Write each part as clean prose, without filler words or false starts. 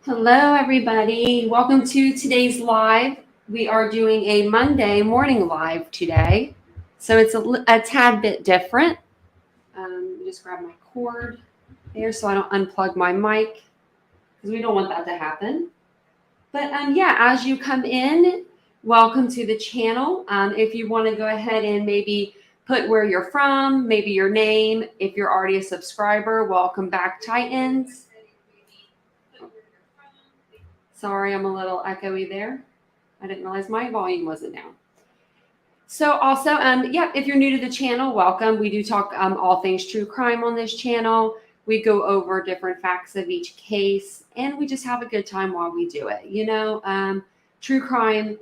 Hello, everybody. Welcome to today's live. We are doing a Monday morning live today. So it's a tad bit different. Let me just grab my cord there so I don't unplug my mic because we don't want that to happen. But yeah, as you come in, welcome to the channel. If you want to go ahead and maybe put where you're from, maybe your name. If you're already a subscriber, welcome back, Titans. Sorry, I'm a little echoey there. I didn't realize my volume wasn't down. So also, yeah, if you're new to the channel, welcome. We do talk all things true crime on this channel. We go over different facts of each case, and we just have a good time while we do it. True crime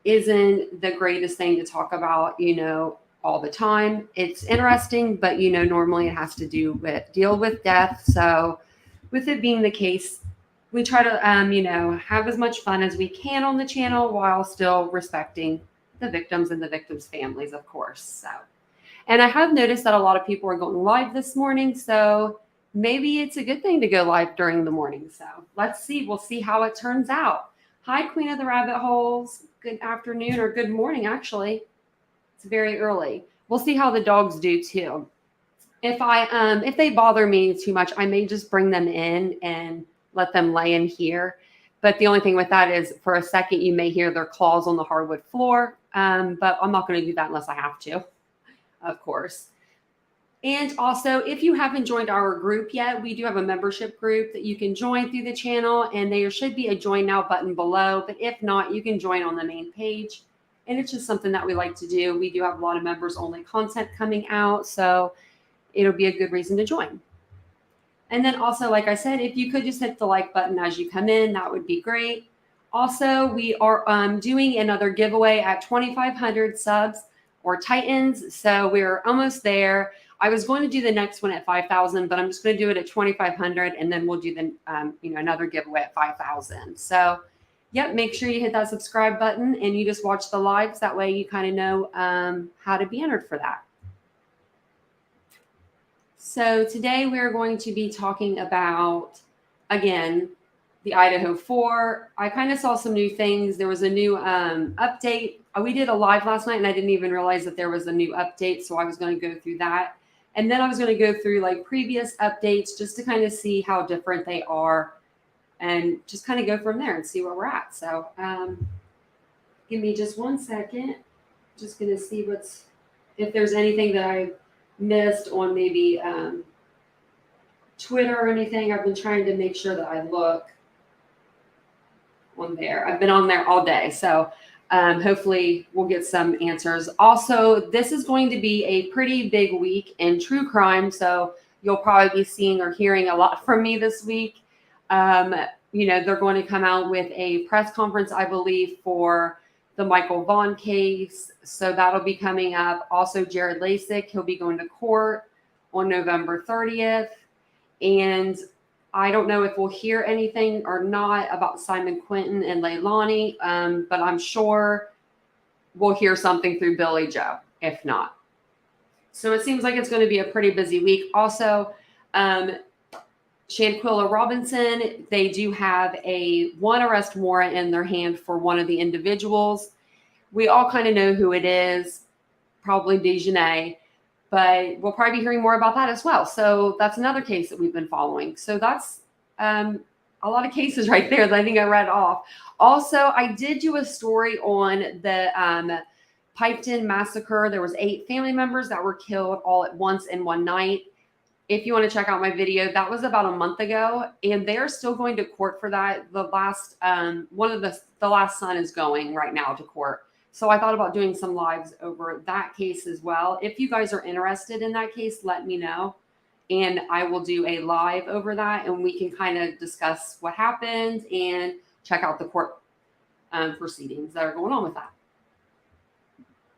isn't the greatest thing to talk about, all the time. It's interesting, but, normally it has to deal with death. So with it being the case, we try to, have as much fun as we can on the channel while still respecting the victims and the victims' families, of course. So, and I have noticed that a lot of people are going live this morning. So maybe it's a good thing to go live during the morning. So let's see. We'll see how it turns out. Hi, Queen of the Rabbit Holes. Good afternoon or good morning, actually. It's very early. We'll see how the dogs do too. If they bother me too much, I may just bring them in and let them lay in here. But the only thing with that is for a second, you may hear their claws on the hardwood floor. But I'm not going to do that unless I have to, of course. And also, if you haven't joined our group yet, we do have a membership group that you can join through the channel. And there should be a join now button below. But if not, you can join on the main page. And it's just something that we like to do. We do have a lot of members only content coming out. So it'll be a good reason to join. And then also, like I said, if you could just hit the like button as you come in, that would be great. Also, we are doing another giveaway at 2,500 subs or Titans. So we're almost there. I was going to do the next one at 5,000, but I'm just going to do it at 2,500, and then we'll do the another giveaway at 5,000. So, yep, make sure you hit that subscribe button and you just watch the lives. That way, you kind of know how to be entered for that. So today we're going to be talking about, again, the Idaho 4. I kind of saw some new things. There was a new update. We did a live last night and I didn't even realize that there was a new update. So I was going to go through that. And then I was going to go through like previous updates just to kind of see how different they are and just kind of go from there and see where we're at. So give me just 1 second. Just going to see if there's anything that I missed on maybe Twitter or anything. I've been trying to make sure that I look on there. I've been on there all day. So hopefully we'll get some answers. Also, this is going to be a pretty big week in true crime. So you'll probably be seeing or hearing a lot from me this week. They're going to come out with a press conference, I believe, for the Michael Vaughn case. So that'll be coming up. Also, Jared Lasik, he'll be going to court on November 30th. And I don't know if we'll hear anything or not about Simon Quinton and Leilani, but I'm sure we'll hear something through Billy Joe, if not. So it seems like it's going to be a pretty busy week. Also, Shanquilla Robinson, they do have one arrest warrant in their hand for one of the individuals. We all kind of know who it is, probably Dejanay, but we'll probably be hearing more about that as well. So that's another case that we've been following. So that's a lot of cases right there that I think I read off. Also, I did do a story on the Piketon massacre. There was 8 family members that were killed all at once in one night. If you want to check out my video, that was about a month ago, and they're still going to court for that. The last the last son is going right now to court. So I thought about doing some lives over that case as well. If you guys are interested in that case, let me know, and I will do a live over that, and we can kind of discuss what happened and check out the court proceedings that are going on with that.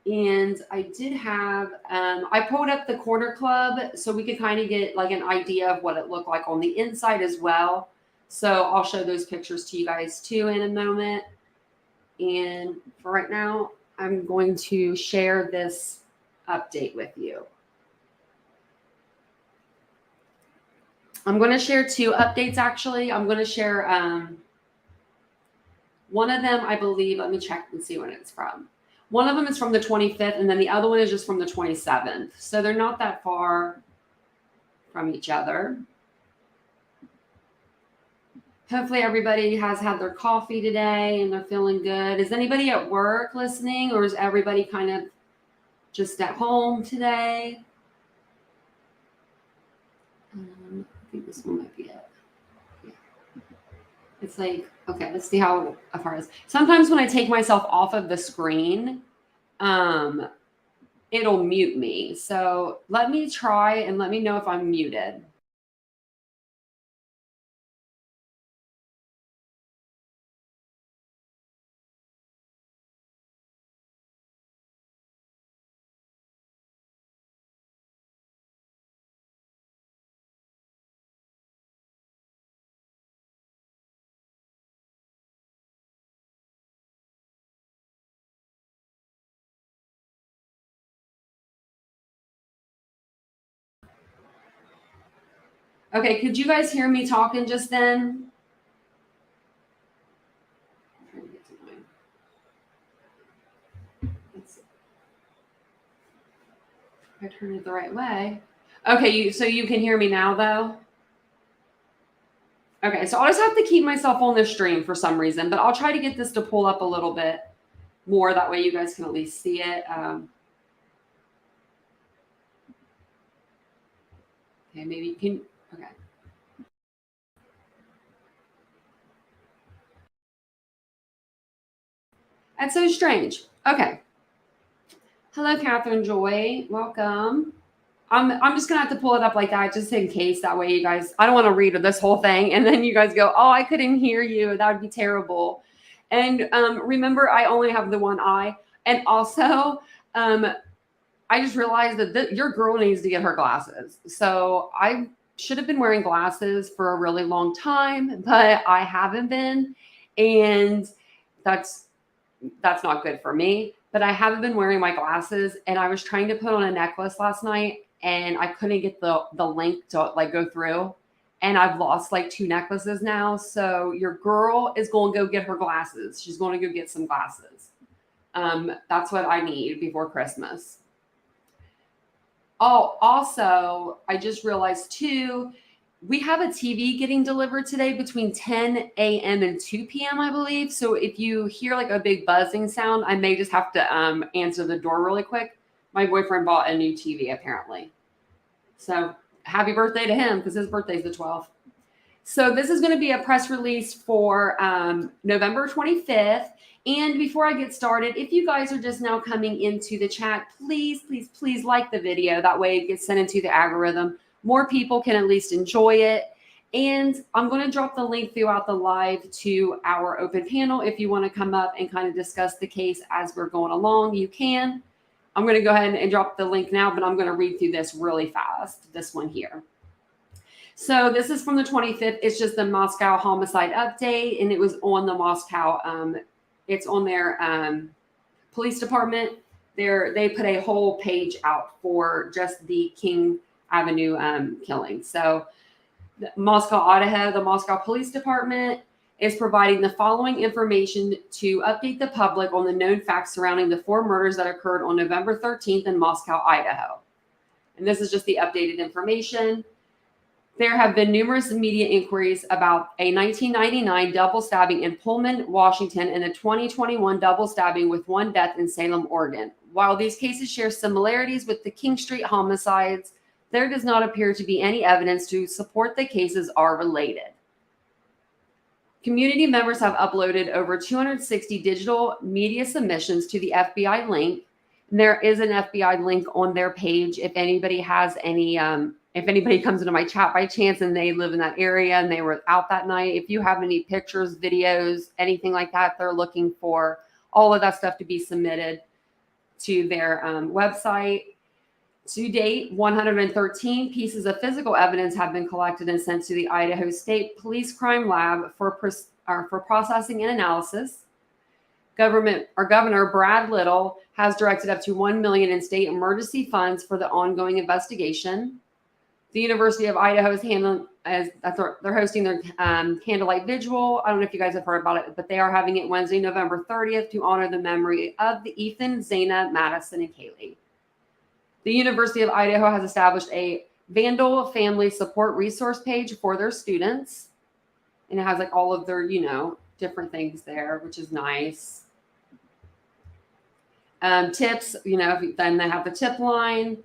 And I did have, I pulled up the Corner Club so we could kind of get like an idea of what it looked like on the inside as well. So I'll show those pictures to you guys too in a moment. And for right now, I'm going to share this update with you. I'm going to share 2 updates, actually. I'm going to share One of them, I believe, let me check and see when it's from. One of them is from the 25th, and then the other one is just from the 27th. So they're not that far from each other. Hopefully everybody has had their coffee today and they're feeling good. Is anybody at work listening, or is everybody kind of just at home today? I think this one might be it. Yeah. It's like, okay, let's see how far it is. Sometimes when I take myself off of the screen, it'll mute me. So let me try and let me know if I'm muted. Okay, could you guys hear me talking just then? I turn it the right way. Okay, so you can hear me now though? Okay, so I'll just have to keep myself on the stream for some reason, but I'll try to get this to pull up a little bit more. That way you guys can at least see it. Okay, maybe you can, okay. That's so strange. Okay. Hello, Catherine Joy. Welcome. I'm just gonna have to pull it up like that just in case. That way you guys, I don't want to read this whole thing and then you guys go, oh, I couldn't hear you. That would be terrible. And remember, I only have the one eye. And also, I just realized that your girl needs to get her glasses. So I should have been wearing glasses for a really long time, but I haven't been. And that's not good for me. But I haven't been wearing my glasses, and I was trying to put on a necklace last night and I couldn't get the link to like go through. And I've lost like 2 necklaces now. So your girl is going to go get her glasses. She's going to go get some glasses. That's what I need before Christmas. Oh, also, I just realized too, we have a TV getting delivered today between 10 a.m. and 2 p.m., I believe. So if you hear like a big buzzing sound, I may just have to answer the door really quick. My boyfriend bought a new TV apparently. So happy birthday to him because his birthday is the 12th. So this is going to be a press release for November 25th. And before I get started, if you guys are just now coming into the chat, please, please, please like the video. That way it gets sent into the algorithm. More people can at least enjoy it. And I'm going to drop the link throughout the live to our open panel. If you want to come up and kind of discuss the case as we're going along, you can. I'm going to go ahead and drop the link now, but I'm going to read through this really fast, this one here. So this is from the 25th. It's just the Moscow homicide update, and it was on the Moscow, it's on their police department. They put a whole page out for just the King Avenue killing. So Moscow, Idaho, the Moscow Police Department is providing the following information to update the public on the known facts surrounding the 4 murders that occurred on November 13th in Moscow, Idaho. And this is just the updated information. There have been numerous media inquiries about a 1999 double stabbing in Pullman, Washington, and a 2021 double stabbing with 1 death in Salem, Oregon. While these cases share similarities with the King Street homicides, there does not appear to be any evidence to support the cases are related. Community members have uploaded over 260 digital media submissions to the FBI link. And there is an FBI link on their page if anybody has any, if anybody comes into my chat by chance and they live in that area and they were out that night, if you have any pictures, videos, anything like that, they're looking for all of that stuff to be submitted to their website. To date, 113 pieces of physical evidence have been collected and sent to the Idaho State Police Crime Lab for processing and analysis. Governor Brad Little has directed up to $1 million in state emergency funds for the ongoing investigation. The University of Idaho is as they're hosting their candlelight vigil. I don't know if you guys have heard about it, but they are having it Wednesday, November 30th to honor the memory of the Ethan, Zana, Madison, and Kaylee. The University of Idaho has established a Vandal Family Support Resource page for their students. And it has like all of their, different things there, which is nice. Tips, then they have the tip line.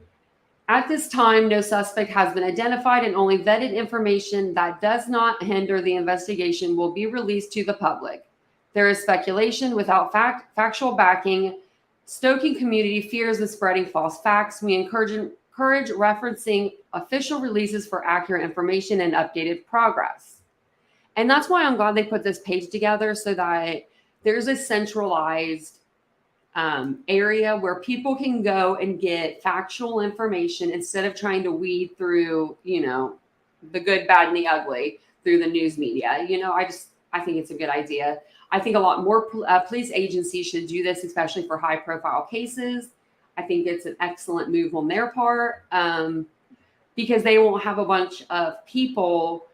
At this time, no suspect has been identified, and only vetted information that does not hinder the investigation will be released to the public. There is speculation without factual backing, stoking community fears and spreading false facts. We encourage referencing official releases for accurate information and updated progress. And that's why I'm glad they put this page together, so that there's a centralized area where people can go and get factual information instead of trying to weed through, the good, bad, and the ugly through the news media. I think it's a good idea. I think a lot more police agencies should do this, especially for high profile cases. I think it's an excellent move on their part, because they won't have a bunch of people,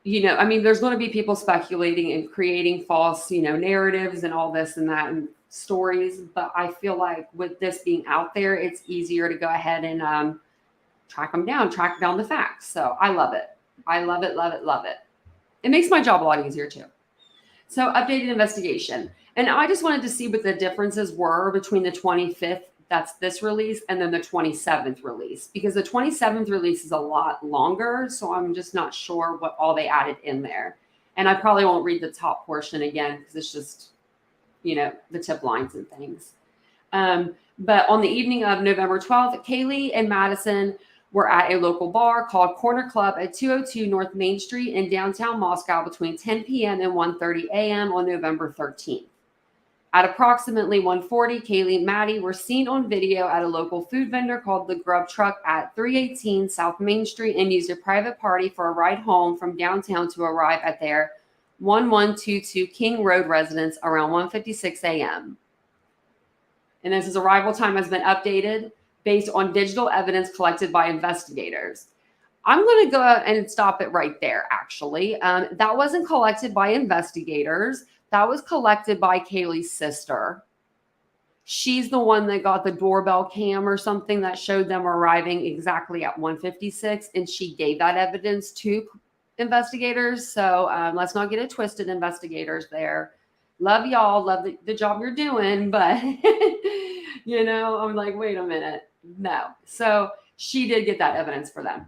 there's going to be people speculating and creating false, narratives and all this and that and stories. But I feel like with this being out there, it's easier to go ahead and track down the facts. So I love it. I love it, love it, love it. It makes my job a lot easier too. So updated investigation. And I just wanted to see what the differences were between the 25th, that's this release, and then the 27th release, because the 27th release is a lot longer. So I'm just not sure what all they added in there. And I probably won't read the top portion again because it's just, the tip lines and things. But on the evening of November 12th, Kaylee and Madison were at a local bar called Corner Club at 202 North Main Street in downtown Moscow between 10 p.m. and 1:30 a.m. on November 13th. At approximately 1:40, Kaylee and Maddie were seen on video at a local food vendor called The Grub Truck at 318 South Main Street and used a private party for a ride home from downtown to arrive at their 1122 King Road residence around 1:56 a.m. And this is arrival time has been updated based on digital evidence collected by investigators. I'm going to go and stop it right there, actually. That wasn't collected by investigators. That was collected by Kaylee's sister. She's the one that got the doorbell cam or something that showed them arriving exactly at 1:56, and she gave that evidence to investigators. So let's not get it twisted, investigators there. Love y'all, love the job you're doing, but I'm like, wait a minute. No. So she did get that evidence for them.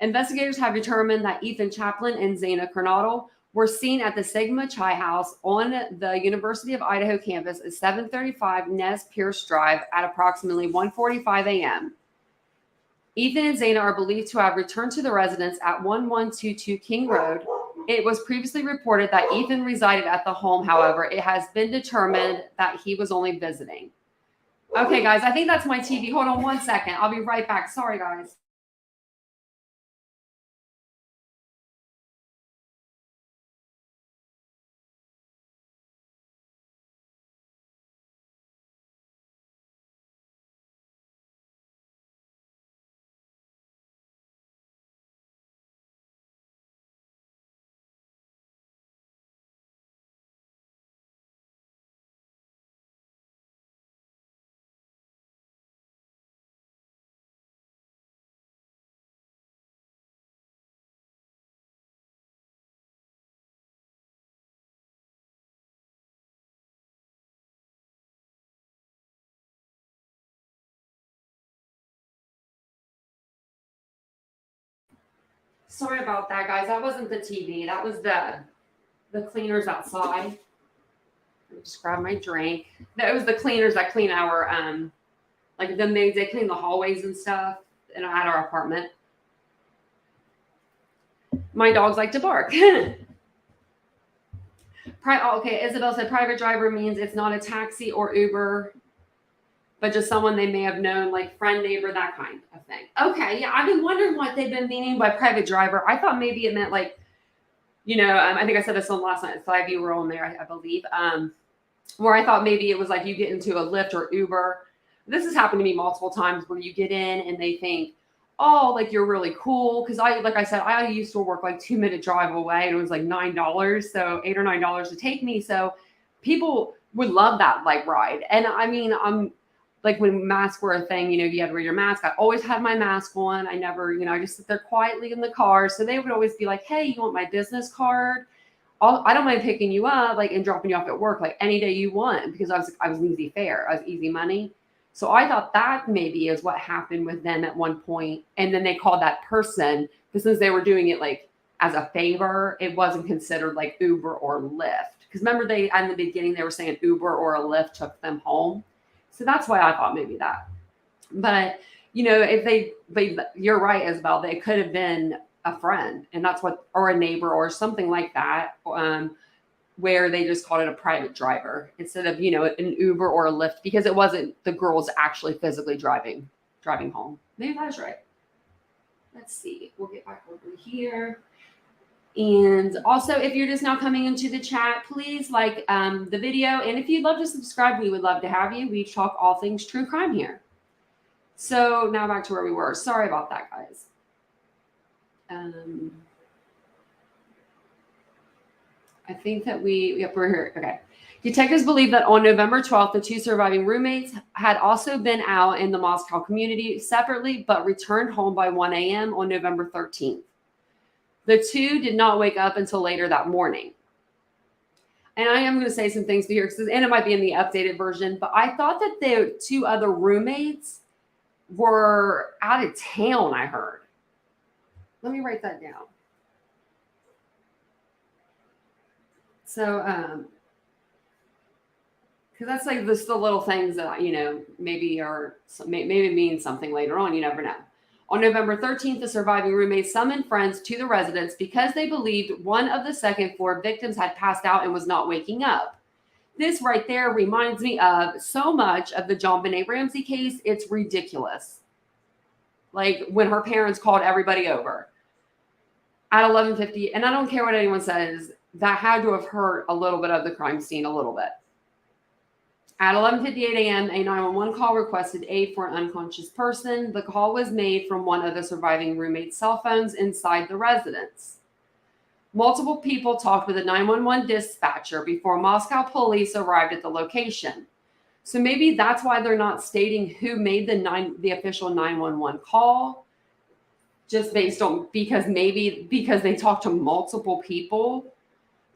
Investigators have determined that Ethan Chaplin and Zana Coronado were seen at the Sigma Chai House on the University of Idaho campus at 735 Nez Pierce Drive at approximately 1:45 a.m. Ethan and Zana are believed to have returned to the residence at 1122 King Road. It was previously reported that Ethan resided at the home. However, it has been determined that he was only visiting. Okay, guys, I think that's my TV. Hold on one second. I'll be right back. Sorry, guys. Sorry about that, guys. That wasn't the TV. That was the cleaners outside. Let me just grab my drink. That was the cleaners that clean our like the maids. They clean the hallways and stuff at our apartment. My dogs like to bark. Okay, Isabel said private driver means it's not a taxi or Uber, but just someone they may have known, like friend, neighbor, that kind of thing. Okay, yeah, I've been wondering what they've been meaning by private driver. I thought maybe it meant like, I think I said this on last night. 5 of you were on there, I believe, where I thought maybe it was like you get into a Lyft or Uber. This has happened to me multiple times where you get in and they think, oh, like you're really cool. Cause like I said, I used to work like 2-minute drive away and it was like $9. So $8 or $9 to take me. So people would love that like ride. And I mean, I'm like when masks were a thing, you had to wear your mask. I always had my mask on. I never, I just sit there quietly in the car. So they would always be like, hey, you want my business card? I don't mind picking you up, like, and dropping you off at work, like any day you want, because I was an easy fare. I was easy money. So I thought that maybe is what happened with them at one point. And then they called that person, because since they were doing it like as a favor, it wasn't considered like Uber or Lyft. Because remember in the beginning, they were saying Uber or a Lyft took them home. So that's why I thought maybe that. But, if you're right, Isabel, they could have been a friend, and that's or a neighbor or something like that, where they just called it a private driver instead of, an Uber or a Lyft, because it wasn't the girls actually physically driving home. Maybe that's right. Let's see. We'll get back over here. And also, if you're just now coming into the chat, please like the video. And if you'd love to subscribe, we would love to have you. We talk all things true crime here. So now back to where we were. Sorry about that, guys. I think that we're here. Okay. Detectives believe that on November 12th, the two surviving roommates had also been out in the Moscow community separately, but returned home by 1 a.m. on November 13th. The two did not wake up until later that morning. And I am going to say some things here, and it might be in the updated version, but I thought that the two other roommates were out of town, I heard. Let me write that down. So, because that's like the little things that, maybe mean something later on. You never know. On November 13th, the surviving roommates summoned friends to the residence because they believed one of the second floor victims had passed out and was not waking up. This right there reminds me of so much of the JonBenet Ramsey case. It's ridiculous. Like when her parents called everybody over at 11:50, and I don't care what anyone says, that had to have hurt a little bit of the crime scene a little bit. At 11:58 a.m., a 911 call requested aid for an unconscious person. The call was made from one of the surviving roommates' cell phones inside the residence. Multiple people talked with a 911 dispatcher before Moscow police arrived at the location. So maybe that's why they're not stating who made the official 911 call, just because they talked to multiple people.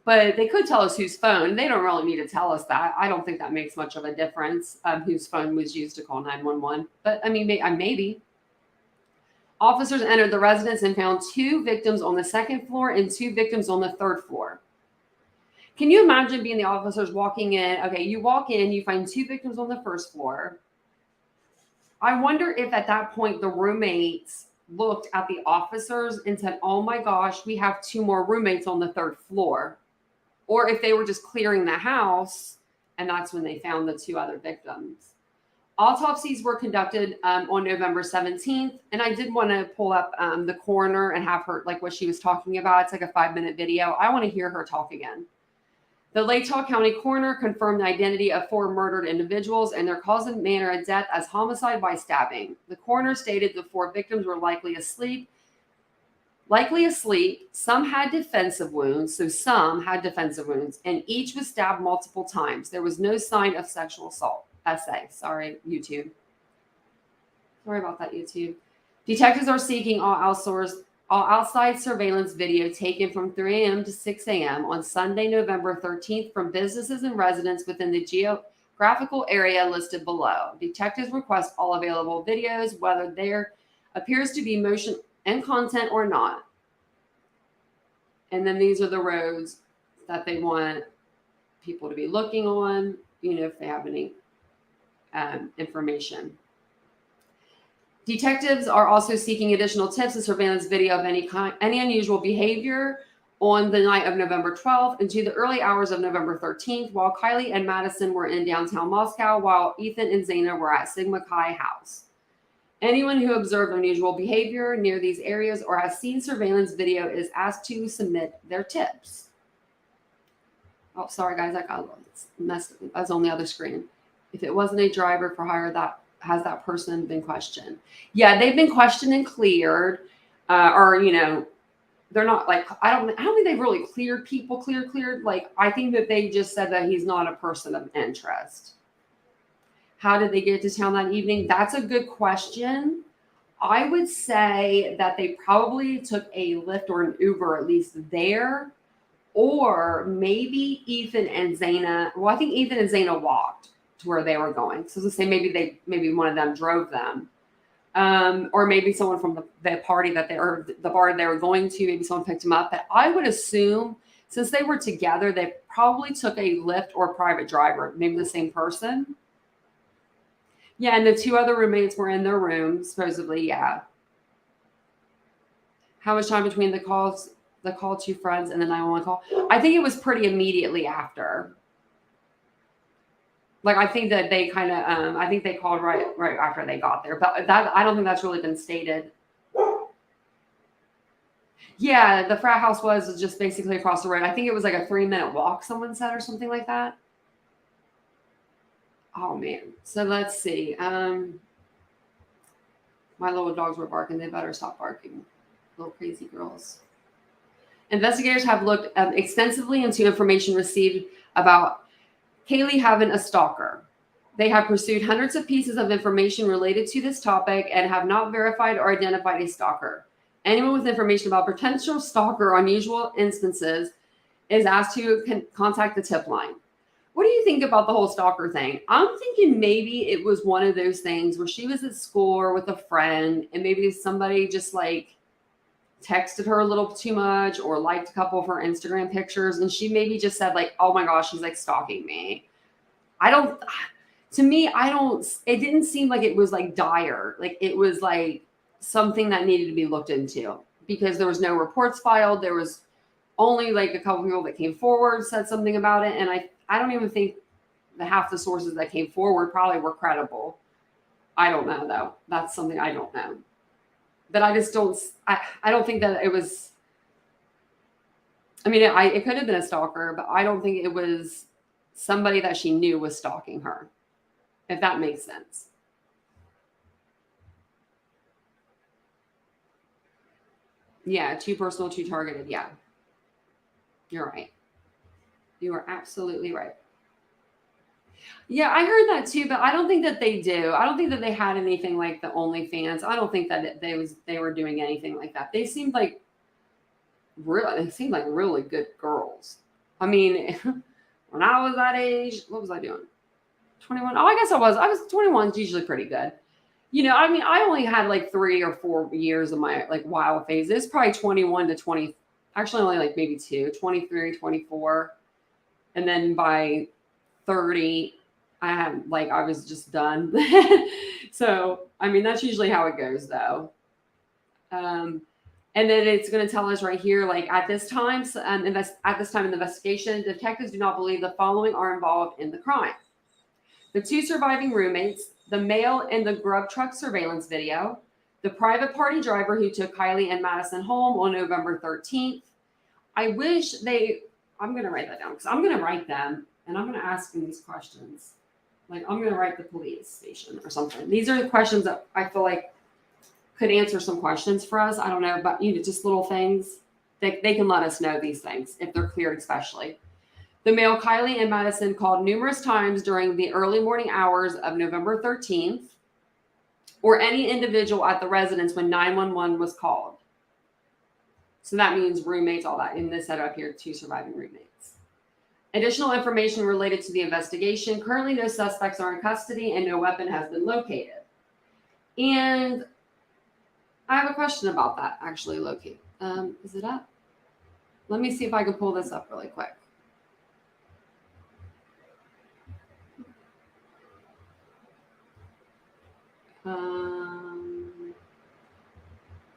But they could tell us whose phone. They don't really need to tell us that. I don't think that makes much of a difference whose phone was used to call 911. But I mean, maybe. Officers entered the residence and found 2 victims on the second floor and 2 victims on the third floor. Can you imagine being the officers walking in? Okay, you walk in, you find 2 victims on the first floor. I wonder if at that point the roommates looked at the officers and said, oh my gosh, we have 2 more roommates on the third floor. Or if they were just clearing the house, and that's when they found the 2 other victims. Autopsies were conducted on November 17th, and I did want to pull up the coroner and have her, like what she was talking about. It's like a 5-minute video. I want to hear her talk again. The Lake Charles County coroner confirmed the identity of 4 murdered individuals and their cause and manner of death as homicide by stabbing. The coroner stated the 4 victims were likely asleep. Some had defensive wounds, and each was stabbed multiple times. There was no sign of sexual assault. Sorry, YouTube. Sorry about that, YouTube. Detectives are seeking all outside surveillance video taken from 3 a.m. to 6 a.m. on Sunday, November 13th from businesses and residents within the geographical area listed below. Detectives request all available videos, whether there appears to be motion and content or not. And then these are the roads that they want people to be looking on, if they have any information. Detectives are also seeking additional tips and surveillance video of any unusual behavior on the night of November 12th into the early hours of November 13th, while Kylie and Madison were in downtown Moscow, while Ethan and Zaina were at Sigma Chi House. Anyone who observed unusual behavior near these areas or has seen surveillance video is asked to submit their tips. Oh, sorry guys, I got messed up. That's on the other screen. If it wasn't a driver for hire, that has that person been questioned? Yeah, they've been questioned and cleared, or they're not like I don't think they've really cleared people. Cleared. Like I think that they just said that he's not a person of interest. How did they get to town that evening? That's a good question. I would say that they probably took a Lyft or an Uber at least there, or maybe Ethan and Zaina. Well, I think Ethan and Zaina walked to where they were going. So let's say maybe one of them drove them. Or maybe someone from the party the bar they were going to, maybe someone picked them up. But I would assume since they were together, they probably took a Lyft or private driver, maybe the same person. Yeah, and the two other roommates were in their room, supposedly, yeah. How much time between the call to friends and the 911 call? I think it was pretty immediately after. Like I think that they kind of, I think they called right after they got there, but that I don't think that's really been stated. Yeah, the frat house was just basically across the road. I think it was like a 3-minute walk. Someone said, or something like that. Oh man. So let's see. My little dogs were barking. They better stop barking. Little crazy girls. Investigators have looked extensively into information received about Kaylee having a stalker. They have pursued hundreds of pieces of information related to this topic and have not verified or identified a stalker. Anyone with information about potential stalker or unusual instances is asked to contact the tip line. What do you think about the whole stalker thing? I'm thinking maybe it was one of those things where she was at school or with a friend and maybe somebody just like texted her a little too much or liked a couple of her Instagram pictures and she maybe just said like, oh my gosh, she's like stalking me. It didn't seem like it was like dire. Like it was like something that needed to be looked into because there was no reports filed. There was only like a couple people that came forward, said something about it. And I don't even think half the sources that came forward probably were credible. I don't know though. That's something I don't know. But I just don't, I don't think that it was, I mean, it could have been a stalker, but I don't think it was somebody that she knew was stalking her, if that makes sense. Yeah, too personal, too targeted. Yeah. You're right. You are absolutely right. Yeah, I heard that too, but I don't think that they do. I don't think that they had anything like the OnlyFans. I don't think that they were doing anything like that. They seemed like really good girls. I mean, when I was that age, what was I doing? 21. Oh, I guess I was 21 is usually pretty good. I mean, I only had like 3 or 4 years of my like wild phase. It's probably 21 to 20, actually only like maybe 23, 24. And then by 30, I was just done. So, I mean, that's usually how it goes though. And then it's going to tell us right here, like at this time in the investigation, detectives do not believe the following are involved in the crime. The 2 surviving roommates, the male in the grub truck surveillance video, the private party driver who took Kylie and Madison home on November 13th. I'm going to write that down because I'm going to write them and I'm going to ask them these questions. Like I'm going to write the police station or something. These are the questions that I feel like could answer some questions for us. I don't know, but just little things. They can let us know these things if they're cleared, especially. The male Kylie and Madison called numerous times during the early morning hours of November 13th, or any individual at the residence when 911 was called. So that means roommates, all that. In this setup here, 2 surviving roommates. Additional information related to the investigation. Currently, no suspects are in custody and no weapon has been located. And I have a question about that, actually, locate. Is it up? Let me see if I can pull this up really quick.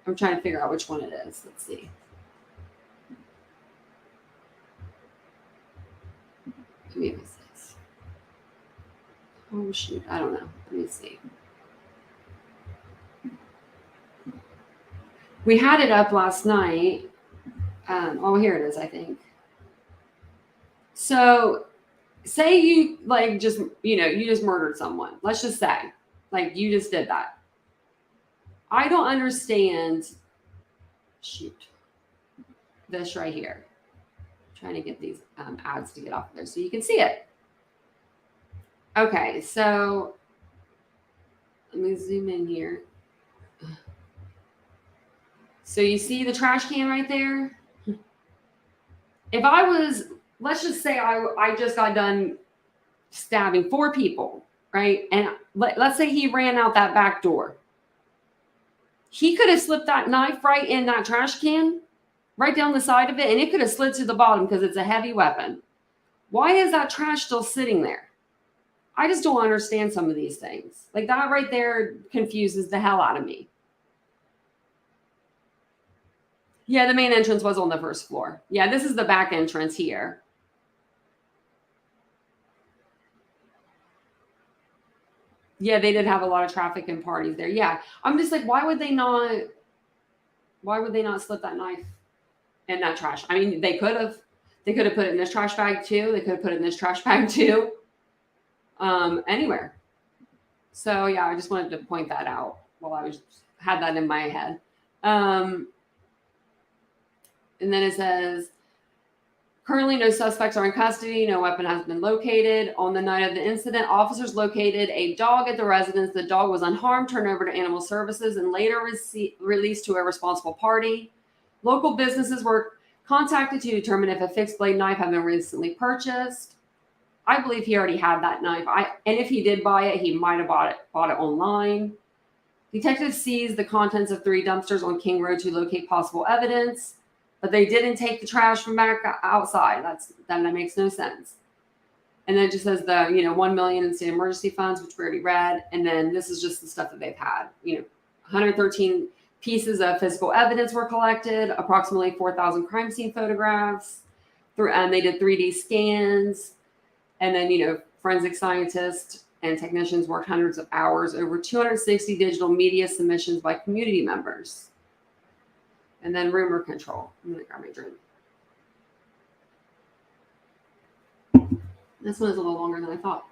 I'm trying to figure out which one it is. Let's see. Maybe it's this. Oh, shoot. I don't know. Let me see. We had it up last night. Here it is, I think. So say you you just murdered someone. Let's just say Like, you just did that. I don't understand. Shoot. This right here. I'm trying to get these ads to get off there so you can see it. Okay, so let me zoom in here. So you see the trash can right there? If I was, let's just say I just got done stabbing 4 people, right? And let's say he ran out that back door. He could have slipped that knife right in that trash can, right down the side of it, and it could have slid to the bottom because it's a heavy weapon. Why is that trash still sitting there? I just don't understand some of these things. Like, that right there confuses the hell out of me. Yeah, the main entrance was on the first floor. Yeah, this is the back entrance here. Yeah, they did have a lot of traffic and parties there. Yeah, I'm just like, why would they not slip that knife in that trash? I mean, they could have put it in this trash bag too. They could have put it in this trash bag too. Anywhere. So yeah, I just wanted to point that out while I had that in my head. And then it says, currently, no suspects are in custody. No weapon has been located. On the night of the incident, officers located a dog at the residence. The dog was unharmed, turned over to animal services, and later released to a responsible party. Local businesses were contacted to determine if a fixed blade knife had been recently purchased. I believe he already had that knife. And if he did buy it, he might have bought it online. Detectives seized the contents of 3 dumpsters on King Road to locate possible evidence. But they didn't take the trash from back outside. That makes no sense. And then it just says the $1 million in state emergency funds, which we already read. And then this is just the stuff that they've had. 113 pieces of physical evidence were collected, approximately 4,000 crime scene photographs. And they did 3D scans. And then forensic scientists and technicians worked hundreds of hours over 260 digital media submissions by community members. And then rumor control. I'm going to grab my drink. This one is a little longer than I thought.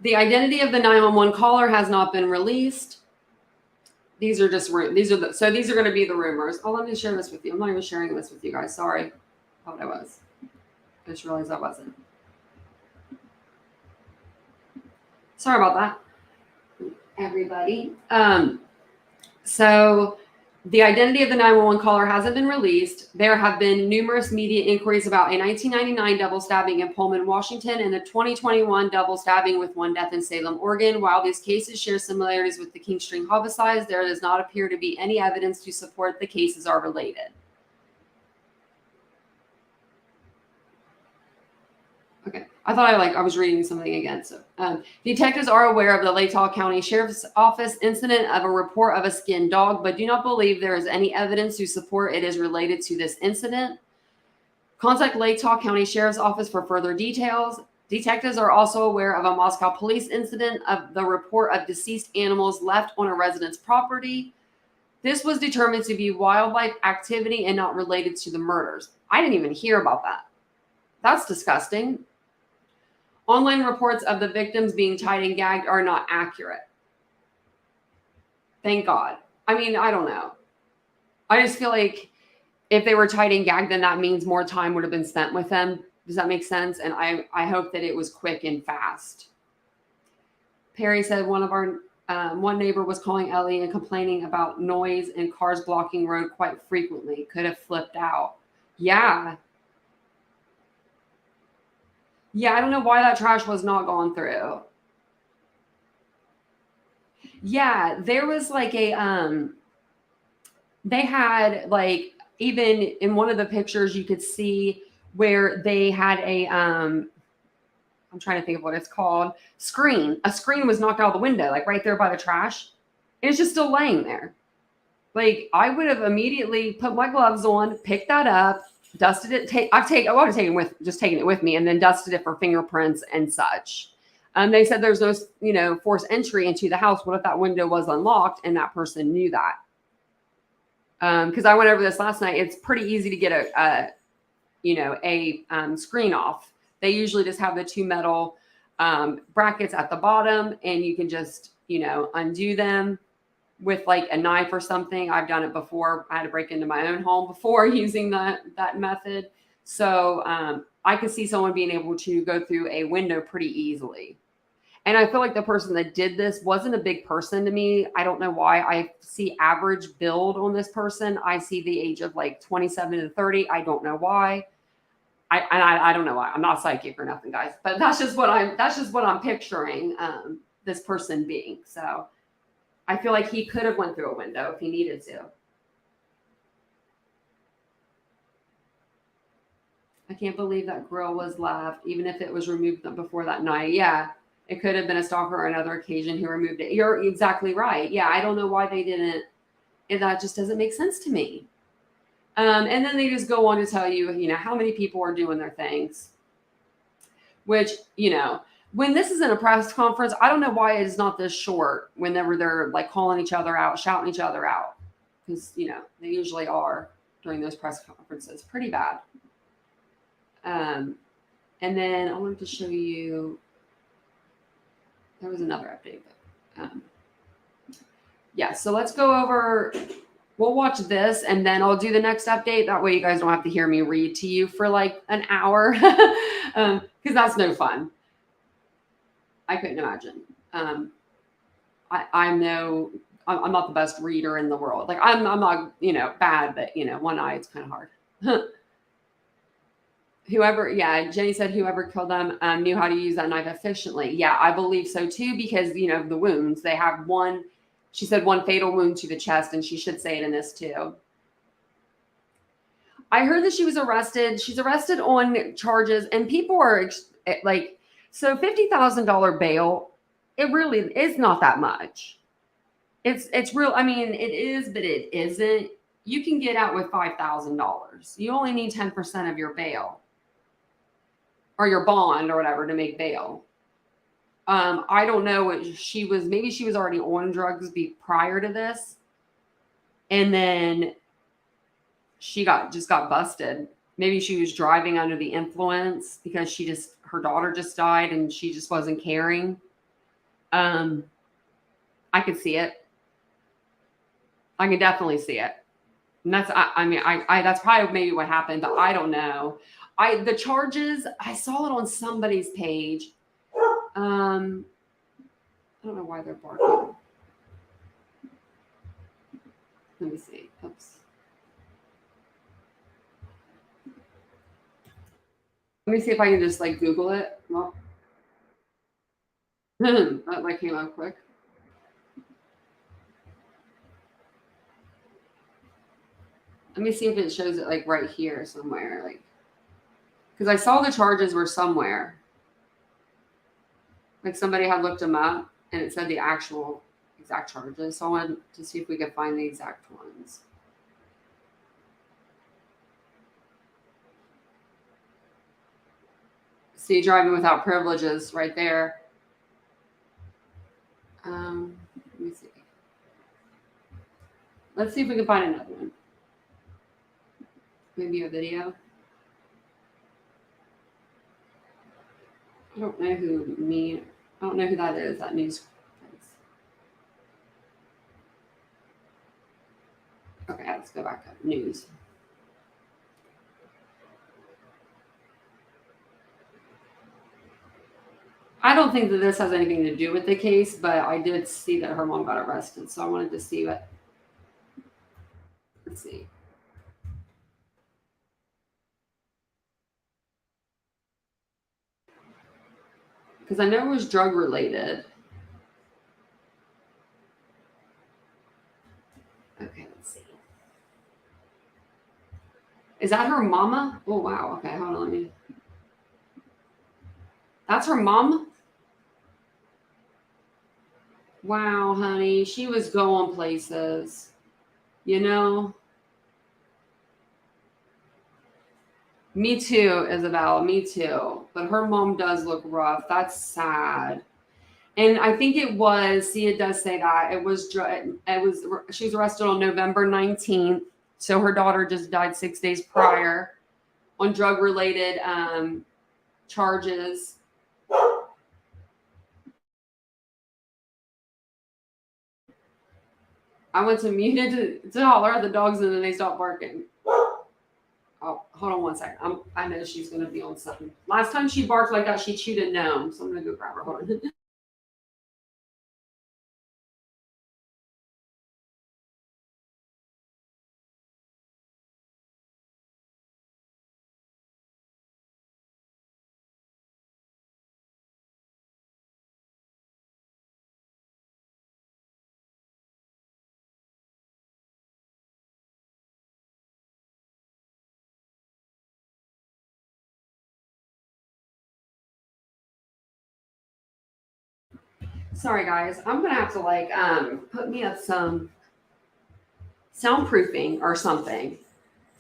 The identity of the 911 caller has not been released. These are just these are going to be the rumors. Oh, let me share this with you. I'm not even sharing this with you guys. Sorry. Thought I was. I just realized I wasn't. Sorry about that, everybody. So the identity of the 911 caller hasn't been released. There have been numerous media inquiries about a 1999 double stabbing in Pullman, Washington, and the 2021 double stabbing with 1 death in Salem, Oregon. While these cases share similarities with the King Street homicides, there does not appear to be any evidence to support the cases are related. Okay, I thought I was reading something again. So detectives are aware of the Latah County Sheriff's Office incident of a report of a skinned dog, but do not believe there is any evidence to support it is related to this incident. Contact Latah County Sheriff's Office for further details. Detectives are also aware of a Moscow police incident of the report of deceased animals left on a resident's property. This was determined to be wildlife activity and not related to the murders. I didn't even hear about that. That's disgusting. Online reports of the victims being tied and gagged are not accurate. Thank God. I mean, I don't know. I just feel like if they were tied and gagged, then that means more time would have been spent with them. Does that make sense? And I hope that it was quick and fast. Perry said one neighbor was calling Ellie and complaining about noise and cars blocking road quite frequently. Could have flipped out. Yeah. Yeah, I don't know why that trash was not gone through. Yeah, there was like they had even in one of the pictures you could see where they had I'm trying to think of what it's called, screen. A screen was knocked out of the window, right there by the trash. And it's just still laying there. I would have immediately put my gloves on, picked that up, dusted it. I would have taken it with me and then dusted it for fingerprints and such. They said there's no, forced entry into the house. What if that window was unlocked and that person knew that? Because I went over this last night. It's pretty easy to get a screen off. They usually just have the 2 metal brackets at the bottom, and you can just, undo them with like a knife or something. I've done it before. I had to break into my own home before using that method. So I could see someone being able to go through a window pretty easily. And I feel like the person that did this wasn't a big person to me. I don't know why. I see average build on this person. I see the age of like 27 to 30. I don't know why. I don't know why. I'm not psychic or nothing, guys. But that's just what I'm picturing this person being. So I feel like he could have went through a window if he needed to. I can't believe that grill was left, even if it was removed before that night. Yeah, it could have been a stalker or another occasion who removed it. You're exactly right. Yeah, I don't know why they didn't. That just doesn't make sense to me. And then they just go on to tell you, how many people are doing their things. Which, when this is in a press conference, I don't know why it is not this short whenever they're like calling each other out, shouting each other out. Because, they usually are during those press conferences. Pretty bad. And then I wanted to show you, there was another update. But, yeah, so let's go over, we'll watch this and then I'll do the next update. That way you guys don't have to hear me read to you for like an hour because that's no fun. I couldn't imagine. I'm not the best reader in the world. Like I'm not, bad, but one eye, it's kind of hard. Jenny said whoever killed them knew how to use that knife efficiently. Yeah, I believe so too, because, the wounds, they have one, she said one fatal wound to the chest, and she should say it in this too. I heard that she was arrested. She's arrested on charges, and people are like, so $50,000 bail, it really is not that much. It's real. I mean, it is, but it isn't. You can get out with $5,000. You only need 10% of your bail or your bond or whatever to make bail. I don't know what maybe she was already on drugs prior to this. And then she just got busted. Maybe she was driving under the influence because her daughter just died and she just wasn't caring. I could see it. I can definitely see it. And that's, that's probably maybe what happened, but I don't know. The charges, I saw it on somebody's page. I don't know why they're barking. Let me see. Oops. Let me see if I can just like Google it. Well, that like came out quick. Let me see if it shows it like right here somewhere, like, because I saw the charges were somewhere. Like somebody had looked them up and it said the actual exact charges. So I wanted to see if we could find the exact ones. See, driving without privileges right there. Let me see. Let's see if we can find another one. Maybe a video. I don't know who that is, that news. Okay, let's go back up. News. I don't think that this has anything to do with the case, but I did see that her mom got arrested, so I wanted to see what. Let's see. Because I know it was drug related. Okay, let's see. Is that her mama? Oh, wow. Okay, hold on. Let me. That's her mom? Wow, honey. She was going places. Me too, Isabel. Me too. But her mom does look rough. That's sad. And I think it does say that she was arrested on November 19th. So her daughter just died 6 days prior on drug related charges. I went to mute it to holler at the dogs and then they stopped barking. Oh, hold on one second. I know she's going to be on something. Last time she barked like that, she chewed a gnome. So I'm going to go grab her. Hold on. Sorry, guys. I'm going to have to like put me up some soundproofing or something.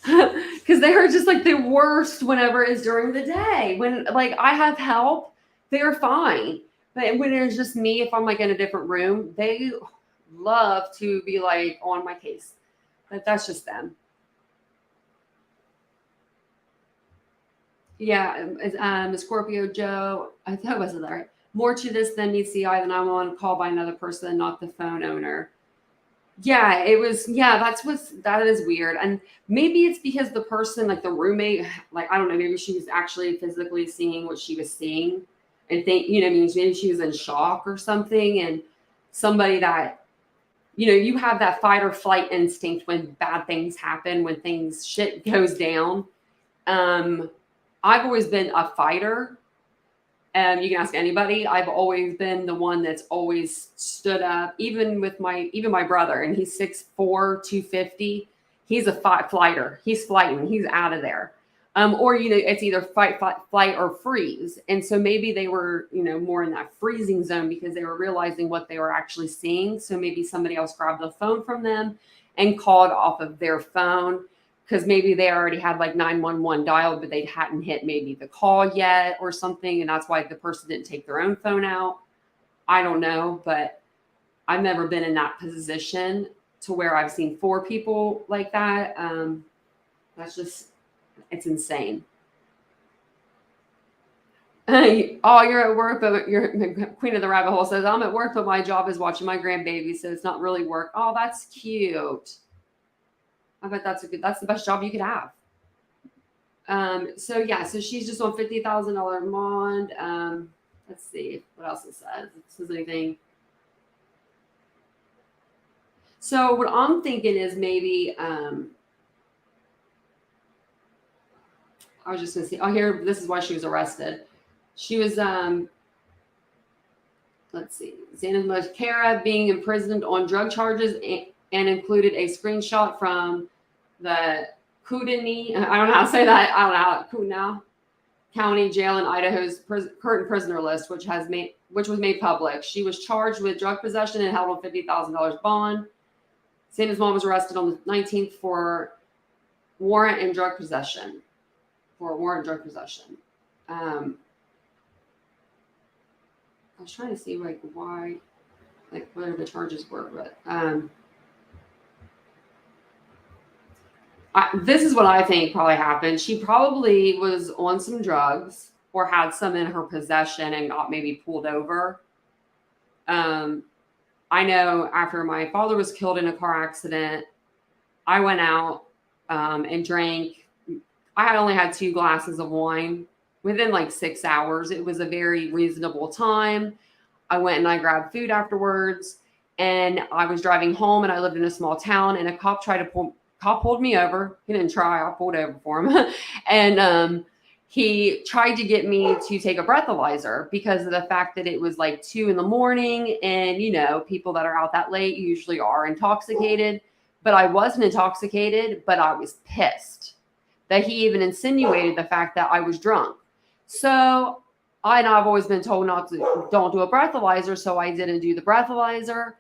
Because they are just like the worst whenever it's during the day. When like I have help, they're fine. But when it's just me, if I'm like in a different room, they love to be like on my case. But that's just them. Yeah, Scorpio Joe. I thought it wasn't that right. More to this than meets the eye than I'm on call by another person, not the phone owner. Yeah, it was. Yeah, that is weird, and maybe it's because the person, like the roommate, like I don't know, maybe she was actually physically seeing what she was seeing, and think you know, means maybe she was in shock or something, and somebody that you have that fight or flight instinct when bad things happen, when things shit goes down. Um, I've always been a fighter. You can ask anybody. I've always been the one that's always stood up, even my brother, and he's 6'4", 250. He's a flighter. He's flighting. He's out of there. Or it's either flight, or freeze. And so maybe they were, more in that freezing zone because they were realizing what they were actually seeing. So maybe somebody else grabbed the phone from them and called off of their phone because maybe they already had like 911 dialed, but they hadn't hit maybe the call yet or something. And that's why the person didn't take their own phone out. I don't know, but I've never been in that position to where I've seen four people like that. That's just, it's insane. Oh, you're at work, but you're Queen of the Rabbit Hole says, I'm at work, but my job is watching my grandbaby. So it's not really work. Oh, that's cute. I bet that's the best job you could have. So yeah, so she's just on $50,000 bond. Let's see what else it says. If it says anything. So what I'm thinking is maybe I was just gonna see. Oh, here, this is why she was arrested. She was let's see, Xana Mascara being imprisoned on drug charges and included a screenshot from the Kootenai. I don't know how to say that. I don't know how Kootenai County Jail in Idaho's current prisoner list, which was made public. She was charged with drug possession and held on $50,000 bond. Santa's mom was arrested on the 19th for warrant and drug possession. For warrant drug possession. I was trying to see like why, like what the charges were, but this is what I think probably happened. She probably was on some drugs or had some in her possession and got maybe pulled over. I know after my father was killed in a car accident, I went out and drank. I had only had 2 glasses of wine within like 6 hours. It was a very reasonable time. I went and I grabbed food afterwards, and I was driving home, and I lived in a small town, and a cop pulled me over. He didn't try. I pulled over for him. And he tried to get me to take a breathalyzer because of the fact that it was like 2 in the morning. And, people that are out that late usually are intoxicated. But I wasn't intoxicated, but I was pissed that he even insinuated the fact that I was drunk. So I've always been told don't do a breathalyzer. So I didn't do the breathalyzer.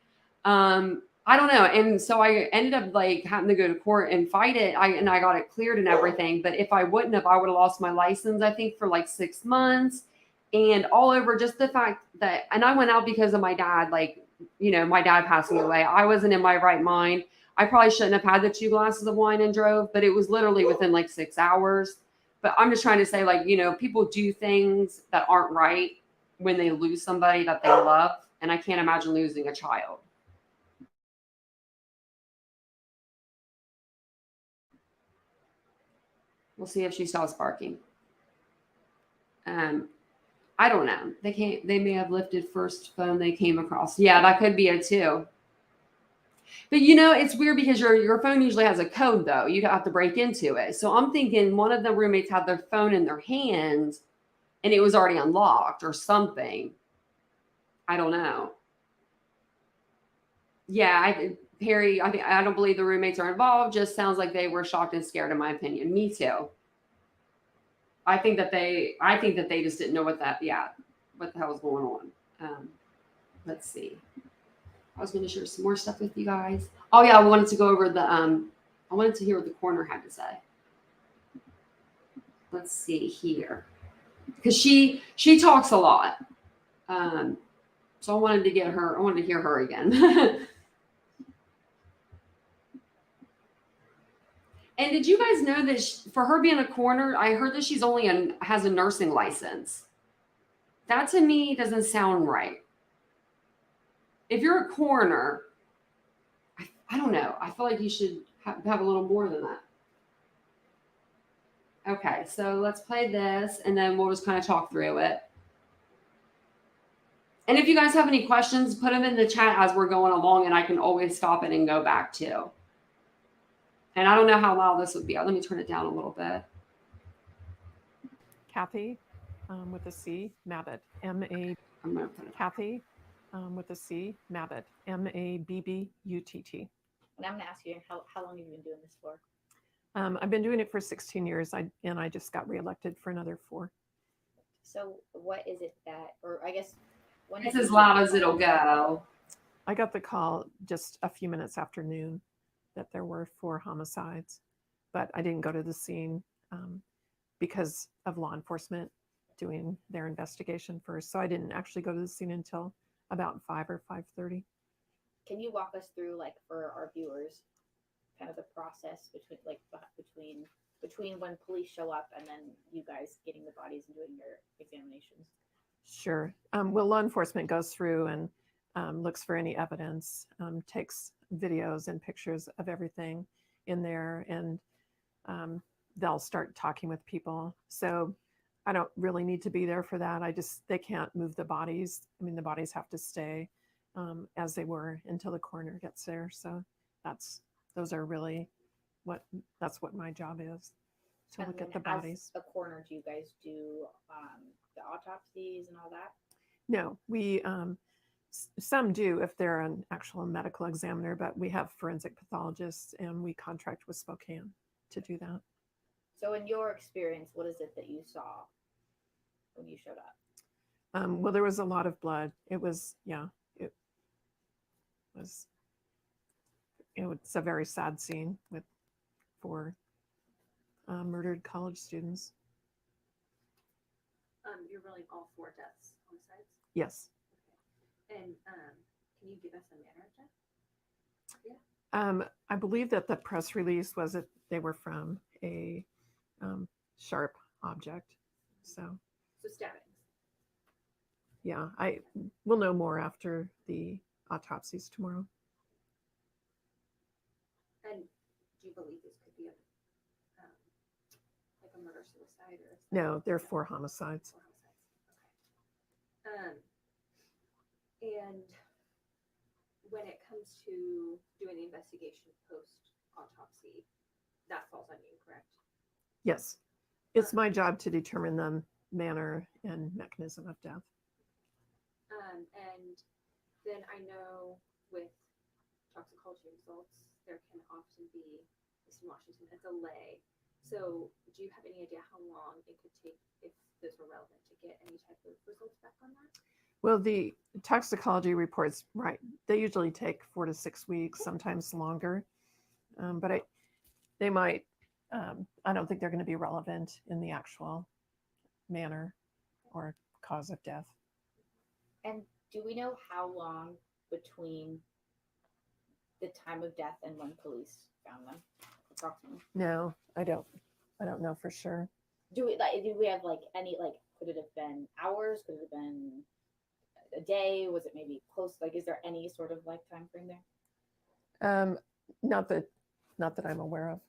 I don't know. And so I ended up like having to go to court and fight it. I got it cleared and everything. But if I wouldn't have, I would have lost my license, I think, for like 6 months and all over just the fact that, and I went out because of my dad, like, my dad passing away. I wasn't in my right mind. I probably shouldn't have had the 2 glasses of wine and drove, but it was literally within like 6 hours. But I'm just trying to say, like, people do things that aren't right when they lose somebody that they love. And I can't imagine losing a child. We'll see if she stops barking. I don't know. They may have lifted first phone they came across. Yeah, that could be it too. But it's weird because your phone usually has a code though. You'd have to break into it. So I'm thinking one of the roommates had their phone in their hands and it was already unlocked or something. I don't know. Yeah, Perry, I don't believe the roommates are involved. Just sounds like they were shocked and scared, in my opinion. Me too. I think that they just didn't know what the hell was going on. Let's see. I was going to share some more stuff with you guys. Oh yeah, I wanted to go over I wanted to hear what the coroner had to say. Let's see here, because she talks a lot. So I wanted to hear her again. And did you guys know that for her being a coroner, I heard that she's only has a nursing license. That to me doesn't sound right. If you're a coroner, I don't know. I feel like you should have a little more than that. Okay, so let's play this, and then we'll just kind of talk through it. And if you guys have any questions, put them in the chat as we're going along, and I can always stop it and go back to. And I don't know how loud this would be. Let me turn it down a little bit. Kathy, with a C, Mabbitt, M-A. I'm going to put it. Kathy, with a C, Mabbitt, M-A-B-B-U-T-T. And I'm going to ask you, how long have you been doing this for? I've been doing it for 16 years, and I just got reelected for another 4. So what is it that, or I guess, when it's as loud as it'll go. I got the call just a few minutes after noon that there were 4 homicides, but I didn't go to the scene because of law enforcement doing their investigation first. So I didn't actually go to the scene until about 5 or 5:30. Can you walk us through, like, for our viewers, kind of the process between when police show up and then you guys getting the bodies and doing your examinations? Sure. Well, law enforcement goes through and looks for any evidence, takes videos and pictures of everything in there, and they'll start talking with people. So I don't really need to be there for that. They can't move the bodies. I mean, the bodies have to stay as they were until the coroner gets there. So that's what my job is, to look at the bodies. As a coroner, do you guys do the autopsies and all that? No, we some do if they're an actual medical examiner, but we have forensic pathologists and we contract with Spokane to do that. So in your experience, what is it that you saw when you showed up? Well, there was a lot of blood. It's a very sad scene with 4 murdered college students. You're rolling all 4 deaths on sites? Yes. Okay. And can you give us a manner of death? Yeah. I believe that the press release was that they were from a sharp object. So stabbings. Yeah, I will know more after the autopsies tomorrow. And do you believe this could be like a murder-suicide or? No, there are 4 homicides. 4 homicides. Okay. And when it comes to doing the investigation post-autopsy, that falls on you, correct? Yes, it's my job to determine the manner and mechanism of death. And then I know with toxicology results, there can often be, at least in Washington, a delay. So do you have any idea how long it could take, if those were relevant, to get any type of results back on that? Well, the toxicology reports, right, they usually take 4 to 6 weeks, sometimes longer. But they might, I don't think they're going to be relevant in the actual manner or cause of death. And do we know how long between the time of death and when police found them, approximately? No, I don't know for sure. Do we have like any, like, could it have been hours? Could it have been a day? Was it maybe close? Like, is there any sort of like time frame there? Not that I'm aware of.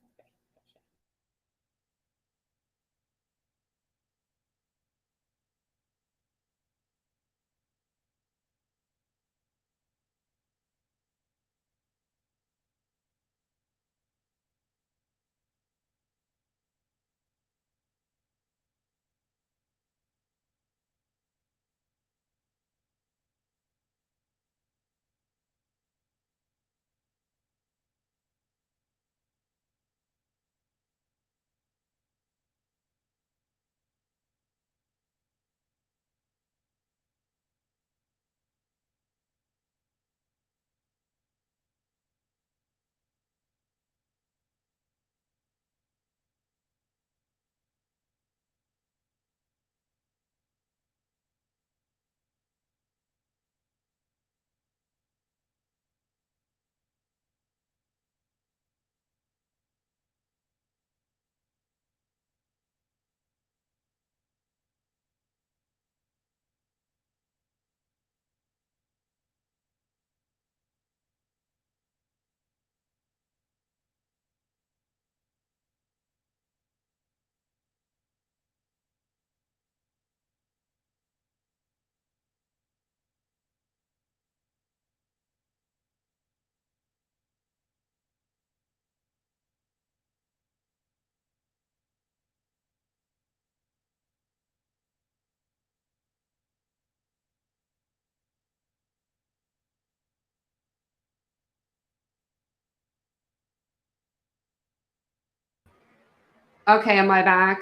Okay, am I back?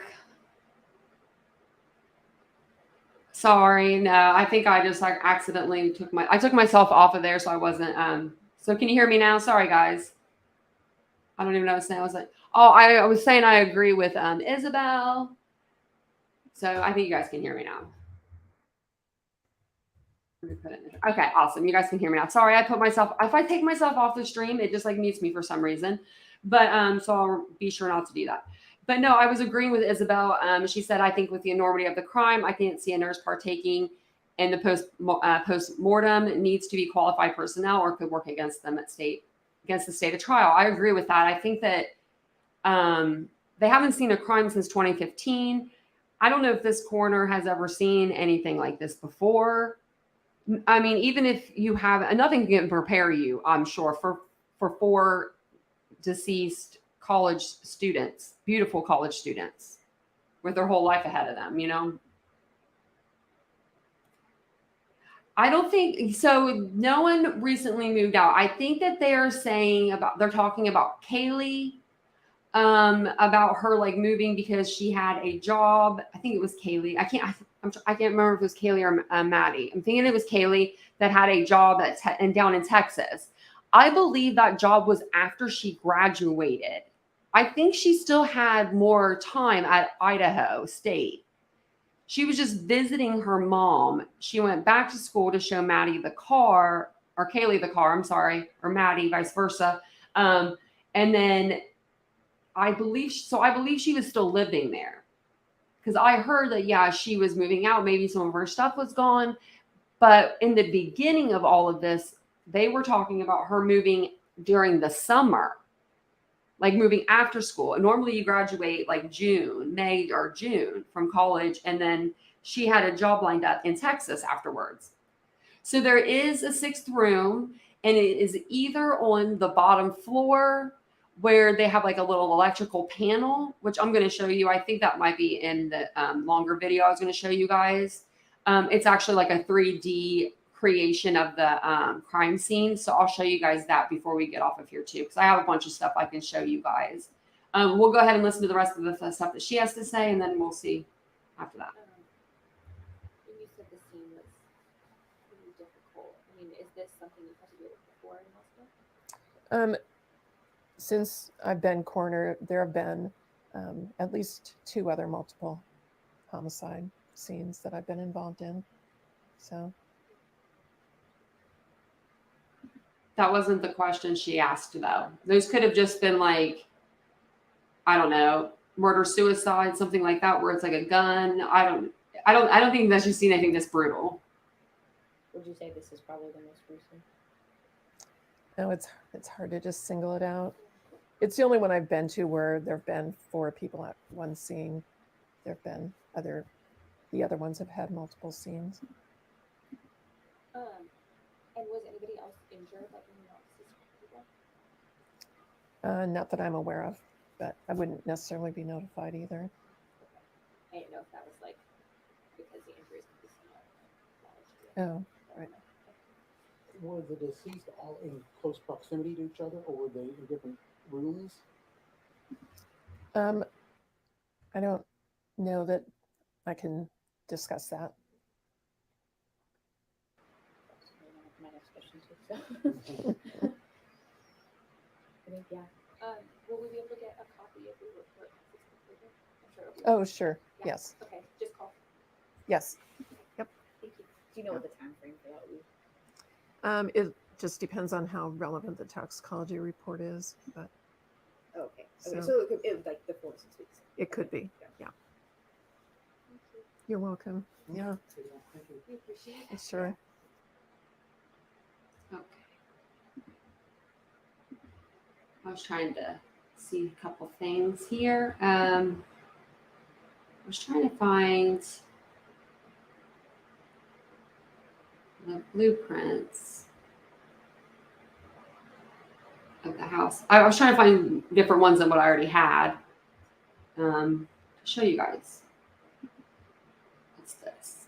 Sorry, no, I think I just like accidentally took myself off of there, so I wasn't. So can you hear me now? Sorry, guys. I don't even know what I was saying. I was like, oh, I was saying I agree with Isabel. So I think you guys can hear me now. Let me put it in. Okay, awesome. You guys can hear me now. Sorry, I put myself. If I take myself off the stream, it just like mutes me for some reason. But so I'll be sure not to do that. But no, I was agreeing with Isabel. She said, I think with the enormity of the crime, I can't see a nurse partaking in the post mortem. Needs to be qualified personnel or could work against them against the state of trial. I agree with that. I think that they haven't seen a crime since 2015. I don't know if this coroner has ever seen anything like this before. I mean, even if you have nothing can prepare you, I'm sure, for 4 deceased college students, beautiful college students with their whole life ahead of them, you know? I don't think so. No one recently moved out. I think that they're talking about Kaylee, about her like moving because she had a job. I think it was Kaylee. I can't remember if it was Kaylee or Maddie. I'm thinking it was Kaylee that had a job down in Texas. I believe that job was after she graduated. I think she still had more time at Idaho State. She was just visiting her mom. She went back to school to show Maddie the car, or Kaylee the car, I'm sorry, or Maddie, vice versa. And then I believe she was still living there. Because I heard that, yeah, she was moving out. Maybe some of her stuff was gone. But in the beginning of all of this, they were talking about her moving during the summer, like moving after school. And normally you graduate like May or June from college. And then she had a job lined up in Texas afterwards. So there is a 6th room, and it is either on the bottom floor where they have like a little electrical panel, which I'm going to show you. I think that might be in the longer video I was going to show you guys. It's actually like a 3D creation of the crime scene. So I'll show you guys that before we get off of here too, because I have a bunch of stuff I can show you guys. We'll go ahead and listen to the rest of the stuff that she has to say, and then we'll see after that. When you said the scene was really difficult, I mean, is this something you've had to deal with before in hospital? Since I've been coroner, there have been at least 2 other multiple homicide scenes that I've been involved in. So that wasn't the question she asked, though. Those could have just been like, I don't know, murder, suicide, something like that, where it's like a gun. I don't think that she's seen anything this brutal. Would you say this is probably the most recent? no, it's hard to just single it out. It's the only one I've been to where there have been 4 people at one scene. There have been the other ones have had multiple scenes. And was anybody else injured, like in the offices? Not that I'm aware of, but I wouldn't necessarily be notified either. I didn't know if that was like because the injuries could be similar. Oh, right. Were the deceased all in close proximity to each other, or were they in different rooms? I don't know that I can discuss that. That's my next question too. So. I think, yeah. Will we be able to get a copy of the report? I'm sure it'll be- Oh, sure. Yeah. Yes. Okay, just call. Yes. Thank you. Do you know what the time frame for that would be? It just depends on how relevant the toxicology report is, but Oh, okay. So- Okay, so it was like the 4 to 6 weeks. it could be. Yeah. You're welcome. Yeah, Thank you. We appreciate it. sure. Okay. I was trying to see a couple things here. I was trying to find the blueprints of the house. I was trying to find different ones than what I already had. To show you guys. What's this?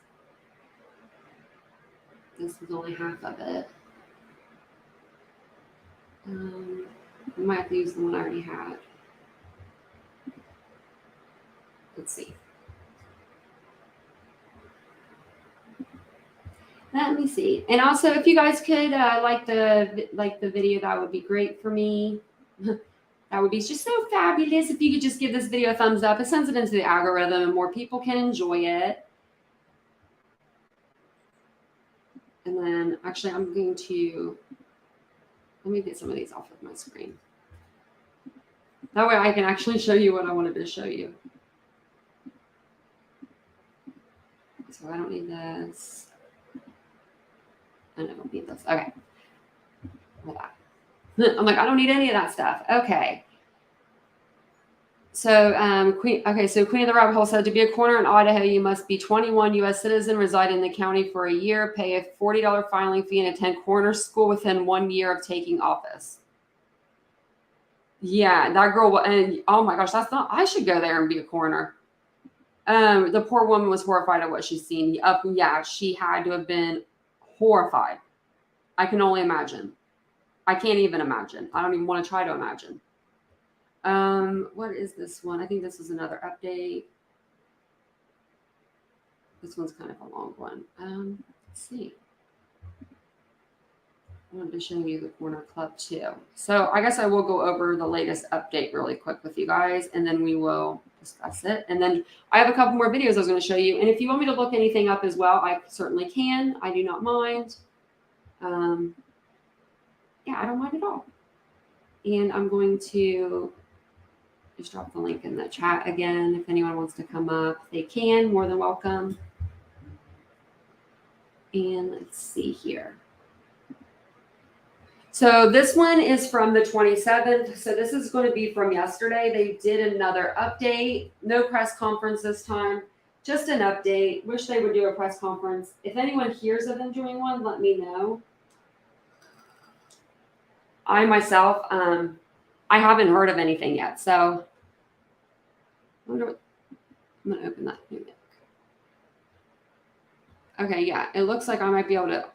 This is only half of it. I might have to use the one I already had. Let's see. Let me see. And also, if you guys could like the video, that would be great for me. That would be just so fabulous if you could just give this video a thumbs up. It sends it into the algorithm and more people can enjoy it. And then actually I'm going to, let me get some of these off of my screen. That way I can actually show you what I wanted to show you. So I don't need this. And I don't need this. Okay. Hold on. I'm like, I don't need any of that stuff. Okay. So, Queen of the Rabbit Hole said, to be a coroner in Idaho, you must be 21, U.S. citizen, reside in the county for a year, pay a $40 filing fee, and attend coroner school within 1 year of taking office. Yeah, that girl, and oh my gosh, that's not, I should go there and be a coroner. The poor woman was horrified at what she's seen. Yeah, she had to have been horrified. I can only imagine. I can't even imagine. I don't even want to try to imagine. What is this one? I think this is another update. This one's kind of a long one. Let's see. I wanted to show you the Corner Club too. So I guess I will go over the latest update really quick with you guys, and then we will discuss it. And then I have a couple more videos I was going to show you. And if you want me to look anything up as well, I certainly can. I do not mind. Yeah, I don't mind at all. And I'm going to just drop the link in the chat again. If anyone wants to come up, they can. More than welcome. And let's see here. So this one is from the 27th. So this is going to be from yesterday. They did another update. No press conference this time. Just an update. Wish they would do a press conference. If anyone hears of them doing one, let me know. I myself, I haven't heard of anything yet. So I wonder what, I'm going to open that new link. Okay, yeah, it looks like I might be able to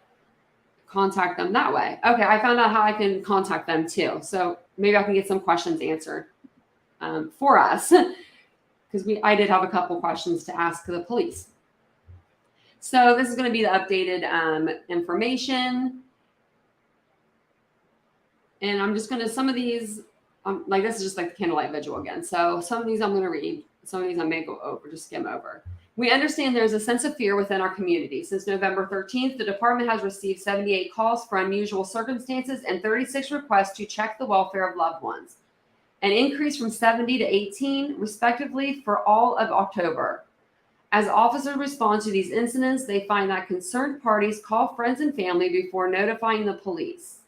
contact them that way. Okay, I found out how I can contact them too. So maybe I can get some questions answered for us, because I did have a couple questions to ask the police. So this is going to be the updated information. And I'm just going to, some of these, like this is just like the candlelight vigil again. So some of these I'm going to read. Some of these I may go over, just skim over. We understand there's a sense of fear within our community. Since November 13th, the department has received 78 calls for unusual circumstances and 36 requests to check the welfare of loved ones, an increase from 70 to 18, respectively, for all of October. As officers respond to these incidents, they find that concerned parties call friends and family before notifying the police.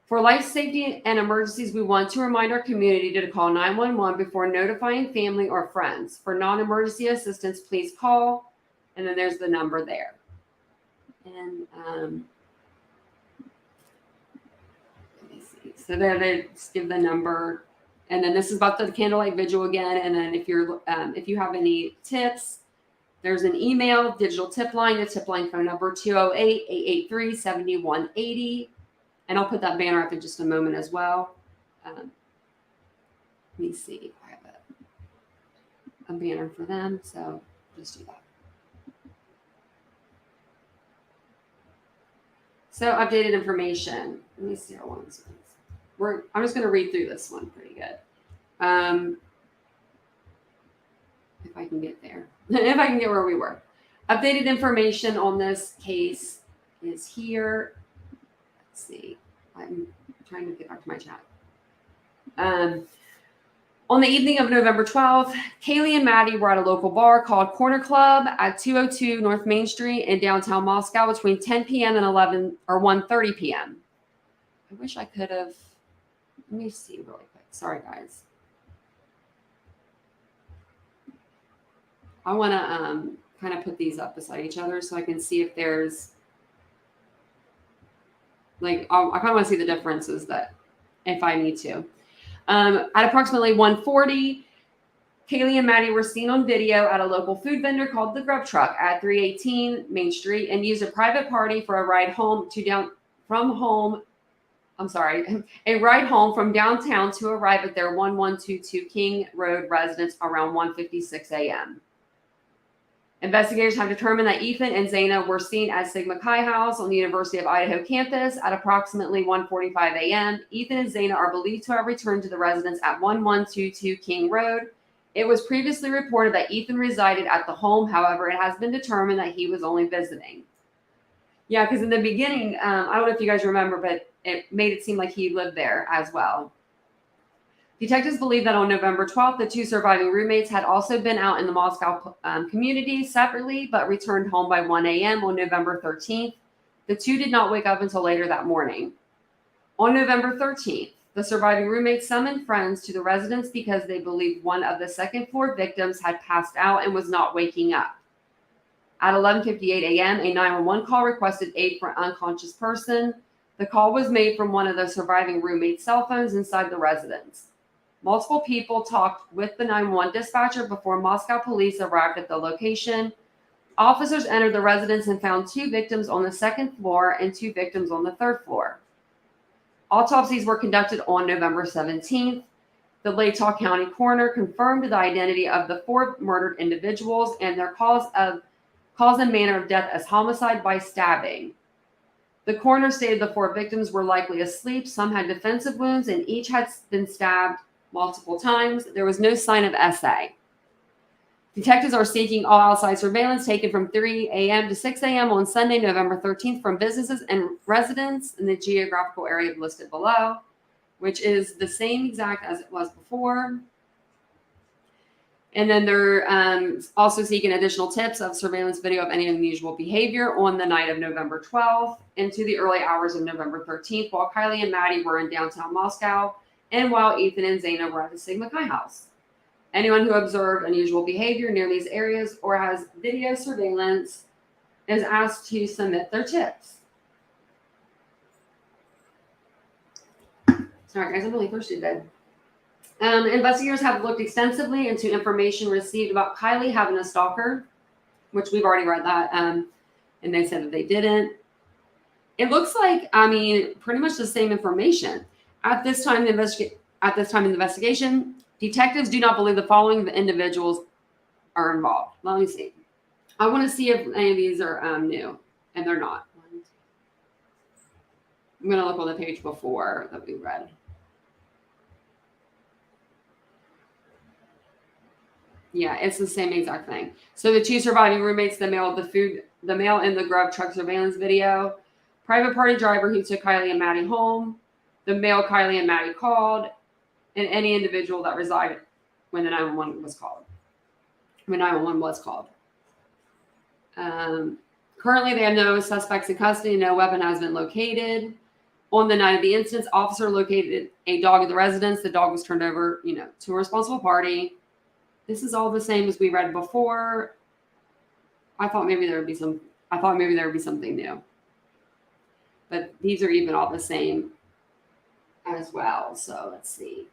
For life safety and emergencies, we want to remind our community to call 911 before notifying family or friends. For non-emergency assistance, please call. And then there's the number there. And let me see. So there they just give the number. And then this is about the candlelight vigil again. And then if you have any tips, there's an email, digital tip line, the tip line phone number 208-883-7180. And I'll put that banner up in just a moment as well. Let me see. I have a banner for them, so just do that. So updated information. Let me see how long this is. I'm just going to read through this one pretty good. If I can get there. If I can get where we were. Updated information on this case is here. Let's see. I'm trying to get back to my chat. On the evening of November 12th, Kaylee and Maddie were at a local bar called Corner Club at 202 North Main Street in downtown Moscow between 10 p.m. and 1:30 p.m. I wish I could have. Let me see really quick. Sorry, guys. I want to kind of put these up beside each other so I can see if there's I kind of want to see the differences that if I need to. At approximately 1:40, Kaylee and Maddie were seen on video at a local food vendor called the Grub Truck at 318 Main Street and used a private party for a ride home from home a ride home from downtown to arrive at their 1122 King Road residence around 1:56 a.m. Investigators have determined that Ethan and Zaina were seen at Sigma Chi House on the University of Idaho campus at approximately 1:45 a.m. Ethan and Zaina are believed to have returned to the residence at 1122 King Road. It was previously reported that Ethan resided at the home. However, it has been determined that he was only visiting. Yeah, because in the beginning, I don't know if you guys remember, but it made it seem like he lived there as well. Detectives believe that on November 12th, the two surviving roommates had also been out in the Moscow community separately, but returned home by 1 a.m. on November 13th. The two did not wake up until later that morning. On November 13th, the surviving roommates summoned friends to the residence because they believed one of the second floor victims had passed out and was not waking up. At 11:58 a.m., a 911 call requested aid for an unconscious person. The call was made from one of the surviving roommates' cell phones inside the residence. Multiple people talked with the 911 dispatcher before Moscow police arrived at the location. Officers entered the residence and found 2 victims on the second floor and 2 victims on the third floor. Autopsies were conducted on November 17th. The Latah County coroner confirmed the identity of the 4 murdered individuals and their cause and manner of death as homicide by stabbing. The coroner stated the 4 victims were likely asleep. Some had defensive wounds and each had been stabbed multiple times. There was no sign of SA. Detectives are seeking all outside surveillance taken from 3 a.m. to 6 a.m. on Sunday, November 13th from businesses and residents in the geographical area listed below, which is the same exact as it was before. And then they're also seeking additional tips of surveillance video of any unusual behavior on the night of November 12th into the early hours of November 13th while Kylie and Maddie were in downtown Moscow and while Ethan and Zaina were at the Sigma Chi house. Anyone who observed unusual behavior near these areas or has video surveillance is asked to submit their tips. Sorry, guys, I'm really thirsty today. Investigators have looked extensively into information received about Kylie having a stalker, which we've already read that, and they said that they didn't. It looks like, pretty much the same information. At this time in the investigation, detectives do not believe the following individuals are involved. Let me see. I want to see if any of these are new, and they're not. I'm going to look on the page before that we read. Yeah, it's the same exact thing. So the 2 surviving roommates, the male in the grub truck surveillance video, private party driver who took Kylie and Maddie home, the male Kylie and Maddie called, and any individual that resided when the 911 was called. Currently, they have no suspects in custody. No weapon has been located. On the night of the incident, officer located a dog at the residence. The dog was turned over, to a responsible party. This is all the same as we read before. I thought maybe there would be something new. But these are even all the same as well. So let's see.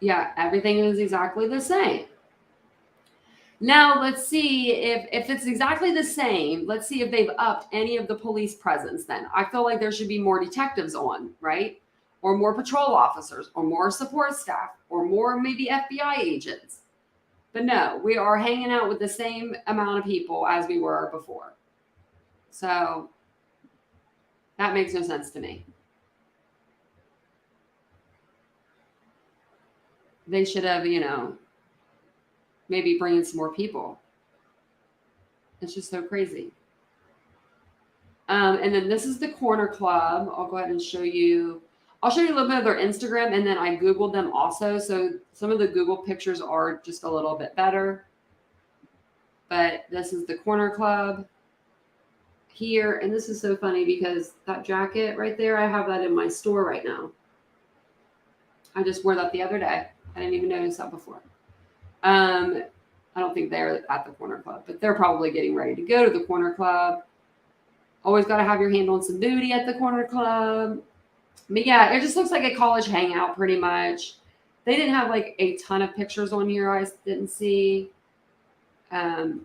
Yeah, everything is exactly the same. Now let's see if it's exactly the same. Let's see if they've upped any of the police presence then. I feel like there should be more detectives on, right? Or more patrol officers, or more support staff, or more maybe FBI agents. But no, we are hanging out with the same amount of people as we were before. So that makes no sense to me. They should have, maybe bring in some more people. It's just so crazy. And then this is the Corner Club. I'll go ahead and show you. I'll show you a little bit of their Instagram, and then I Googled them also. So some of the Google pictures are just a little bit better. But this is the Corner Club here. And this is so funny because that jacket right there, I have that in my store right now. I just wore that the other day. I didn't even notice that before. I don't think they're at the Corner Club, but they're probably getting ready to go to the Corner Club. Always got to have your hand on some booty at the Corner Club. But yeah, it just looks like a college hangout pretty much. They didn't have like a ton of pictures on here I didn't see. But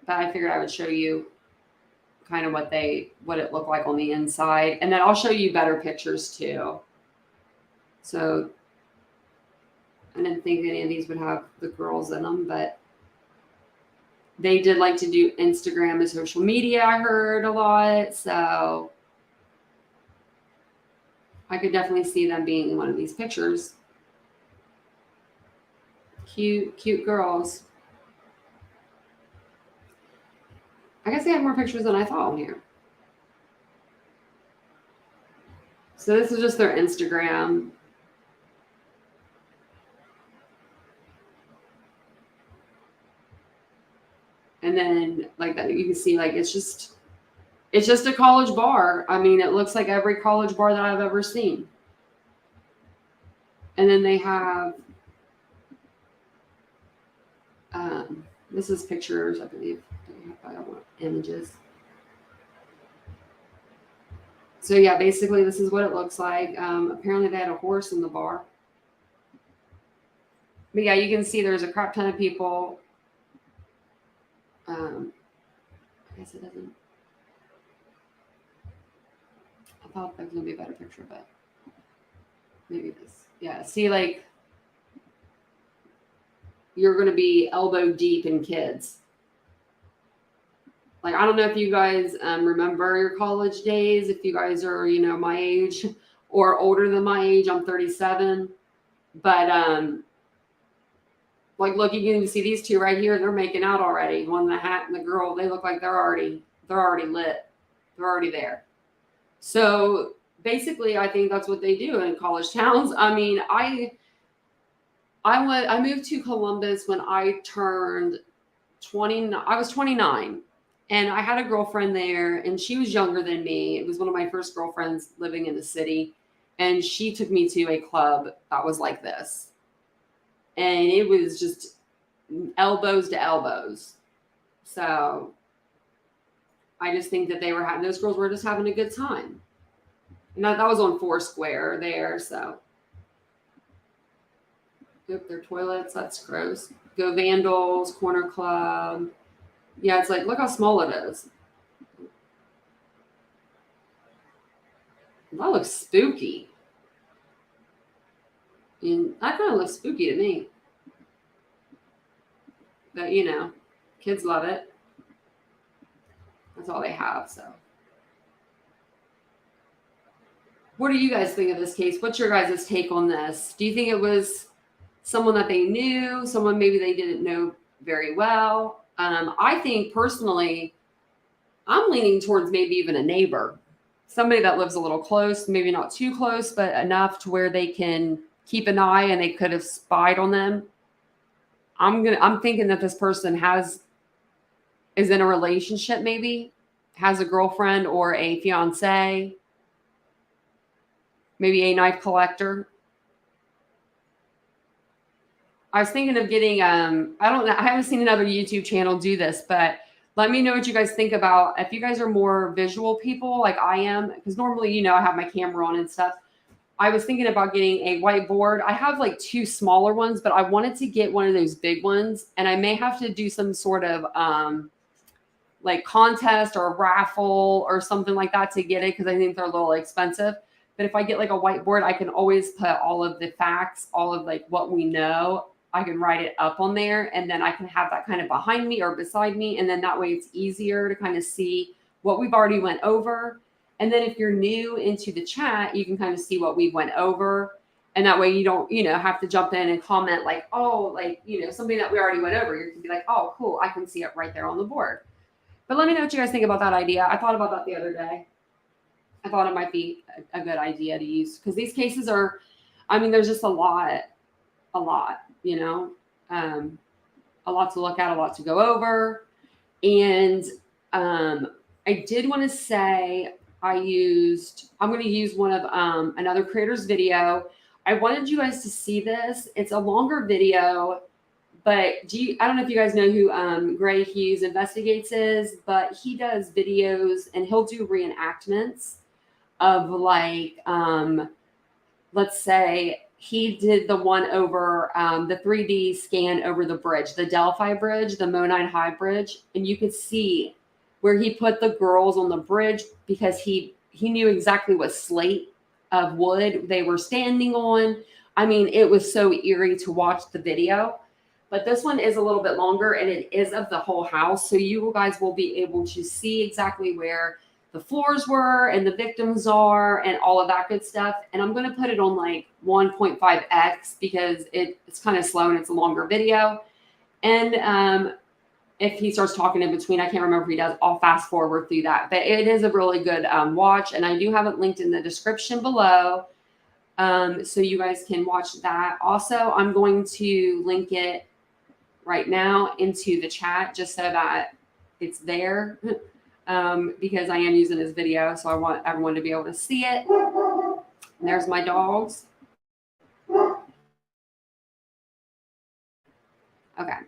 I figured I would show you kind of what it looked like on the inside. And then I'll show you better pictures too. So I didn't think any of these would have the girls in them, but they did like to do Instagram and social media, I heard a lot. So I could definitely see them being in one of these pictures. Cute girls. I guess they have more pictures than I thought on here. So this is just their Instagram. And then like that, you can see like it's just a college bar. I mean, it looks like every college bar that I've ever seen. And then they have this is pictures, I believe. I don't want images. So yeah, basically this is what it looks like. Apparently they had a horse in the bar. But yeah, you can see there's a crap ton of people. I guess it doesn't. I thought that was gonna be a better picture, but maybe this. Yeah, see, like you're gonna be elbow deep in kids. Like I don't know if you guys remember your college days. If you guys are, my age or older than my age, I'm 37. But like look, you can see these two right here. They're making out already. One in the hat and the girl. They look like they're already lit. They're already there. So basically, I think that's what they do in college towns. I mean, I moved to Columbus when I turned 20. I was 29, and I had a girlfriend there, and she was younger than me. It was one of my first girlfriends living in the city, and she took me to a club that was like this, and it was just elbows to elbows. So I just think that those girls were just having a good time. And that was on Foursquare there, so. Yep, their toilets, that's gross. Go Vandals, Corner Club. Yeah, it's like, look how small it is. That looks spooky. And that kind of looks spooky to me. But, kids love it. That's all they have, so. What do you guys think of this case? What's your guys' take on this? Do you think it was someone that they knew, someone maybe they didn't know very well? I think personally, I'm leaning towards maybe even a neighbor, somebody that lives a little close, maybe not too close, but enough to where they can keep an eye and they could have spied on them. I'm thinking that this person is in a relationship, maybe has a girlfriend or a fiance, maybe a knife collector. I was thinking of getting, I don't know, I haven't seen another YouTube channel do this, but let me know what you guys think about. If you guys are more visual people like I am, because normally, I have my camera on and stuff. I was thinking about getting a whiteboard. I have like two smaller ones, but I wanted to get one of those big ones. And I may have to do some sort of like contest or raffle or something like that to get it, because I think they're a little expensive. But if I get like a whiteboard, I can always put all of the facts, all of like what we know. I can write it up on there, and then I can have that kind of behind me or beside me. And then that way it's easier to kind of see what we've already went over. And then if you're new into the chat, you can kind of see what we went over. And that way you don't, have to jump in and comment like, oh, like, something that we already went over. You can be like, oh, cool. I can see it right there on the board. But let me know what you guys think about that idea. I thought about that the other day. I thought it might be a good idea to use, because these cases are, there's just a lot, a lot to look at, a lot to go over. And I did want to say I'm going to use one of another creator's video. I wanted you guys to see this. It's a longer video, but I don't know if you guys know who Gray Hughes Investigates is, but he does videos and he'll do reenactments of like, let's say he did the one over the 3D scan over the bridge, the Delphi Bridge, the Monine High Bridge, and you could see where he put the girls on the bridge because he knew exactly what slate of wood they were standing on. I mean, it was so eerie to watch the video. But this one is a little bit longer and it is of the whole house. So you guys will be able to see exactly where the floors were and the victims are and all of that good stuff. And I'm going to put it on like 1.5x because it's kind of slow and it's a longer video. And if he starts talking in between, I can't remember if he does, I'll fast forward through that. But it is a really good watch. And I do have it linked in the description below. So you guys can watch that. Also, I'm going to link it right now into the chat just so that it's there because I am using this video. So I want everyone to be able to see it. And there's my dogs. Okay.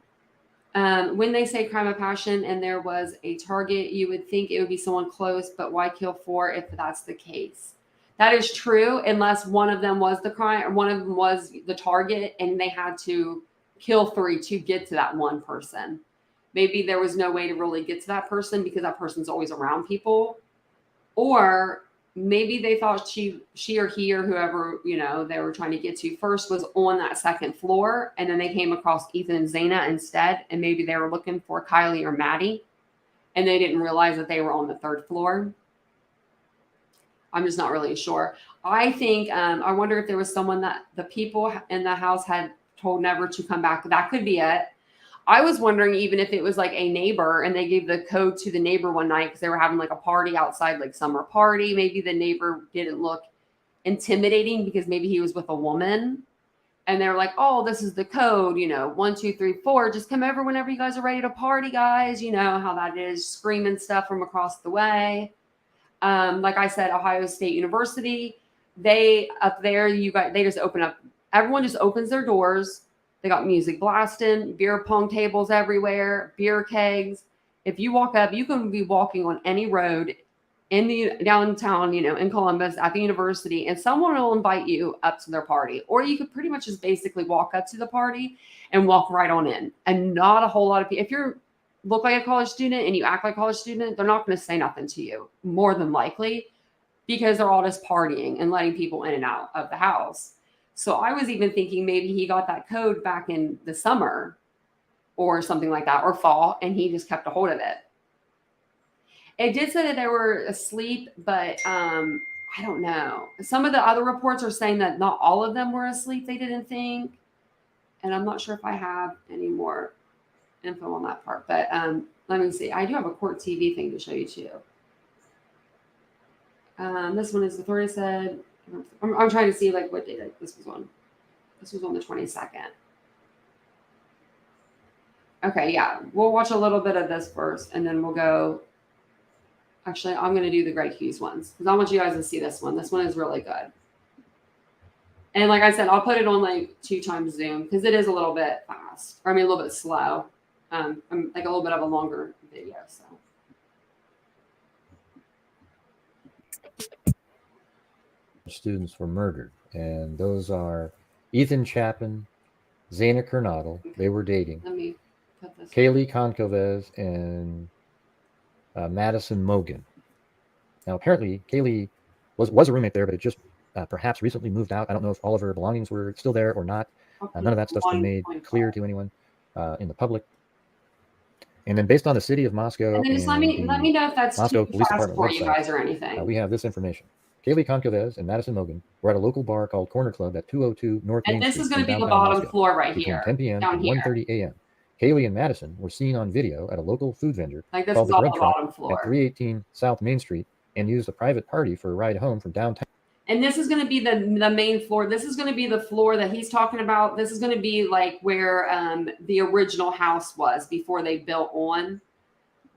When they say crime of passion and there was a target, you would think it would be someone close, but why kill 4 if that's the case? That is true, unless one of them was the crime or one of them was the target and they had to kill 3 to get to that one person. Maybe there was no way to really get to that person because that person's always around people. Or maybe they thought she or he or whoever, they were trying to get to first was on that second floor. And then they came across Ethan and Zaina instead. And maybe they were looking for Kylie or Maddie. And they didn't realize that they were on the 3rd floor. I'm just not really sure. I think, I wonder if there was someone that the people in the house had told never to come back. That could be it. I was wondering even if it was like a neighbor and they gave the code to the neighbor one night because they were having like a party outside, like summer party. Maybe the neighbor didn't look intimidating because maybe he was with a woman and they're like, oh, this is the code, 1, 2, 3, 4. Just come over whenever you guys are ready to party, guys. You know how that is, screaming stuff from across the way. Like I said, Ohio State University, they up there, they just open up. Everyone just opens their doors. They got music blasting, beer pong tables everywhere, beer kegs. If you walk up, you can be walking on any road in the downtown, in Columbus at the university, and someone will invite you up to their party. Or you could pretty much just basically walk up to the party and walk right on in. And not a whole lot of people. If you look like a college student and you act like a college student, they're not going to say nothing to you, more than likely, because they're all just partying and letting people in and out of the house. So I was even thinking maybe he got that code back in the summer or something like that, or fall, and he just kept a hold of it. It did say that they were asleep, but I don't know. Some of the other reports are saying that not all of them were asleep, they didn't think. And I'm not sure if I have any more info on that part, but let me see. I do have a court TV thing to show you too. This one is the authority said. I'm trying to see like what date this was on. This was on the 22nd. Okay, yeah. We'll watch a little bit of this first and then we'll go. Actually, I'm going to do the Greg Hughes ones because I want you guys to see this one. This one is really good. And like I said, I'll put it on like 2 times Zoom because it is a little bit fast. Or I mean, a little bit slow. I'm like a little bit of a longer video. So. Students were murdered, and those are Ethan Chapin, Zaina Kernodle. They were dating. Let me put this. Kaylee Concovez and Madison Mogan. Now, apparently, Kaylee was a roommate there, but it just perhaps recently moved out. I don't know if all of her belongings were still there or not. None of that stuff's been made clear to anyone in the public. And then, based on the city of Moscow and then just let me know if that's Moscow too Police fast Department for you website, guys or anything. we have this information. Kaylee Concovez and Madison Mogan were at a local bar called Corner Club at 202 North Main And this Street is going to be the downtown bottom Moscow floor right between here. 10 p.m. down and here. 1:30 a.m. Kaylee and Madison were seen on video at a local food vendor Like this called is the all Bread the Truck bottom floor. at 318 South Main Street and used a private party for a ride home from downtown. And this is going to be the main floor. This is going to be the floor that he's talking about. This is going to be like where the original house was before they built on.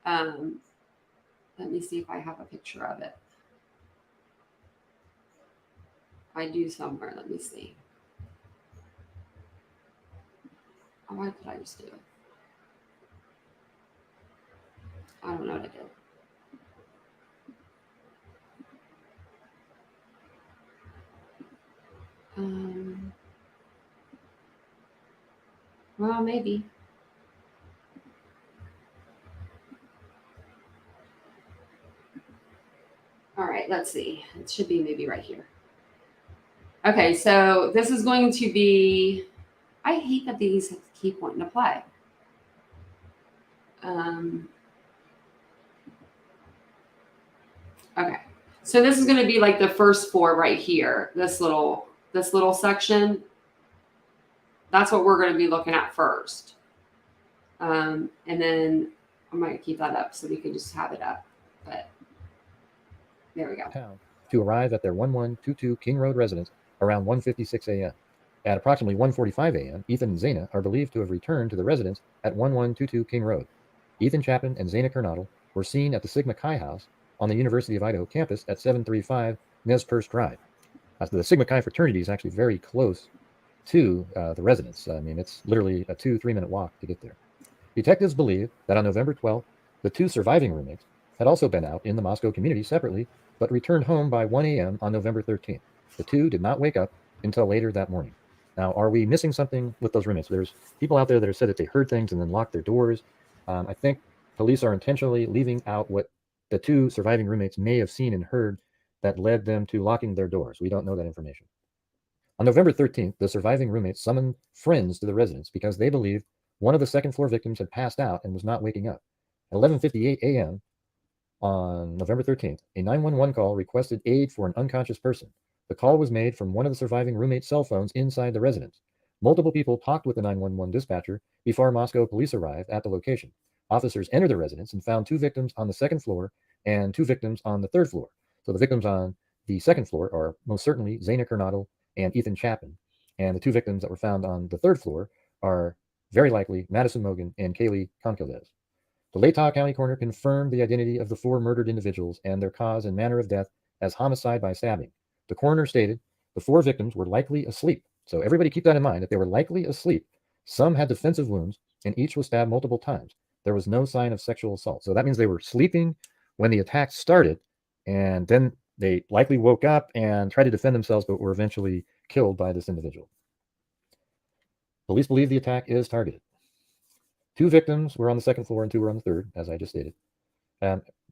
Let me see if I have a picture of it. I do somewhere. Let me see. Oh, why did I just do it? I don't know what I did. Well, maybe. Okay, let's see. It should be maybe right here. Okay, so this is going to be, I hate that these keep wanting to play. Okay, so this is going to be like the first floor right here. This little section. That's what we're going to be looking at first. And then I might keep that up so we can just have it up. But there we go. Town to arrive at their 1122 King Road residence around 1:56 a.m. At approximately 1:45 a.m., Ethan and Zaina are believed to have returned to the residence at 1122 King Road. Ethan Chapman and Zaina Kernodle were seen at the Sigma Chi house on the University of Idaho campus at 735 Nez Perce Drive. The Sigma Chi fraternity is actually very close to the residence. I mean, it's literally a 2-3 minute walk to get there. Detectives believe that on November 12th, the two surviving roommates had also been out in the Moscow community separately, but returned home by 1 a.m. on November 13th. The two did not wake up until later that morning. Now, are we missing something with those roommates? There's people out there that have said that they heard things and then locked their doors. I think police are intentionally leaving out what the two surviving roommates may have seen and heard that led them to locking their doors. We don't know that information. On November 13th, the surviving roommates summoned friends to the residence because they believed one of the second floor victims had passed out and was not waking up. At 11:58 a.m. on November 13th, a 911 call requested aid for an unconscious person. The call was made from one of the surviving roommates' cell phones inside the residence. Multiple people talked with the 911 dispatcher before Moscow police arrived at the location. Officers entered the residence and found two victims on the second floor and two victims on the third floor. So the victims on the second floor are most certainly Zaina Kernodle and Ethan Chapman. And the two victims that were found on the third floor are very likely Madison Mogan and Kaylee Conquilez. The Latah County coroner confirmed the identity of the four murdered individuals and their cause and manner of death as homicide by stabbing. The coroner stated the four victims were likely asleep. So everybody keep that in mind, that they were likely asleep. Some had defensive wounds, and each was stabbed multiple times. There was no sign of sexual assault. So that means they were sleeping when the attack started, and then they likely woke up and tried to defend themselves, but were eventually killed by this individual. Police believe the attack is targeted. Two victims were on the second floor and two were on the third, as I just stated.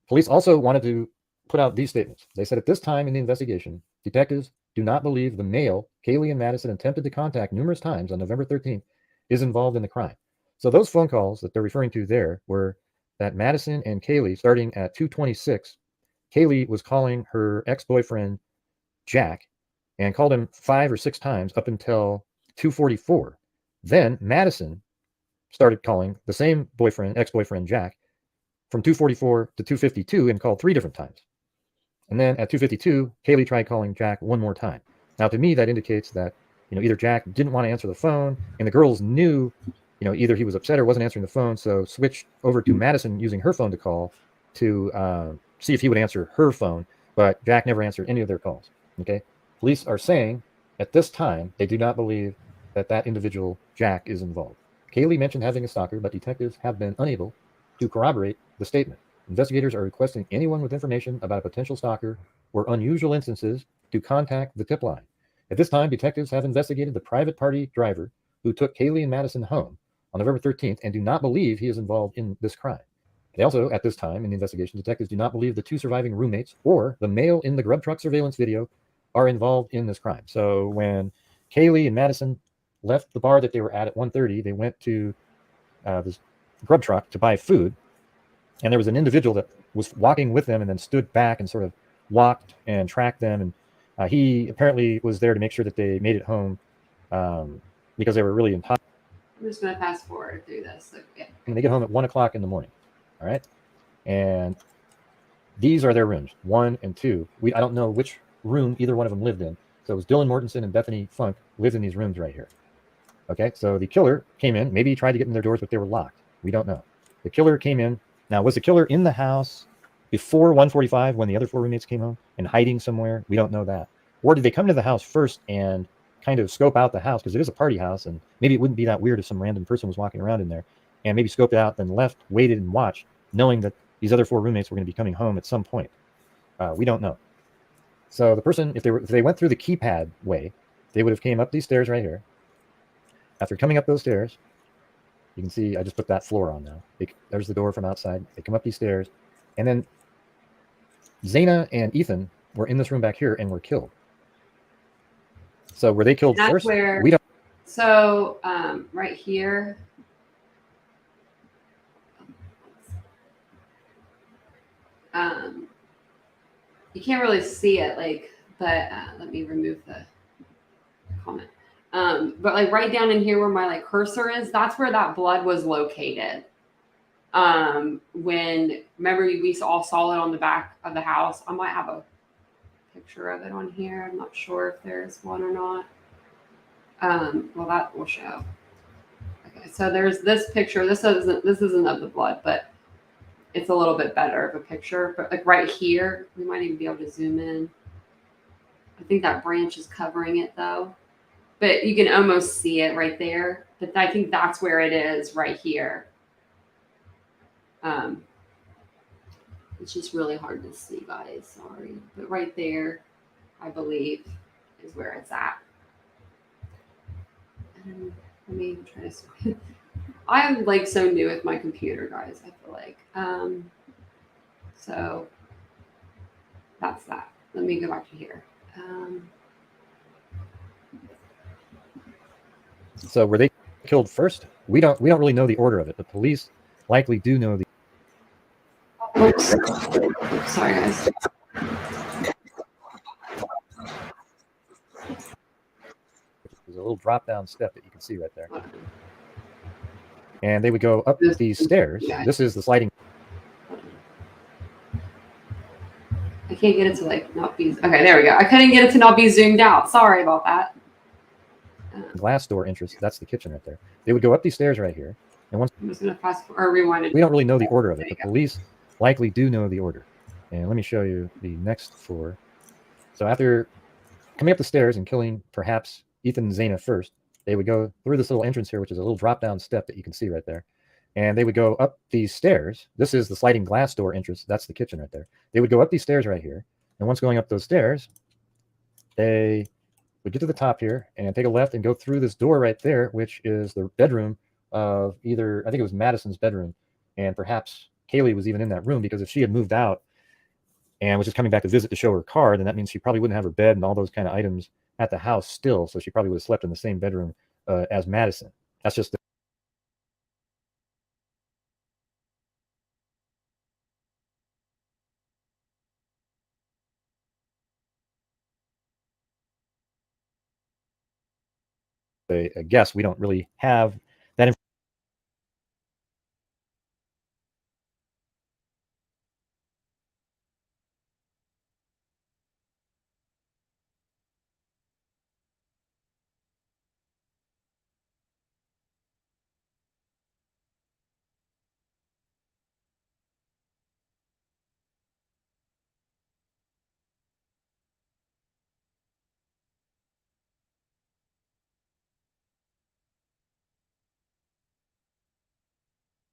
Police also wanted to put out these statements. They said at this time in the investigation, detectives do not believe the male Kaylee and Madison attempted to contact numerous times on November 13th is involved in the crime. So those phone calls that they're referring to there were that Madison and Kaylee, starting at 2:26, Kaylee was calling her ex-boyfriend Jack and called him 5 or 6 times up until 2:44. Then Madison started calling the same ex-boyfriend Jack from 2:44 to 2:52 and called 3 different times. And then at 2:52, Kaylee tried calling Jack one more time. Now, to me, that indicates that, either Jack didn't want to answer the phone, and the girls knew, either he was upset or wasn't answering the phone, so switched over to Madison using her phone to call to see if he would answer her phone, but Jack never answered any of their calls. Okay, police are saying at this time they do not believe that individual Jack is involved. Kaylee mentioned having a stalker, but detectives have been unable to corroborate the statement. Investigators are requesting anyone with information about a potential stalker or unusual instances to contact the tip line. At this time, detectives have investigated the private party driver who took Kaylee and Madison home on November 13th and do not believe he is involved in this crime. They also, at this time in the investigation, detectives do not believe the two surviving roommates or the male in the grub truck surveillance video are involved in this crime. So when Kaylee and Madison left the bar that they were at 1:30, they went to this grub truck to buy food, and there was an individual that was walking with them and then stood back and sort of walked and tracked them, and he apparently was there to make sure that they made it home because they were really in time. I'm just going to fast forward through this. Okay. And they get home at 1 o'clock in the morning. All right. And these are their rooms, 1 and 2. I don't know which room either one of them lived in. So it was Dylan Mortensen and Bethany Funk lived in these rooms right here. Okay. So the killer came in. Maybe he tried to get in their doors, but they were locked. We don't know. The killer came in. Now, was the killer in the house before 1:45 when the other 4 roommates came home and hiding somewhere? We don't know that. Or did they come to the house first and kind of scope out the house, because it is a party house, and maybe it wouldn't be that weird if some random person was walking around in there, and maybe scoped it out, then left, waited, and watched, knowing that these other 4 roommates were going to be coming home at some point. We don't know. So the person, if they went through the keypad way, they would have came up these stairs right here. After coming up those stairs, you can see I just put that floor on now. There's the door from outside. They come up these stairs, and then Zaina and Ethan were in this room back here and were killed. So were they killed That's first? where- We don't. So right here. You can't really see it, like, but let me remove the comment. But like right down in here where my like cursor is, that's where that blood was located. When remember we all saw it on the back of the house. I might have a picture of it on here. I'm not sure if there's one or not. Well, that will show. Okay, so there's this picture. This isn't of the blood, but it's a little bit better of a picture. But like right here, we might even be able to zoom in. I think that branch is covering it though, but you can almost see it right there. But I think that's where it is right here. It's just really hard to see, guys. Sorry, but right there, I believe, is where it's at. Let me try to. I'm like so new with my computer, guys. I feel like. So that's that. Let me go back to here. So were they killed first? We don't really know the order of it. The police likely do know the. Oops. Sorry, guys. There's a little drop down step that you can see right there. And they would go up these stairs. Yeah. This is the sliding I can't get it to like not be. Okay, there we go. I couldn't get it to not be zoomed out. Sorry about that. glass door entrance. That's the kitchen right there. They would go up these stairs right here. And once I'm just gonna fast or rewind it. we don't really know the order of it. There you The go. police likely do know the order. And let me show you the next floor. So after coming up the stairs and killing perhaps Ethan and Zaina first, they would go through this little entrance here, which is a little drop down step that you can see right there. And they would go up these stairs. This is the sliding glass door entrance. That's the kitchen right there. They would go up these stairs right here. And once going up those stairs, they would get to the top here and take a left and go through this door right there, which is the bedroom of either, I think it was Madison's bedroom. And perhaps Kaylee was even in that room, because if she had moved out and was just coming back to visit to show her car, then that means she probably wouldn't have her bed and all those kind of items at the house still. So she probably would have slept in the same bedroom as Madison. That's just the a guess. We don't really have that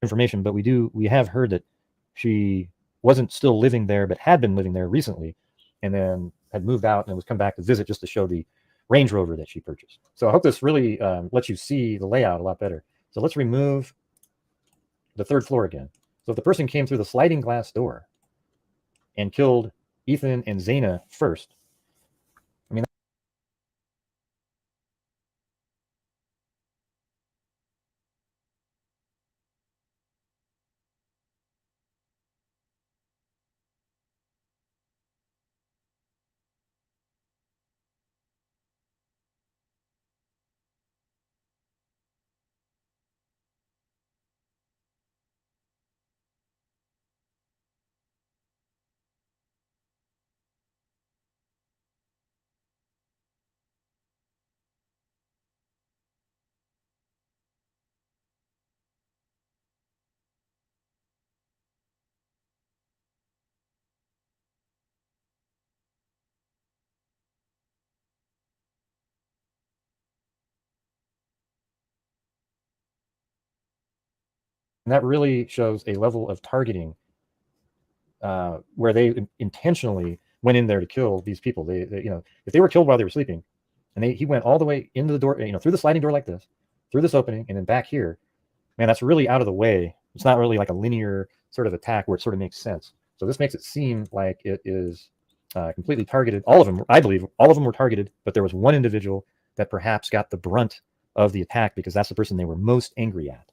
information. But we have heard that she wasn't still living there, but had been living there recently, and then had moved out and was come back to visit just to show the Range Rover that she purchased. So I hope this really lets you see the layout a lot better. So let's remove the third floor again. So if the person came through the sliding glass door and killed Ethan and Zaina first, I mean, that really shows a level of targeting where they intentionally went in there to kill these people. They if they were killed while they were sleeping, and he went all the way into the door, through the sliding door like this, through this opening, and then back here, man, that's really out of the way. It's not really like a linear sort of attack where it sort of makes sense. So this makes it seem like it is completely targeted. All of them, I believe, all of them were targeted, but there was one individual that perhaps got the brunt of the attack because that's the person they were most angry at.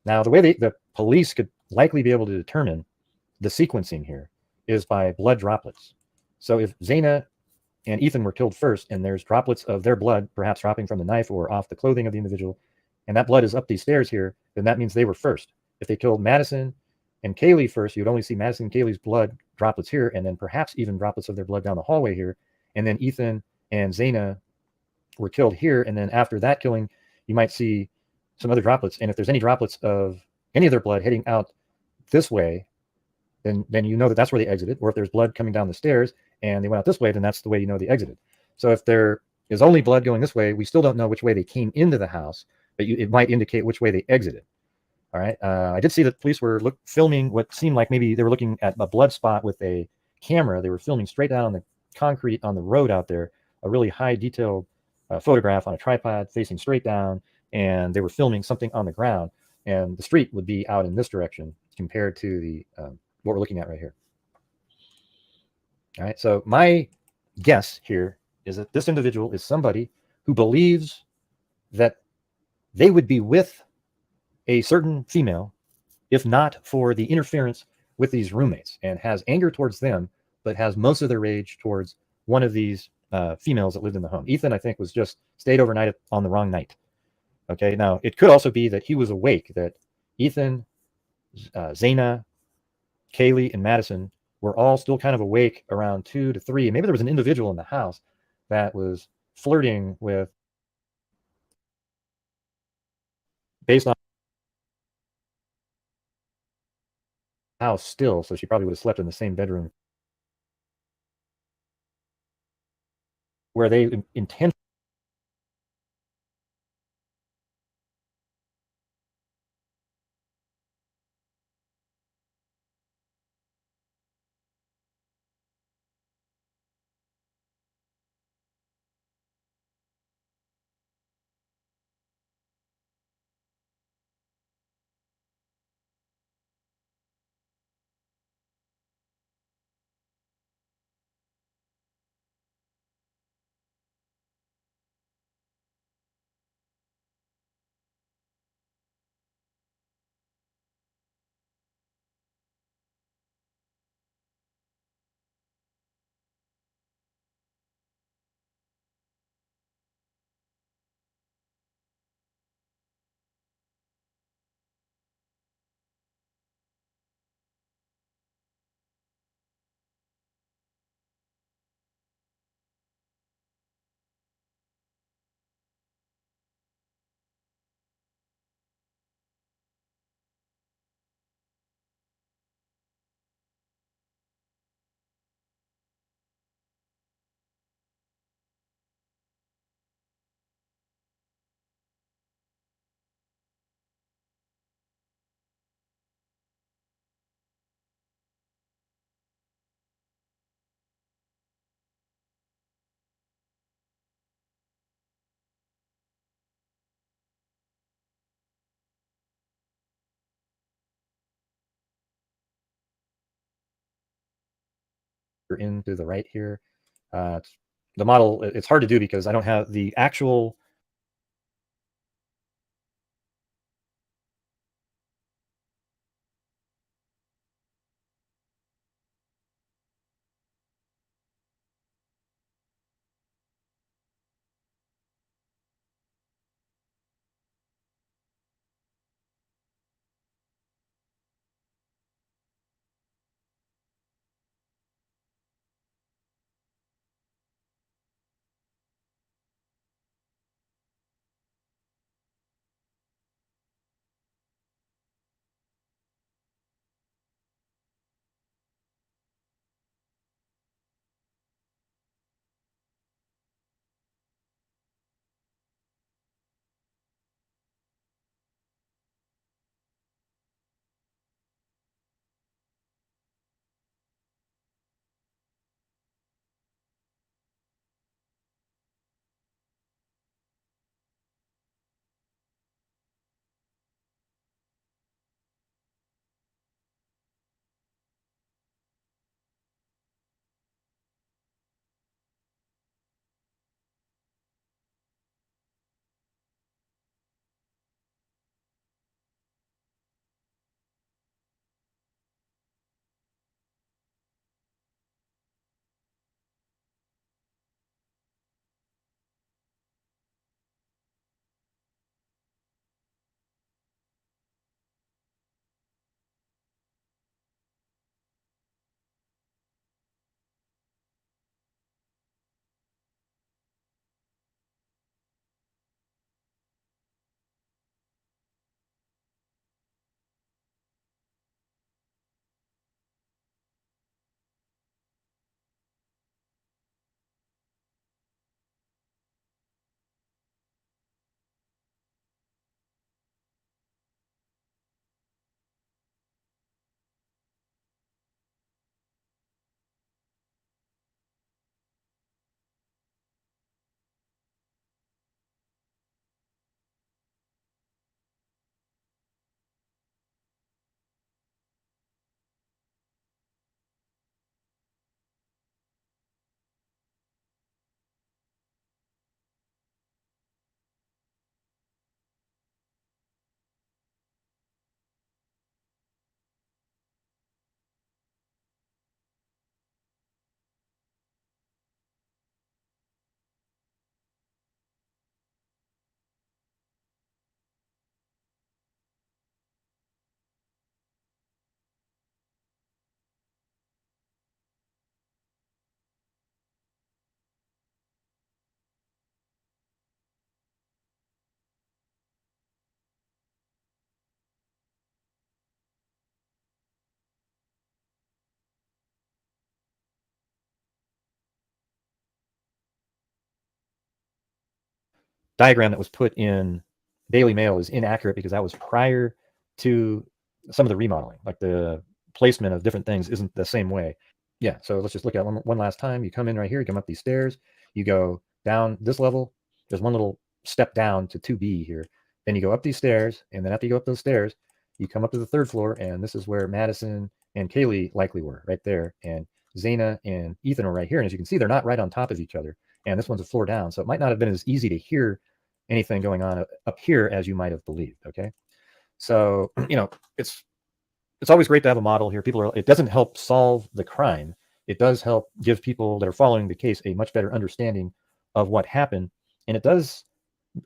Now, the way the police could likely be able to determine the sequencing here is by blood droplets. So if Zaina and Ethan were killed first, and there's droplets of their blood, perhaps dropping from the knife or off the clothing of the individual, and that blood is up these stairs here, then that means they were first. If they killed Madison and Kaylee first, you'd only see Madison and Kaylee's blood droplets here, and then perhaps even droplets of their blood down the hallway here. And then Ethan and Zaina were killed here, and then after that killing, you might see some other droplets. And if there's any droplets of any of their blood heading out this way, then you know that that's where they exited. Or if there's blood coming down the stairs and they went out this way, then that's the way you know they exited. So if there is only blood going this way, we still don't know which way they came into the house, but it might indicate which way they exited. All right. I did see that police were filming what seemed like maybe they were looking at a blood spot with a camera. They were filming straight down on the concrete on the road out there, a really high detailed photograph on a tripod facing straight down, and they were filming something on the ground, and the street would be out in this direction compared to the what we're looking at right here. All right, so my guess here is that this individual is somebody who believes that they would be with a certain female if not for the interference with these roommates, and has anger towards them, but has most of their rage towards one of these females that lived in the home. Ethan, I think, was just stayed overnight on the wrong night. Okay, now it could also be that he was awake, that Ethan, Zaina, Kaylee, and Madison were all still kind of awake around 2 to 3. And maybe there was an individual in the house that was flirting with, based on the house still, so she probably would have slept in the same bedroom where they intentionally into the right here. The model, it's hard to do because I don't have the actual diagram that was put in Daily Mail is inaccurate because that was prior to some of the remodeling. Like the placement of different things isn't the same way. Yeah, so let's just look at it one last time. You come in right here, you come up these stairs, you go down this level. There's one little step down to 2B here. Then you go up these stairs, and then after you go up those stairs, you come up to the 3rd floor, and this is where Madison and Kaylee likely were, right there. And Zaina and Ethan are right here. And as you can see, they're not right on top of each other. And this one's a floor down. So it might not have been as easy to hear anything going on up here as you might have believed. Okay. So, it's always great to have a model here. It doesn't help solve the crime. It does help give people that are following the case a much better understanding of what happened. And it does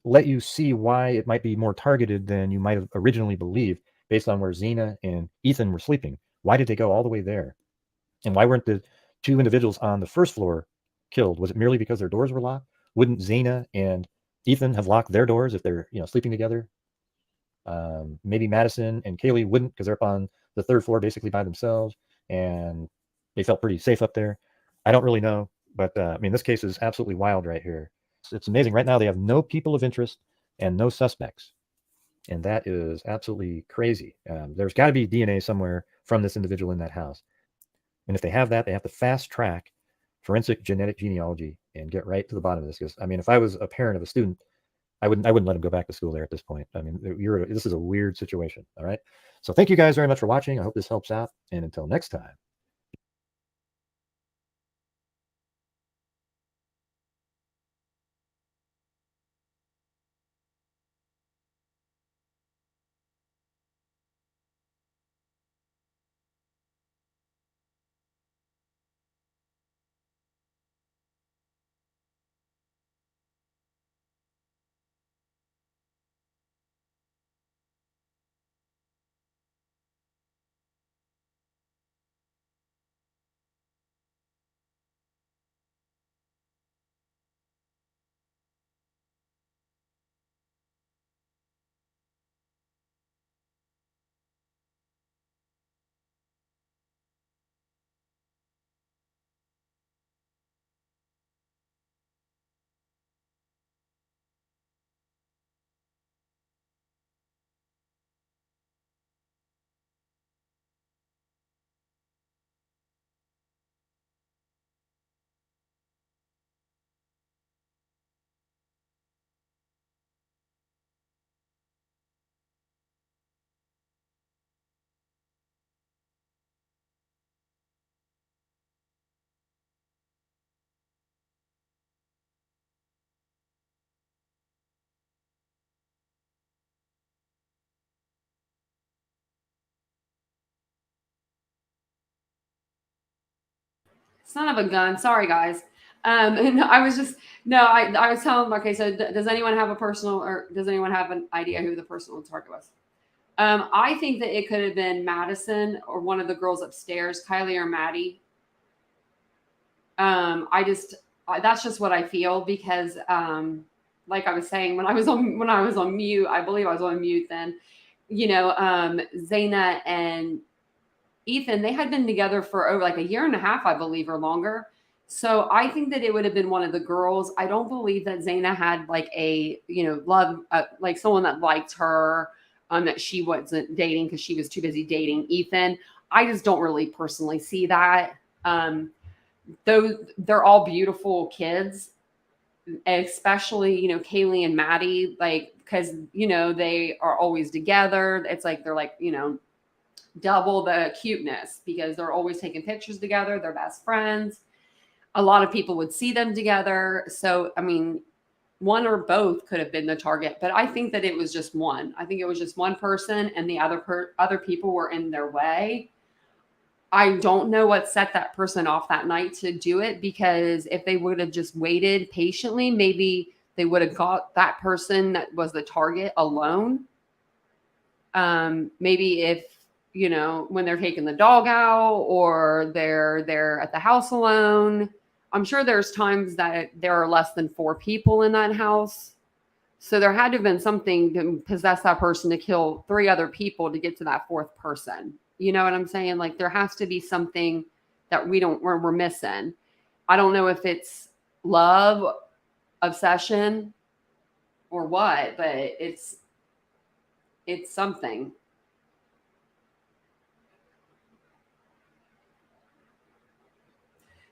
let you see why it might be more targeted than you might have originally believed based on where Zaina and Ethan were sleeping. Why did they go all the way there? And why weren't the 2 individuals on the 1st floor killed? Was it merely because their doors were locked? Wouldn't Zaina and Ethan have locked their doors if they're sleeping together? Maybe Madison and Kaylee wouldn't because they're up on the 3rd floor basically by themselves, and they felt pretty safe up there. I don't really know, but this case is absolutely wild right here. It's amazing. Right now they have no people of interest and no suspects, and that is absolutely crazy. There's got to be DNA somewhere from this individual in that house, and if they have that, they have to fast track forensic genetic genealogy and get right to the bottom of this. Because if I was a parent of a student, I wouldn't let him go back to school there at this point. This is a weird situation. All right. So thank you guys very much for watching. I hope this helps out. And until next time. Son of a gun. Sorry, guys. And I was just I was telling them. Okay, so does anyone have a personal, or does anyone have an idea who the personal target was? I think that it could have been Madison or one of the girls upstairs, Kylie or Maddie. That's just what I feel because, like I was saying, when I was on mute, I believe I was on mute then. Zaina and Ethan, they had been together for over like a year and a half, I believe, or longer. So I think that it would have been one of the girls. I don't believe that Zaina had like a, love, like someone that liked her, that she wasn't dating because she was too busy dating Ethan. I just don't really personally see that. Though they're all beautiful kids, especially, Kaylee and Maddie, like, because, they are always together. It's like, they're like, double the cuteness because they're always taking pictures together. They're best friends. A lot of people would see them together. So, one or both could have been the target, but I think that it was just one. I think it was just one person, and the other people were in their way. I don't know what set that person off that night to do it, because if they would have just waited patiently, maybe they would have got that person that was the target alone. Maybe if, when they're taking the dog out or they're at the house alone. I'm sure there's times that there are less than 4 people in that house. So there had to have been something to possess that person to kill 3 other people to get to that 4th person. You know what I'm saying? Like, there has to be something that we're missing. I don't know if it's love, obsession, or what, but it's something.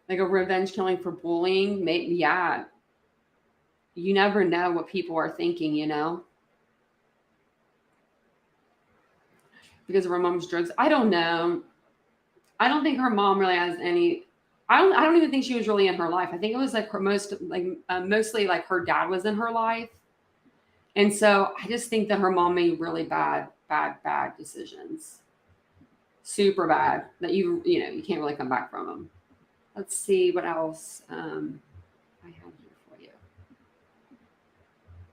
Like a revenge killing for bullying, maybe, yeah. You never know what people are thinking, you know? Because of her mom's drugs. I don't know. I don't think her mom really has any. I don't even think she was really in her life. I think it was like her mostly like her dad was in her life. And so I just think that her mom made really bad decisions. Super bad that you can't really come back from them. Let's see what else I have here for you.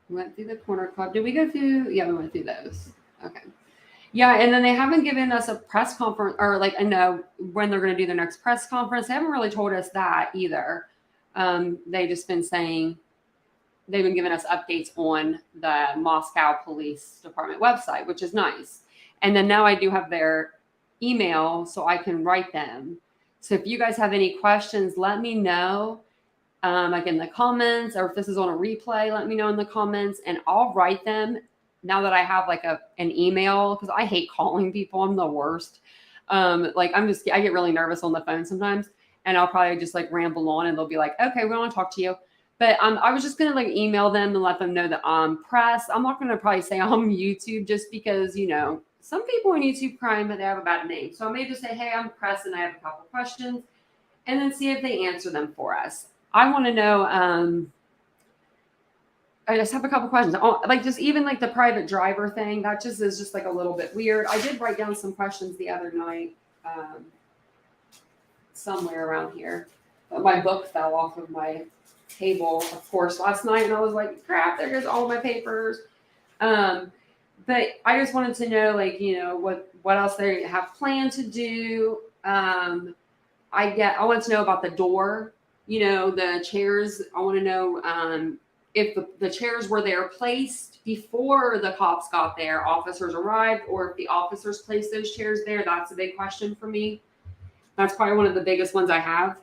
We went through the corner club. Did we go through? Yeah, we went through those. Okay. Yeah, and then they haven't given us a press conference, or like I know when they're going to do their next press conference. They haven't really told us that either. They just been saying they've been giving us updates on the Moscow Police Department website, which is nice. And then now I do have their email, so I can write them. So if you guys have any questions, let me know. Like in the comments, or if this is on a replay, let me know in the comments, and I'll write them. Now that I have like an email, because I hate calling people, I'm the worst. I get really nervous on the phone sometimes, and I'll probably just like ramble on, and they'll be like, okay, we want to talk to you. But I was just gonna like email them and let them know that I'm press. I'm not gonna probably say I'm YouTube, just because some people in YouTube crime, but they have a bad name. So I may just say, hey, I'm press and I have a couple questions, and then see if they answer them for us. I want to know. I just have a couple questions. Like just even like the private driver thing, that just is just like a little bit weird. I did write down some questions the other night, somewhere around here, but my book fell off of my table, of course, last night, and I was like, crap, there goes all my papers. But I just wanted to know, like, what else they have planned to do. I want to know about the door, the chairs. I want to know if the chairs were there placed before the cops got there, officers arrived, or if the officers placed those chairs there. That's a big question for me. That's probably one of the biggest ones I have.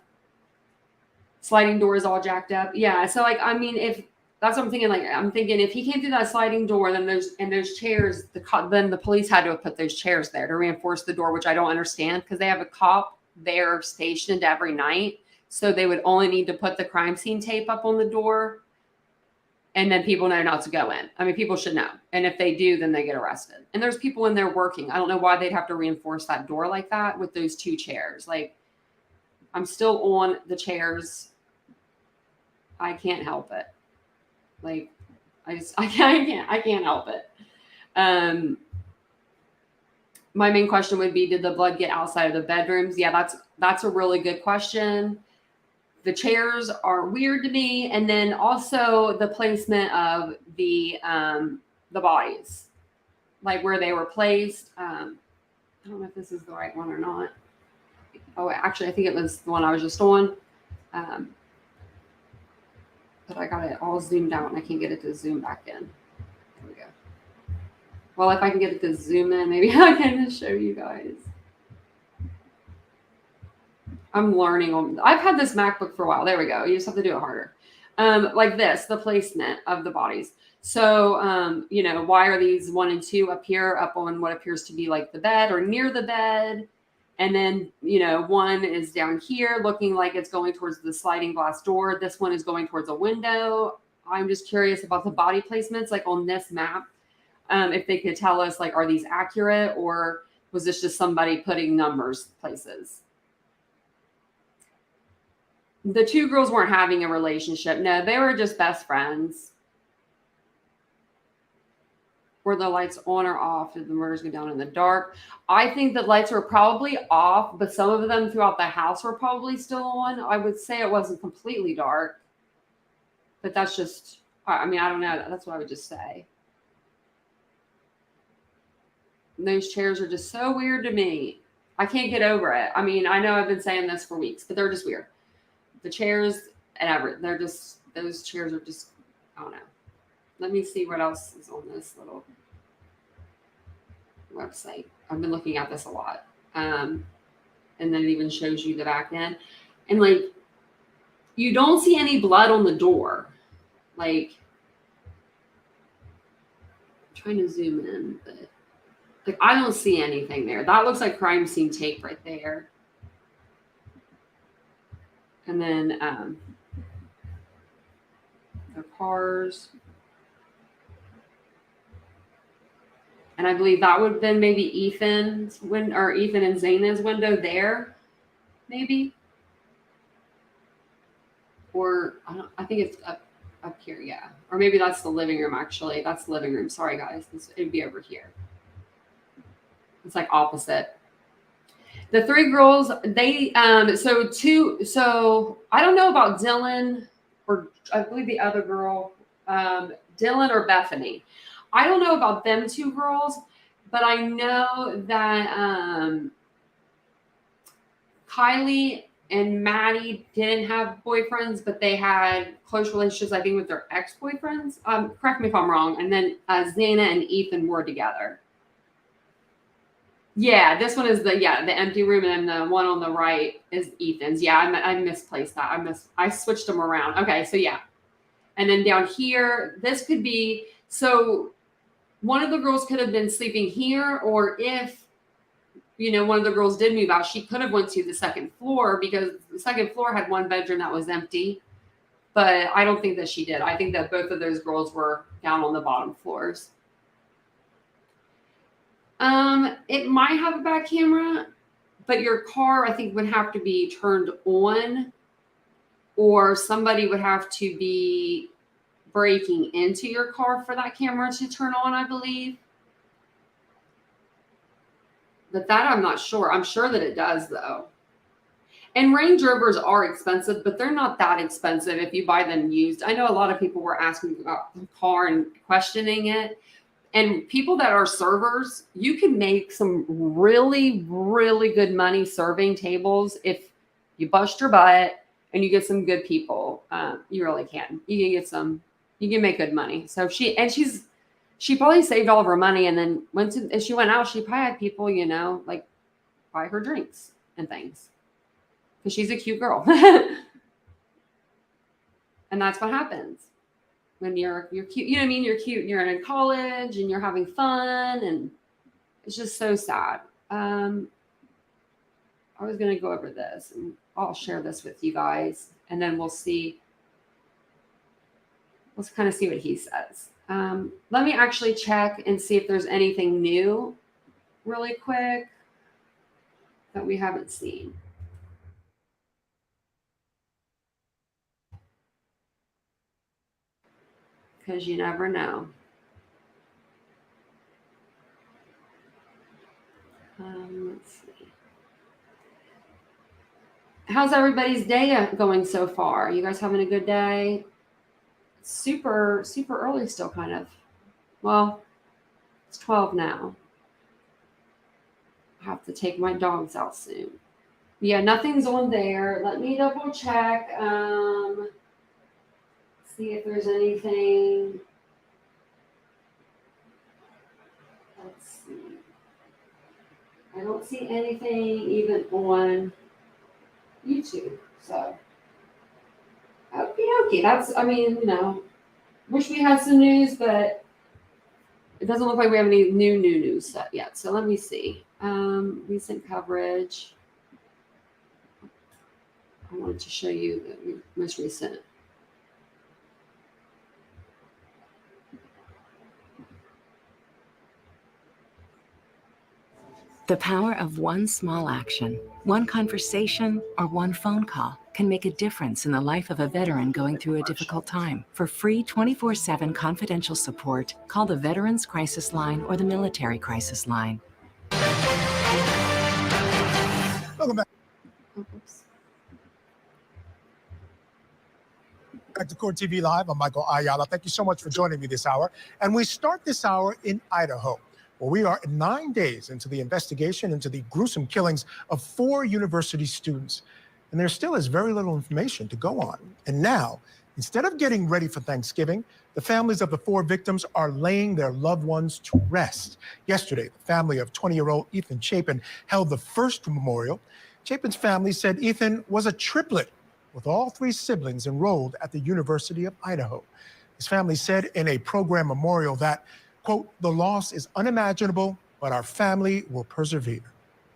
Sliding door is all jacked up. Yeah. So if that's what I'm thinking, I'm thinking if he came through that sliding door, then those chairs, then the police had to have put those chairs there to reinforce the door, which I don't understand, because they have a cop there stationed every night. So they would only need to put the crime scene tape up on the door, and then people know not to go in. I mean, people should know. And if they do, then they get arrested. And there's people in there working. I don't know why they'd have to reinforce that door like that with those two chairs. Like, I'm still on the chairs. I can't help it. Like, I can't help it. My main question would be, did the blood get outside of the bedrooms? Yeah, that's a really good question. The chairs are weird to me, and then also the placement of the bodies, like where they were placed. I don't know if this is the right one or not. Oh, actually, I think it was the one I was just on. But I got it all zoomed out, and I can't get it to zoom back in. There we go. Well, if I can get it to zoom in, maybe I can just show you guys. I'm learning. I've had this MacBook for a while. There we go. You just have to do it harder. Like this, the placement of the bodies. So, why are these 1 and 2 up here, up on what appears to be like the bed or near the bed? And then, 1 is down here looking like it's going towards the sliding glass door. This one is going towards a window. I'm just curious about the body placements, like on this map. If they could tell us, like, are these accurate, or was this just somebody putting numbers places? The 2 girls weren't having a relationship. No, they were just best friends. Were the lights on or off? Did the murders go down in the dark? I think the lights were probably off, but some of them throughout the house were probably still on. I would say it wasn't completely dark, but that's just, I don't know. That's what I would just say. And those chairs are just so weird to me. I can't get over it. I know I've been saying this for weeks, but they're just weird. The chairs and those chairs are just, I don't know. Let me see what else is on this little website. I've been looking at this a lot. And then it even shows you the back end. And like, you don't see any blood on the door. Like, trying to zoom in, but like I don't see anything there. That looks like crime scene tape right there. And then their cars. And I believe that would have been maybe Ethan's window, or Ethan and Zaina's window there, maybe. Or I think it's up here, yeah. Or maybe that's the living room, actually. That's the living room. Sorry, guys. It'd be over here. It's like opposite. The three girls, they so I don't know about Dylan, or I believe the other girl, Dylan or Bethany. I don't know about them two girls, but I know that Kylie and Maddie didn't have boyfriends, but they had close relationships, I think, with their ex-boyfriends. Correct me if I'm wrong. And then Zaina and Ethan were together. Yeah, this one is the empty room, and then the one on the right is Ethan's. Yeah, I misplaced that. I switched them around. Okay, so yeah. And then down here, this could be, so one of the girls could have been sleeping here, or if, one of the girls did move out, she could have went to the second floor, because the second floor had one bedroom that was empty. But I don't think that she did. I think that both of those girls were down on the bottom floors. It might have a back camera, but your car, I think, would have to be turned on, or somebody would have to be breaking into your car for that camera to turn on, I believe. But that I'm not sure. I'm sure that it does, though. And Range Rovers are expensive, but they're not that expensive if you buy them used. I know a lot of people were asking about the car and questioning it. And people that are servers, you can make some really, really good money serving tables if you bust your butt and you get some good people. You really can. You can make good money. So she probably saved all of her money, and then as she went out, she probably had people, like buy her drinks and things, because she's a cute girl. And that's what happens when you're cute. You know what I mean? You're cute and you're in college and you're having fun, and it's just so sad. I was going to go over this, and I'll share this with you guys, and then we'll see. Let's kind of see what he says. Let me actually check and see if there's anything new really quick that we haven't seen. Because you never know. Let's see. How's everybody's day going so far? You guys having a good day? Super, super early still, kind of. Well, it's 12 now. I have to take my dogs out soon. Yeah, nothing's on there. Let me double check. See if there's anything. Let's see. I don't see anything even on YouTube. So, okay. That's, wish we had some news, but it doesn't look like we have any new news yet. So let me see. Recent coverage. I wanted to show you the most recent. The power of one small action, one conversation, or one phone call can make a difference in the life of a veteran going through a difficult time. For free 24/7 confidential support, call the Veterans Crisis Line or the Military Crisis Line. Welcome back. Oops. Back to Court TV Live. I'm Michael Ayala. Thank you so much for joining me this hour. And we start this hour in Idaho, where we are 9 days into the investigation into the gruesome killings of 4 university students. And there still is very little information to go on. And now, instead of getting ready for Thanksgiving, the families of the 4 victims are laying their loved ones to rest. Yesterday, the family of 20-year-old Ethan Chapin held the first memorial. Chapin's family said Ethan was a triplet, with all 3 siblings enrolled at the University of Idaho. His family said in a program memorial that Quote, "The loss is unimaginable, but our family will persevere,"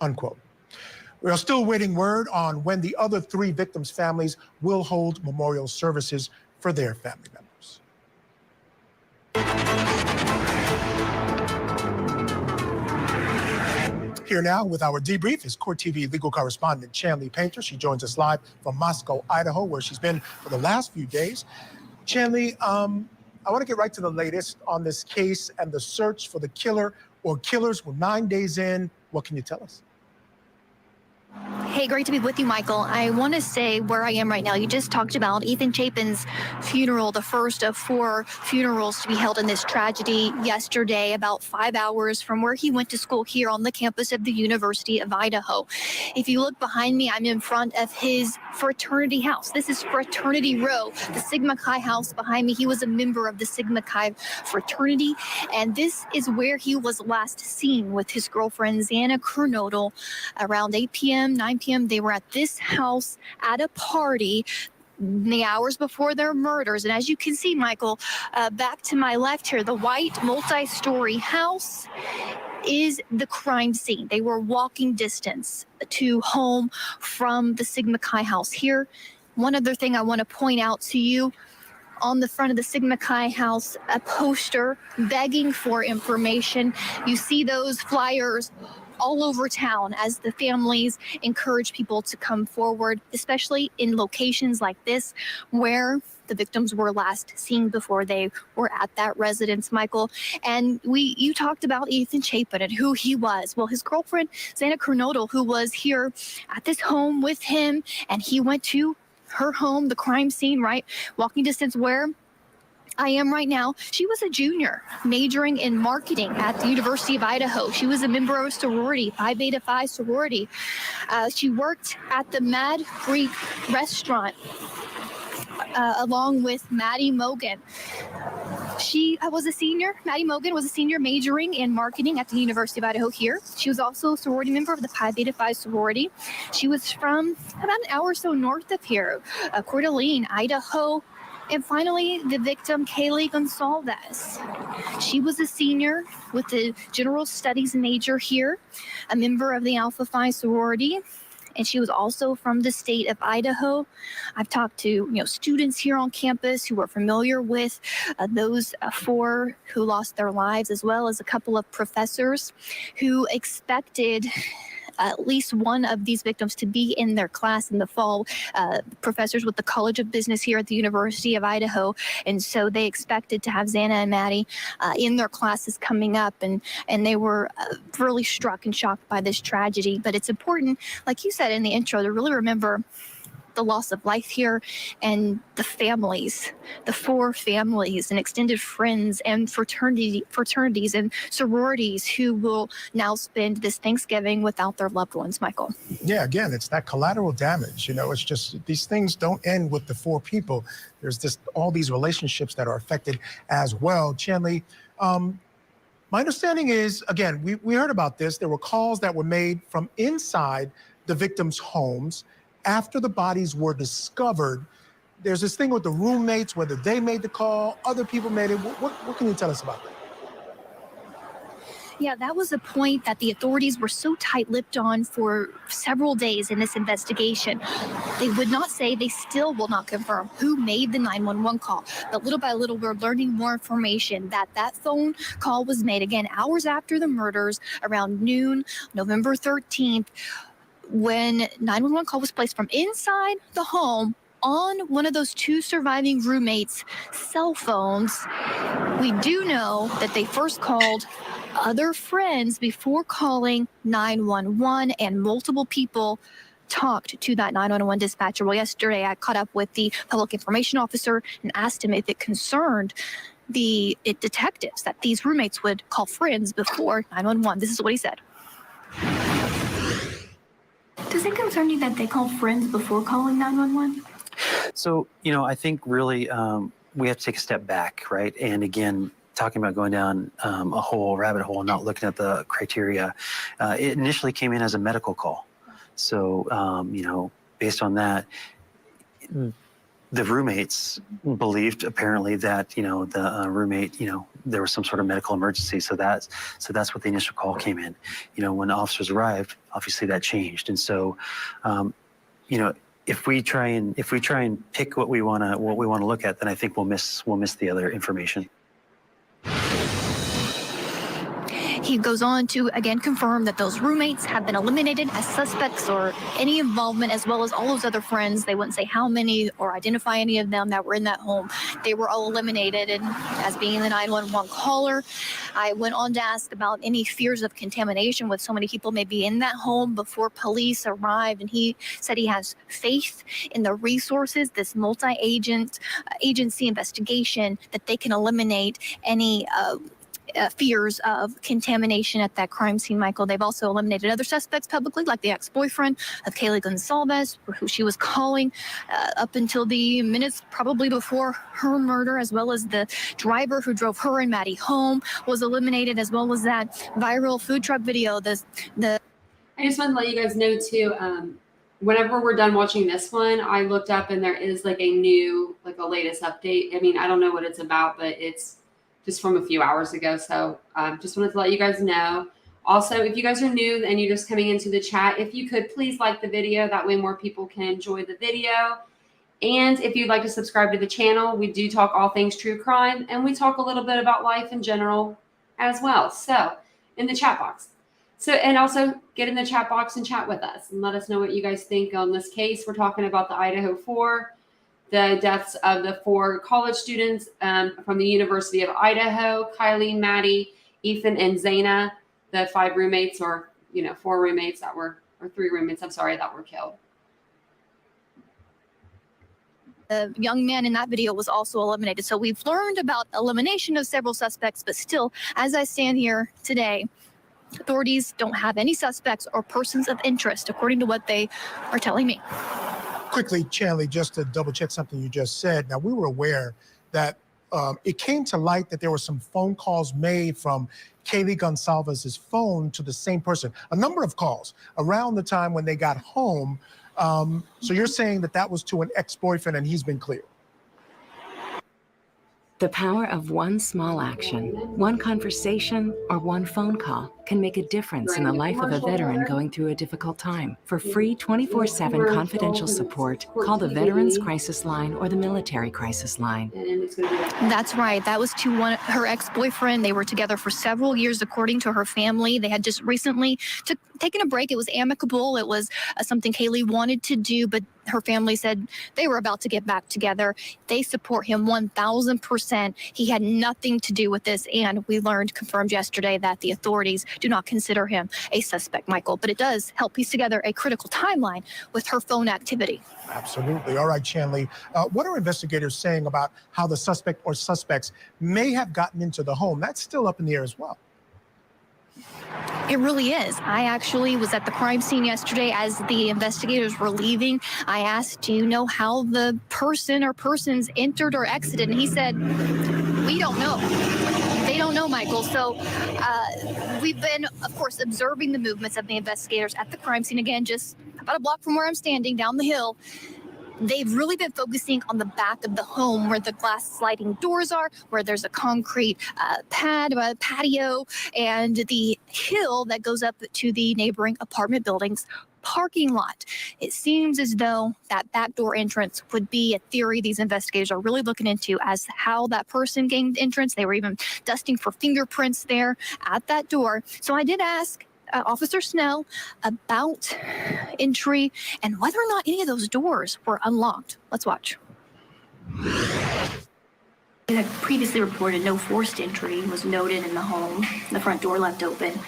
unquote. We are still waiting word on when the other 3 victims' families will hold memorial services for their family members. Here now with our debrief is Court TV legal correspondent Chanley Painter. She joins us live from Moscow, Idaho, where she's been for the last few days. Chanley, I want to get right to the latest on this case and the search for the killer or killers. We're 9 days in. What can you tell us? Hey, great to be with you, Michael. I want to say where I am right now. You just talked about Ethan Chapin's funeral, the first of 4 funerals to be held in this tragedy yesterday, about 5 hours from where he went to school here on the campus of the University of Idaho. If you look behind me, I'm in front of his fraternity house. This is Fraternity Row, the Sigma Chi house behind me. He was a member of the Sigma Chi fraternity, and this is where he was last seen with his girlfriend, Xana Kernodle, around 8 p.m., 9 p.m. They were at this house at a party in the hours before their murders. And as you can see, Michael, back to my left here, the white multi-story house is the crime scene. They were walking distance to home from the Sigma Chi house here. One other thing I want to point out to you, on the front of the Sigma Chi house, a poster begging for information. You see those flyers all over town as the families encourage people to come forward, especially in locations like this where the victims were last seen before they were at that residence, Michael. And you talked about Ethan Chapin and who he was. Well, his girlfriend, Xana Kernodle, who was here at this home with him, and he went to her home, the crime scene, right, walking distance where I am right now. She was a junior majoring in marketing at the University of Idaho. She was a member of a sorority, Phi Beta Phi sorority. She worked at the Mad Greek restaurant along with Maddie Mogan. She was a senior. Maddie Mogan was a senior majoring in marketing at the University of Idaho here. She was also a sorority member of the Pi Beta Phi sorority. She was from about an hour or so north of here, Coeur d'Alene, Idaho. And finally, the victim, Kaylee Gonsalves. She was a senior with the general studies major here, a member of the Alpha Phi sorority, and she was also from the state of Idaho. I've talked to students here on campus who are familiar with those 4 who lost their lives, as well as a couple of professors who expected at least one of these victims to be in their class in the fall, professors with the College of Business here at the University of Idaho. And so they expected to have Xana and Maddie in their classes coming up. And they were really struck and shocked by this tragedy. But it's important, like you said in the intro, to really remember the loss of life here and the families, the 4 families and extended friends and fraternities and sororities who will now spend this Thanksgiving without their loved ones, Michael. Yeah, again, it's that collateral damage. It's just these things don't end with the 4 people. There's just all these relationships that are affected as well. Chanley, my understanding is, again, we heard about this. There were calls that were made from inside the victims' homes after the bodies were discovered. There's this thing with the roommates, whether they made the call, other people made it. What can you tell us about that? Yeah, that was a point that the authorities were so tight-lipped on for several days in this investigation. They would not say, they still will not confirm who made the 911 call. But little by little, we're learning more information that phone call was made, again, hours after the murders, around noon, November 13th, when 911 call was placed from inside the home on one of those 2 surviving roommates' cell phones. We do know that they first called other friends before calling 911, and multiple people talked to that 911 dispatcher. Well, yesterday I caught up with the public information officer and asked him if it concerned the detectives that these roommates would call friends before 911. This is what he said. Does it concern you that they called friends before calling 911? So, I think really we have to take a step back, right? And again, talking about going down a rabbit hole, not looking at the criteria. It initially came in as a medical call. So, based on that, the roommates believed apparently that the roommate there was some sort of medical emergency, so that's what the initial call came in. When officers arrived, obviously that changed, and so if we try and pick what we want to look at, then I think we'll miss the other information. He goes on to again confirm that those roommates have been eliminated as suspects or any involvement, as well as all those other friends. They wouldn't say how many or identify any of them that were in that home. They were all eliminated. And as being the 911 caller, I went on to ask about any fears of contamination with so many people maybe in that home before police arrived. And he said he has faith in the resources, this multi-agency investigation, that they can eliminate any fears of contamination at that crime scene, Michael. They've also eliminated other suspects publicly, like the ex-boyfriend of Kaylee Gonsalves, who she was calling up until the minutes probably before her murder, as well as the driver who drove her and Maddie home was eliminated, as well as that viral food truck video. I just wanted to let you guys know too, whenever we're done watching this one, I looked up and there is like a latest update. I mean, I don't know what it's about, but it's just from a few hours ago. So just wanted to let you guys know. Also, if you guys are new and you're just coming into the chat, if you could please like the video, that way more people can enjoy the video. And if you'd like to subscribe to the channel, we do talk all things true crime, and we talk a little bit about life in general as well. So in the chat box. And also get in the chat box and chat with us and let us know what you guys think on this case. We're talking about the Idaho 4. The deaths of the 4 college students from the University of Idaho, Kylie, Maddie, Ethan, and Zaina, the 5 roommates or 4 roommates that were, or 3 roommates, I'm sorry, that were killed. The young man in that video was also eliminated. So we've learned about elimination of several suspects, but still, as I stand here today, authorities don't have any suspects or persons of interest, according to what they are telling me. Quickly, Chanley, just to double check something you just said. Now, we were aware that it came to light that there were some phone calls made from Kaylee Gonsalves' phone to the same person, a number of calls around the time when they got home. So you're saying that was to an ex-boyfriend and he's been cleared? The power of one small action, one conversation, or one phone call can make a difference in the life of a veteran going through a difficult time. For free 24/7 confidential support, call the Veterans Crisis Line or the Military Crisis Line. That's right. That was to her ex-boyfriend. They were together for several years, according to her family. They had just recently taken a break. It was amicable. It was something Kaylee wanted to do, but her family said they were about to get back together. They support him 1,000%. He had nothing to do with this, and we confirmed yesterday, that the authorities do not consider him a suspect, Michael. But it does help piece together a critical timeline with her phone activity. Absolutely. All right, Chanley. What are investigators saying about how the suspect or suspects may have gotten into the home? That's still up in the air as well. It really is. I actually was at the crime scene yesterday as the investigators were leaving. I asked, do you know how the person or persons entered or exited? And he said, we don't know. They don't know, Michael. So we've been, of course, observing the movements of the investigators at the crime scene. Again, just about a block from where I'm standing, down the hill. They've really been focusing on the back of the home where the glass sliding doors are, where there's a concrete patio, and the hill that goes up to the neighboring apartment buildings parking lot. It seems as though that backdoor entrance would be a theory these investigators are really looking into as how that person gained entrance. They were even dusting for fingerprints there at that door. So I did ask Officer Snell about entry and whether or not any of those doors were unlocked. Let's watch. It had previously reported no forced entry was noted in the home. The front door left open.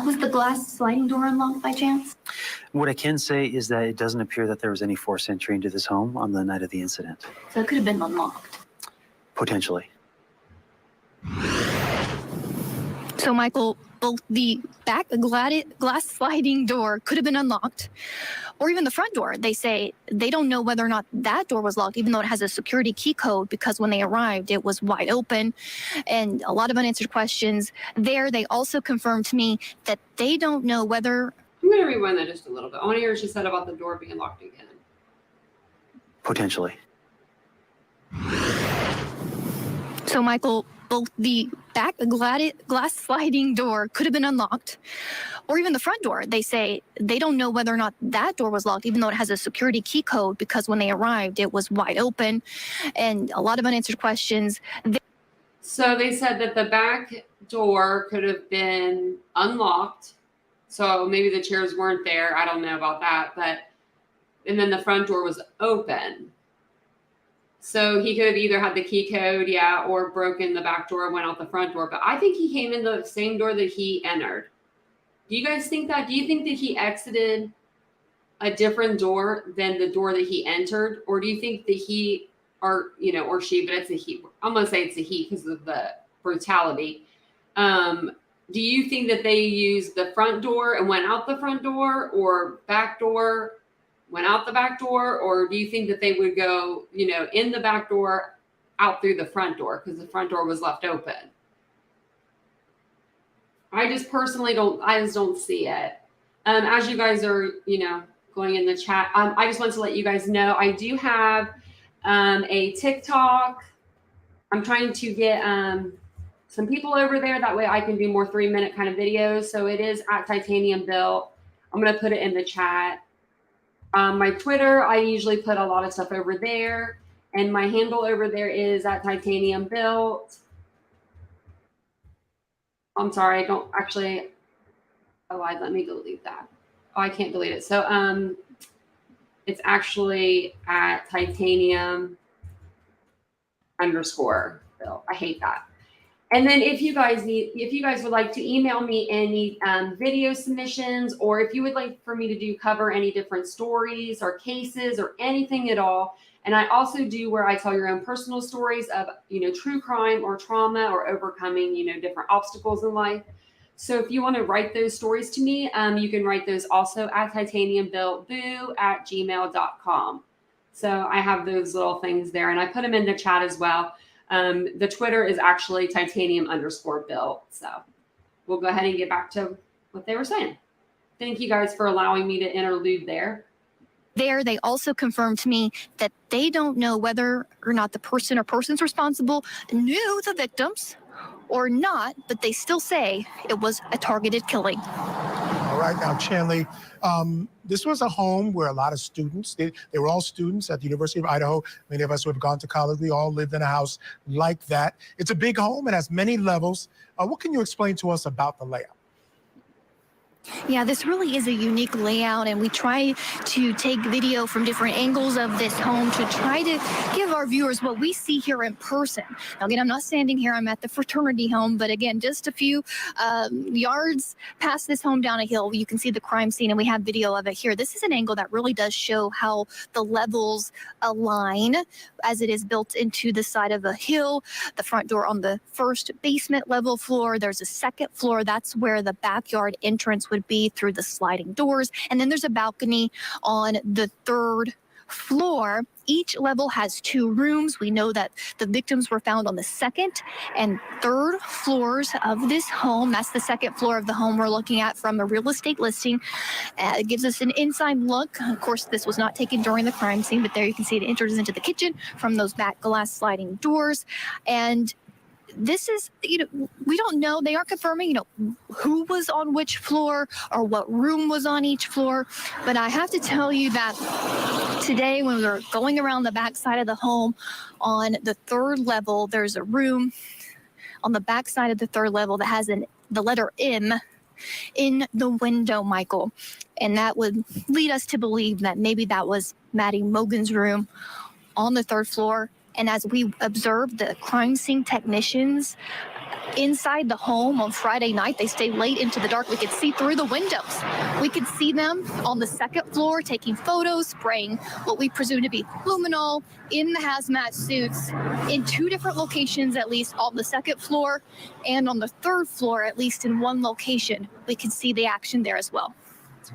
Was the glass sliding door unlocked by chance? What I can say is that it doesn't appear that there was any forced entry into this home on the night of the incident. So it could have been unlocked. Potentially. So, Michael, both the back glass sliding door could have been unlocked, or even the front door. They say they don't know whether or not that door was locked, even though it has a security key code, because when they arrived, it was wide open, and a lot of unanswered questions there. They also confirmed to me that they don't know whether... I'm going to rewind that just a little bit. I want to hear what she said about the door being locked again. Potentially. So, Michael, both the back glass sliding door could have been unlocked, or even the front door. They say they don't know whether or not that door was locked, even though it has a security key code, because when they arrived, it was wide open, and a lot of unanswered questions. So they said that the back door could have been unlocked. So maybe the chairs weren't there. I don't know about that. And then the front door was open. So he could have either had the key code, or broken the back door and went out the front door. But I think he came in the same door that he entered. Do you guys think that? Do you think that he exited a different door than the door that he entered? Or do you think that he, or she, but it's a he. I'm going to say it's a he because of the brutality. Do you think that they used the front door and went out the front door, or back door, went out the back door? Or do you think that they would go, in the back door, out through the front door because the front door was left open? I just personally don't see it. As you guys are, going in the chat, I just want to let you guys know I do have a TikTok. I'm trying to get some people over there. That way I can do more 3-minute kind of videos. So it is at TitaniumBuilt. I'm going to put it in the chat. My Twitter, I usually put a lot of stuff over there. And my handle over there is at TitaniumBuilt. I'm sorry, I don't actually. Oh, let me delete that. Oh, I can't delete it. So it's actually at Titanium_Built. I hate that. And then if you guys would like to email me any video submissions, or if you would like for me to cover any different stories or cases or anything at all. And I also do where I tell your own personal stories of, true crime or trauma or overcoming, different obstacles in life. So if you want to write those stories to me, you can write those also at titaniumbuiltboo@gmail.com. So I have those little things there, and I put them in the chat as well. The Twitter is actually titanium_built. So we'll go ahead and get back to what they were saying. Thank you guys for allowing me to interlude there. They also confirmed to me that they don't know whether or not the person or persons responsible knew the victims or not, but they still say it was a targeted killing. All right, now, Chanley, this was a home where a lot of students, they were all students at the University of Idaho. Many of us who have gone to college, we all lived in a house like that. It's a big home. It has many levels. What can you explain to us about the layout? Yeah, this really is a unique layout, and we try to take video from different angles of this home to try to give our viewers what we see here in person. Now, again, I'm not standing here. I'm at the fraternity home, but again, just a few yards past this home down a hill, you can see the crime scene, and we have video of it here. This is an angle that really does show how the levels align as it is built into the side of a hill. The front door on the first basement level floor. There's a second floor. That's where the backyard entrance would be through the sliding doors. And then there's a balcony on the third floor. Each level has 2 rooms. We know that the victims were found on the second and third floors of this home. That's the second floor of the home we're looking at from a real estate listing. It gives us an inside look. Of course, this was not taken during the crime scene, but there you can see it enters into the kitchen from those back glass sliding doors. And this is, we don't know. They aren't confirming, who was on which floor or what room was on each floor. But I have to tell you that today, when we were going around the back side of the home on the third level, there's a room on the back side of the third level that has the letter M in the window, Michael. And that would lead us to believe that maybe that was Maddie Mogen's room on the third floor. And as we observed the crime scene technicians inside the home on Friday night, they stayed late into the dark. We could see through the windows. We could see them on the second floor taking photos, spraying what we presume to be luminol in the hazmat suits in 2 different locations, at least on the second floor and on the third floor, at least in 1 location. We could see the action there as well.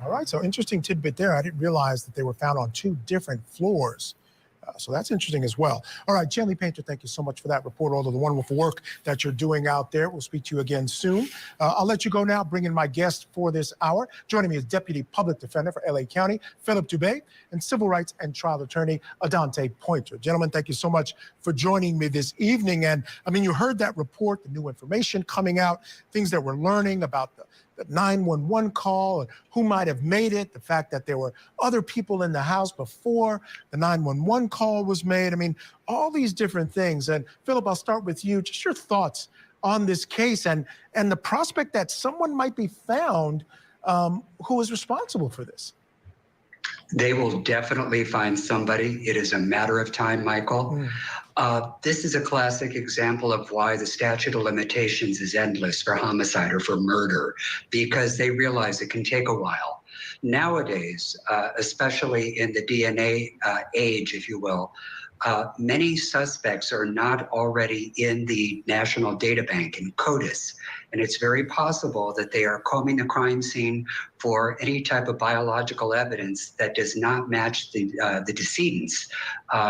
All right, so interesting tidbit there. I didn't realize that they were found on 2 different floors. So that's interesting as well. All right, Jenny Painter, thank you so much for that report, all of the wonderful work that you're doing out there. We'll speak to you again soon. I'll let you go now, bring in my guest for this hour. Joining me is Deputy Public Defender for LA County, Philip Dubé, and Civil Rights and Trial Attorney, Adante Pointer. Gentlemen, thank you so much for joining me this evening. And I mean, you heard that report, the new information coming out, things that we're learning about the 911 call and who might have made it, the fact that there were other people in the house before the 911 call was made. I mean, all these different things. And Philip, I'll start with you. Just your thoughts on this case and the prospect that someone might be found who is responsible for this. They will definitely find somebody. It is a matter of time, Michael. This is a classic example of why the statute of limitations is endless for homicide or for murder, because they realize it can take a while. Nowadays, especially in the DNA age, if you will, many suspects are not already in the National Data Bank in CODIS, and it's very possible that they are combing the crime scene for any type of biological evidence that does not match the decedents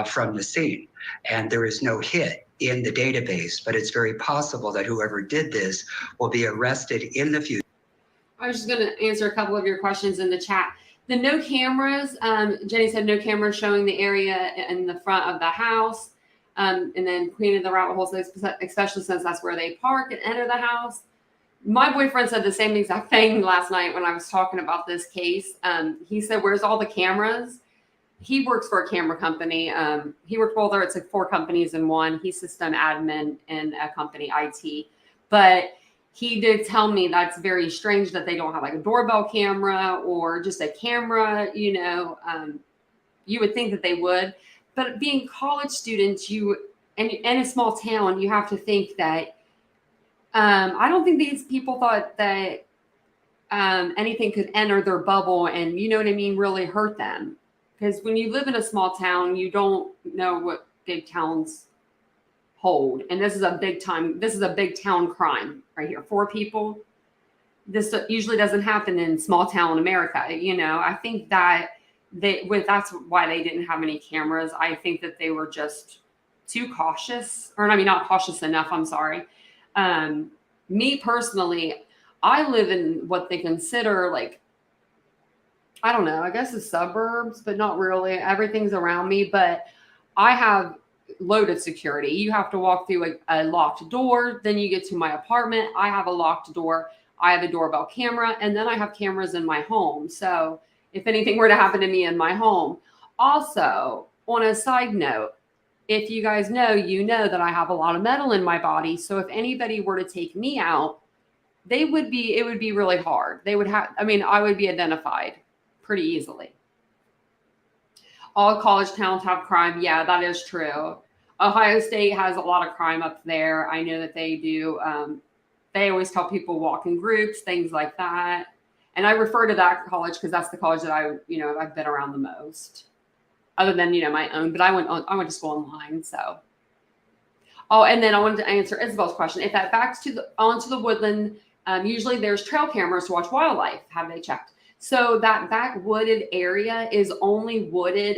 from the scene. And there is no hit in the database, but it's very possible that whoever did this will be arrested in the future. I was just going to answer a couple of your questions in the chat. The no cameras, Jenny said no cameras showing the area in the front of the house. And then Queen of the Rabbit Holes, especially since that's where they park and enter the house. My boyfriend said the same exact thing last night when I was talking about this case. He said, where's all the cameras? He works for a camera company. He works for, it's like 4 companies in one. He's system admin in a company, IT. But he did tell me that's very strange that they don't have like a doorbell camera or just a camera, you know. You would think that they would. But being college students, and in a small town, you have to think that I don't think these people thought that anything could enter their bubble and, you know what I mean, really hurt them. Because when you live in a small town, you don't know what big towns hold. And this is a big town crime right here. 4 people. This usually doesn't happen in small town America. You know, I think that that's why they didn't have any cameras. I think that they were just too cautious, or I mean, not cautious enough. I'm sorry. Me personally, I live in what they consider like, I don't know, I guess the suburbs, but not really. Everything's around me, but I have loaded security. You have to walk through a locked door. Then you get to my apartment. I have a locked door. I have a doorbell camera, and then I have cameras in my home. So if anything were to happen to me in my home. Also, on a side note, if you guys know, you know that I have a lot of metal in my body. So if anybody were to take me out, it would be really hard. I would be identified pretty easily. All college towns have crime. Yeah, that is true. Ohio State has a lot of crime up there. I know that they do. They always tell people walk in groups, things like that. And I refer to that college because that's the college that I've been around the most, other than, my own, but I went to school online. So, and then I wanted to answer Isabel's question. If that backs onto the woodland, usually there's trail cameras to watch wildlife. Have they checked? So that back wooded area is only wooded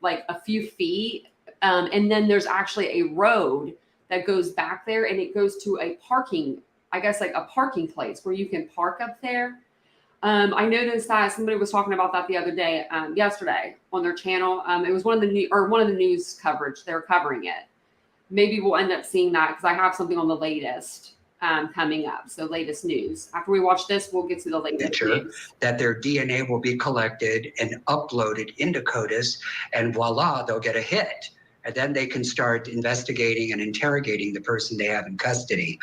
like a few feet. And then there's actually a road that goes back there, and it goes to a parking, I guess like a parking place where you can park up there. I noticed that somebody was talking about that the other day, yesterday on their channel. It was one of the news coverage. They were covering it. Maybe we'll end up seeing that because I have something on the latest coming up. So latest news. After we watch this, we'll get to the latest news. That their DNA will be collected and uploaded into CODIS, and voila, they'll get a hit. And then they can start investigating and interrogating the person they have in custody.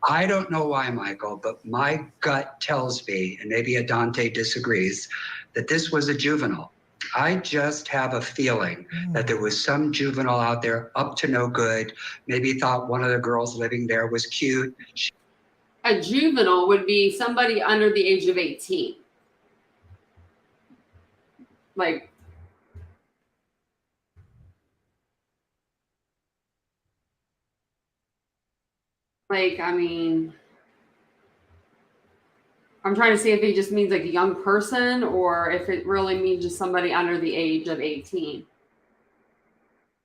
I don't know why, Michael, but my gut tells me, and maybe Adante disagrees, that this was a juvenile. I just have a feeling that there was some juvenile out there up to no good, maybe thought one of the girls living there was cute. A juvenile would be somebody under the age of 18. Like, I mean, I'm trying to see if it just means like a young person or if it really means just somebody under the age of 18.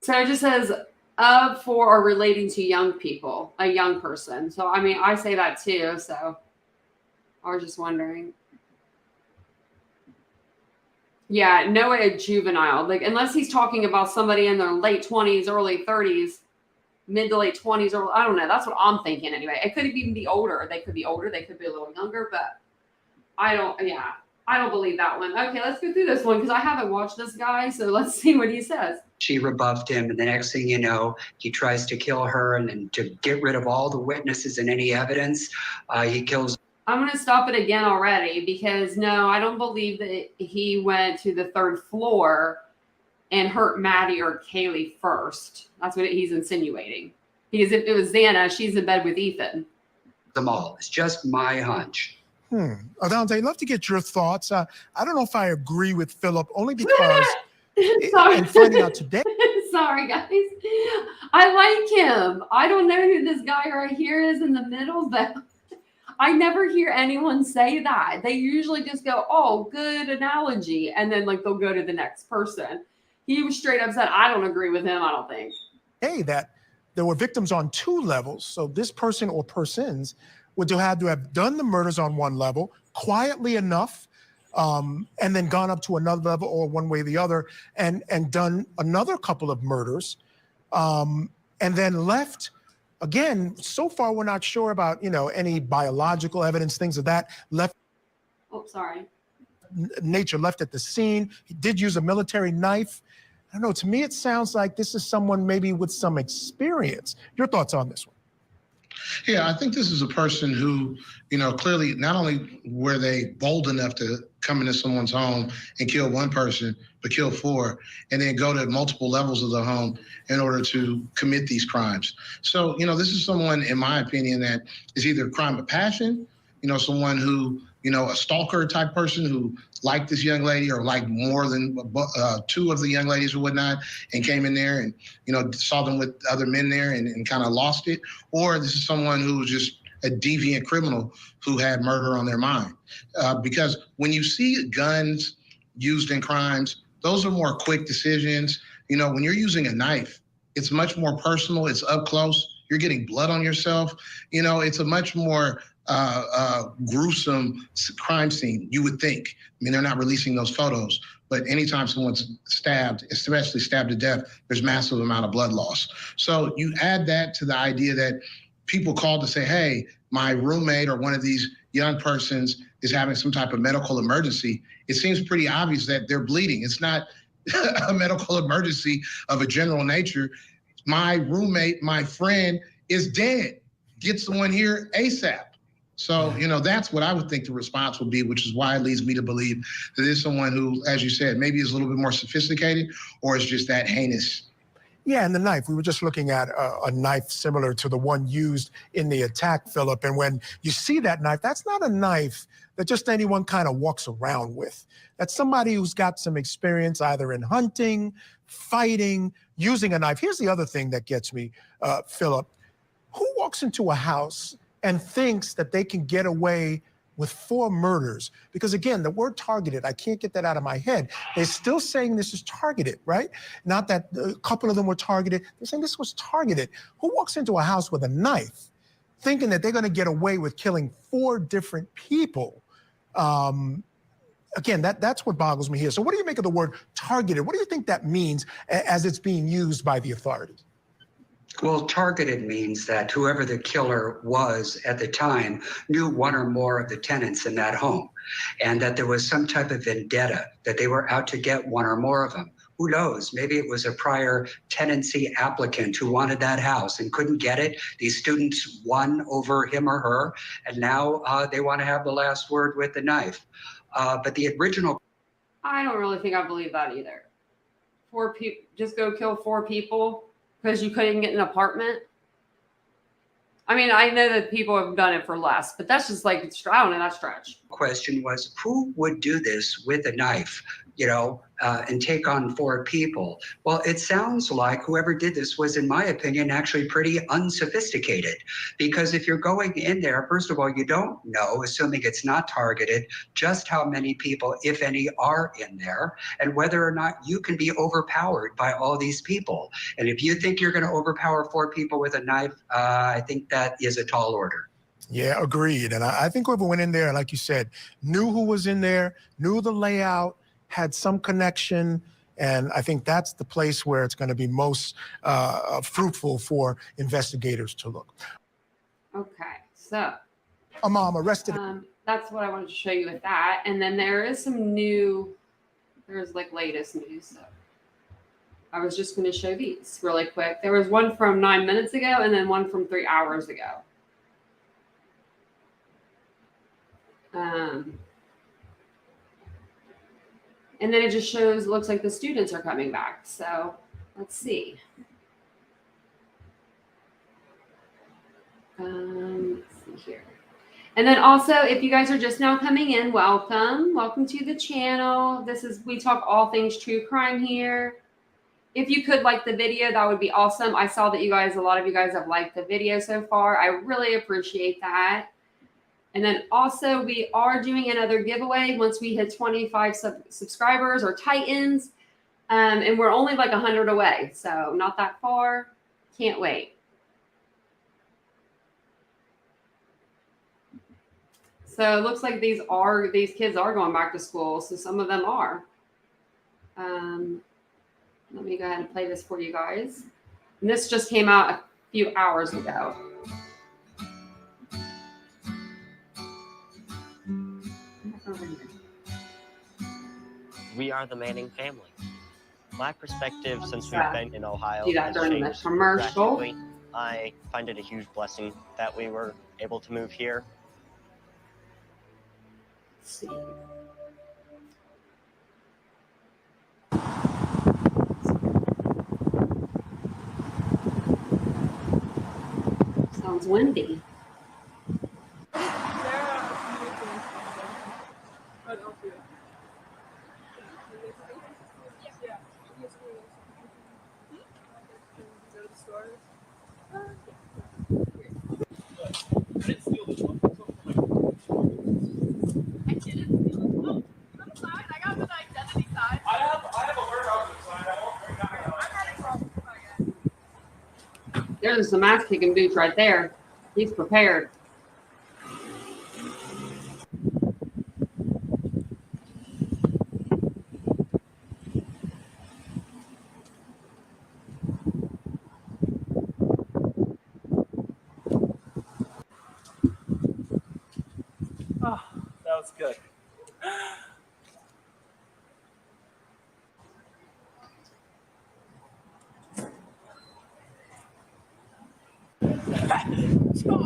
So it just says of, for, or relating to young people, a young person. So, I mean, I say that too. So I was just wondering. Yeah, no way a juvenile. Like, unless he's talking about somebody in their late 20s, early 30s, mid to late 20s, or I don't know. That's what I'm thinking anyway. It could even be older. They could be older. They could be a little younger, but I don't believe that one. Okay, let's go through this one because I haven't watched this guy. So let's see what he says. She rebuffed him, and the next thing you know, he tries to kill her, and then to get rid of all the witnesses and any evidence, he kills. I'm going to stop it again already because no, I don't believe that he went to the third floor and hurt Maddie or Kaylee first. That's what he's insinuating. Because if it was Xana, she's in bed with Ethan. Them all. It's just my hunch. Adante, I'd love to get your thoughts. I don't know if I agree with Philip, only because Sorry. in finding out today. Sorry, guys. I like him. I don't know who this guy right here is in the middle, but I never hear anyone say that. They usually just go, oh, good analogy. And then like they'll go to the next person. He was straight up said, I don't agree with him, I don't think. Hey, that there were victims on 2 levels. So this person or persons would have to have done the murders on 1 level quietly enough, and then gone up to another level or one way or the other and done another couple of murders, and then left. Again, so far we're not sure about any biological evidence, things of that left. Oh, sorry. Nature left at the scene. He did use a military knife. I don't know. To me, it sounds like this is someone maybe with some experience. Your thoughts on this one? Yeah, I think this is a person who, clearly not only were they bold enough to come into someone's home and kill 1 person, but kill 4, and then go to multiple levels of the home in order to commit these crimes. So, this is someone, in my opinion, that is either a crime of passion, someone who, a stalker type person who liked this young lady or liked more than 2 of the young ladies or whatnot, and came in there and, saw them with other men there and kind of lost it. Or this is someone who was just a deviant criminal who had murder on their mind. Because when you see guns used in crimes, those are more quick decisions. When you're using a knife, it's much more personal. It's up close. You're getting blood on yourself. It's a much more gruesome crime scene, you would think. I mean, they're not releasing those photos, but anytime someone's stabbed, especially stabbed to death, there's massive amount of blood loss. So you add that to the idea that people call to say, hey, my roommate or one of these young persons is having some type of medical emergency. It seems pretty obvious that they're bleeding. It's not a medical emergency of a general nature. My roommate, my friend is dead. Get someone here ASAP. So, that's what I would think the response would be, which is why it leads me to believe that there's someone who, as you said, maybe is a little bit more sophisticated or is just that heinous. Yeah, and the knife. We were just looking at a knife similar to the one used in the attack, Philip. And when you see that knife, that's not a knife that just anyone kind of walks around with. That's somebody who's got some experience either in hunting, fighting, using a knife. Here's the other thing that gets me, Philip. Who walks into a house and thinks that they can get away with 4 murders? Because again, the word targeted, I can't get that out of my head. They're still saying this is targeted, right? Not that a couple of them were targeted. They're saying this was targeted. Who walks into a house with a knife thinking that they're going to get away with killing 4 different people? Again, that's what boggles me here. So what do you make of the word targeted? What do you think that means as it's being used by the authorities? Well, targeted means that whoever the killer was at the time knew 1 or more of the tenants in that home, and that there was some type of vendetta, that they were out to get 1 or more of them. Who knows? Maybe it was a prior tenancy applicant who wanted that house and couldn't get it. These students won over him or her, and now they want to have the last word with the knife. But the original... I don't really think I believe that either. 4 people, just go kill 4 people because you couldn't get an apartment. I mean, I know that people have done it for less, but that's just like, I don't know, that stretch. Question was, who would do this with a knife? and take on 4 people. Well, it sounds like whoever did this was, in my opinion, actually pretty unsophisticated. Because if you're going in there, first of all, you don't know, assuming it's not targeted, just how many people, if any, are in there, and whether or not you can be overpowered by all these people. And if you think you're going to overpower 4 people with a knife, I think that is a tall order. Yeah, agreed. And I think whoever went in there, like you said, knew who was in there, knew the layout, had some connection. And I think that's the place where it's going to be most fruitful for investigators to look. Okay, so A mom arrested. that's what I wanted to show you with that. And then there is there's like latest news. So I was just going to show these really quick. There was one from 9 minutes ago and then one from 3 hours ago. And then it just shows, looks like the students are coming back. So let's see. Let's see here. And then also, if you guys are just now coming in, welcome. Welcome to the channel. We talk all things true crime here. If you could like the video, that would be awesome. I saw that a lot of you guys have liked the video so far. I really appreciate that. And then also we are doing another giveaway once we hit 25 subscribers or Titans. And we're only like 100 away. So not that far. Can't wait. So it looks like these kids are going back to school. So some of them are. Let me go ahead and play this for you guys. And this just came out a few hours ago. We are the Manning family. My perspective since we've been in Ohio See that has during the changed commercial. drastically. I find it a huge blessing that we were able to move here. Let's see. Sounds windy. There's some ass kicking boots right there. He's prepared. Oh, that was good. Hold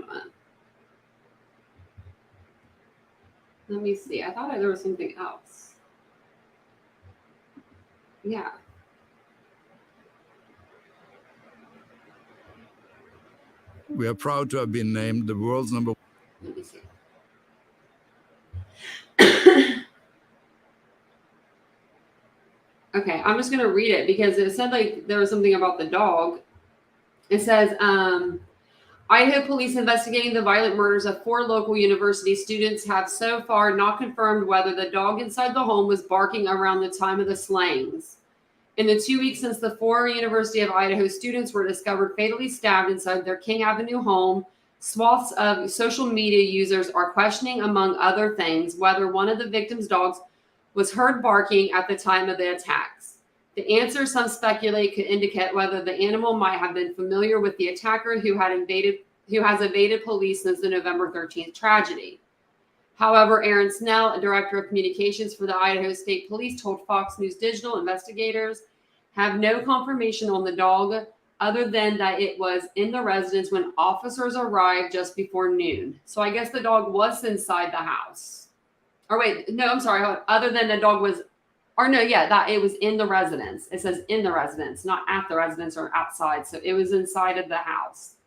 on. Let me see. I thought there was something else. Yeah. We are proud to have been named the world's number. Let me see. Okay, I'm just going to read it because it said like there was something about the dog. It says, Idaho police investigating the violent murders of 4 local university students have so far not confirmed whether the dog inside the home was barking around the time of the slayings. In the 2 weeks since the 4 University of Idaho students were discovered fatally stabbed inside their King Avenue home, swaths of social media users are questioning, among other things, whether one of the victims' dogs was heard barking at the time of the attacks. The answer, some speculate, could indicate whether the animal might have been familiar with the attacker who has evaded police since the November 13th tragedy. However, Aaron Snell, a director of communications for the Idaho State Police, told Fox News Digital investigators have no confirmation on the dog other than that it was in the residence when officers arrived just before noon. So I guess the dog was inside the house. Or wait, no, I'm sorry. Other than the dog was, Or no, yeah, that it was in the residence. It says in the residence, not at the residence or outside. So it was inside of the house.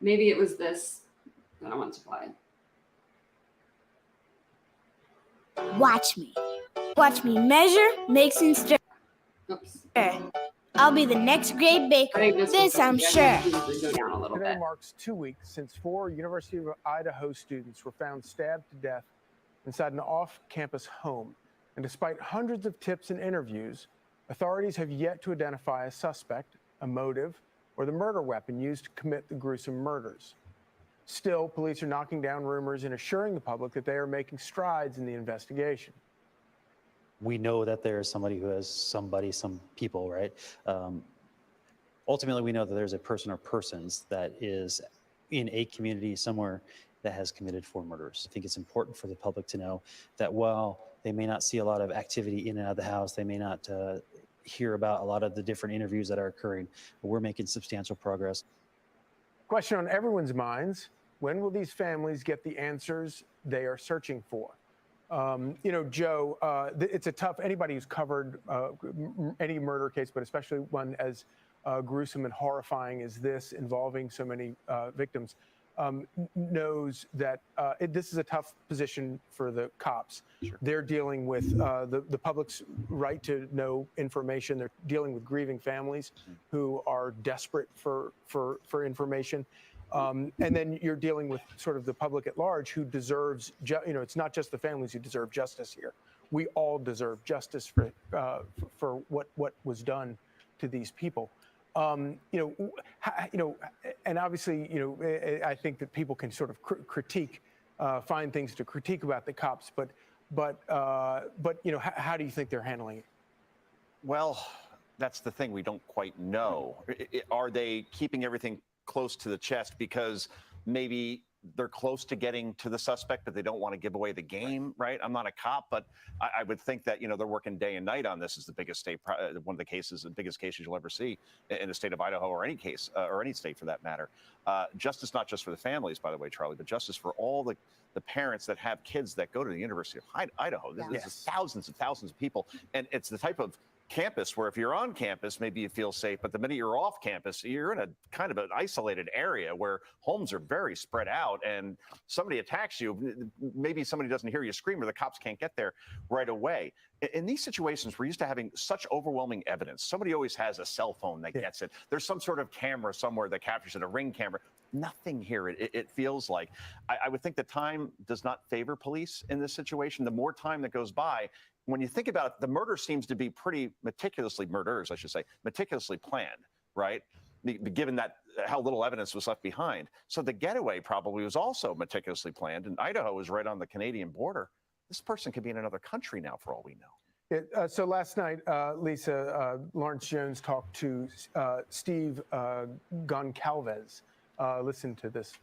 Maybe it was this that I want to play. Watch me. Watch me measure, mix, and stir. Oops. I'll be the next great baker. This I'm sure. Today marks 2 weeks since 4 University of Idaho students were found stabbed to death inside an off-campus home. And despite hundreds of tips and interviews, authorities have yet to identify a suspect, a motive, or the murder weapon used to commit the gruesome murders. Still, police are knocking down rumors and assuring the public that they are making strides in the investigation. We know that there is somebody who has some people, right? Ultimately, we know that there's a person or persons that is in a community somewhere that has committed 4 murders. I think it's important for the public to know that while they may not see a lot of activity in and out of the house, they may not hear about a lot of the different interviews that are occurring, but we're making substantial progress. Question on everyone's minds: when will these families get the answers they are searching for? Joe, it's a tough, anybody who's covered any murder case, but especially one as gruesome and horrifying as this, involving so many victims, knows that this is a tough position for the cops. Sure. They're dealing with the public's right to know information. They're dealing with grieving families who are desperate for information. And then you're dealing with sort of the public at large who deserves, it's not just the families who deserve justice here. We all deserve justice for what was done to these people. And obviously, I think that people can sort of critique, find things to critique about the cops, but how do you think they're handling it? Well, that's the thing. We don't quite know. Are they keeping everything close to the chest because maybe they're close to getting to the suspect, but they don't want to give away the game, right? I'm not a cop, but I would think that, they're working day and night on this. Is the biggest state, one of the cases, the biggest cases you'll ever see in the state of Idaho, or any case, or any state for that matter. Justice not just for the families, by the way, Charlie, but justice for all the parents that have kids that go to the University of Idaho. This is thousands and thousands of people, and it's the type of campus where if you're on campus, maybe you feel safe, but the minute you're off campus, you're in a kind of an isolated area where homes are very spread out, and somebody attacks you, maybe somebody doesn't hear you scream, or the cops can't get there right away. In these situations, we're used to having such overwhelming evidence. Somebody always has a cell phone that gets it. There's some sort of camera somewhere that captures it, a Ring camera. Nothing here. It feels like. I would think that time does not favor police in this situation. The more time that goes by, when you think about it, the murder seems to be pretty meticulously planned, right? Given that how little evidence was left behind. So the getaway probably was also meticulously planned, and Idaho is right on the Canadian border. This person could be in another country now, for all we know. So last night, Lisa, Lawrence Jones talked to Steve Goncalves. Listen to this.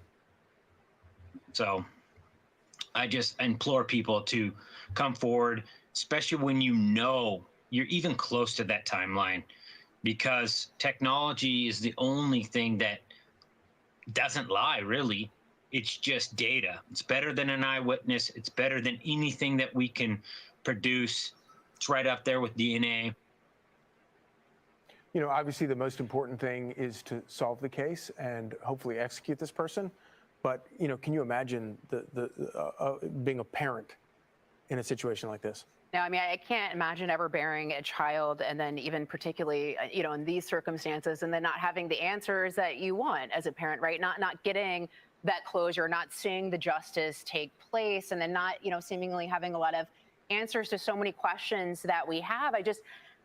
So I just implore people to come forward, especially when you're even close to that timeline, because technology is the only thing that doesn't lie, really. It's just data. It's better than an eyewitness. It's better than anything that we can produce. It's right up there with DNA. Obviously the most important thing is to solve the case and hopefully execute this person. But, can you imagine being a parent in a situation like this? No, I mean, I can't imagine ever bearing a child, and then even particularly, in these circumstances, and then not having the answers that you want as a parent, right? Not getting that closure, not seeing the justice take place, and then not, seemingly having a lot of answers to so many questions that we have. I just,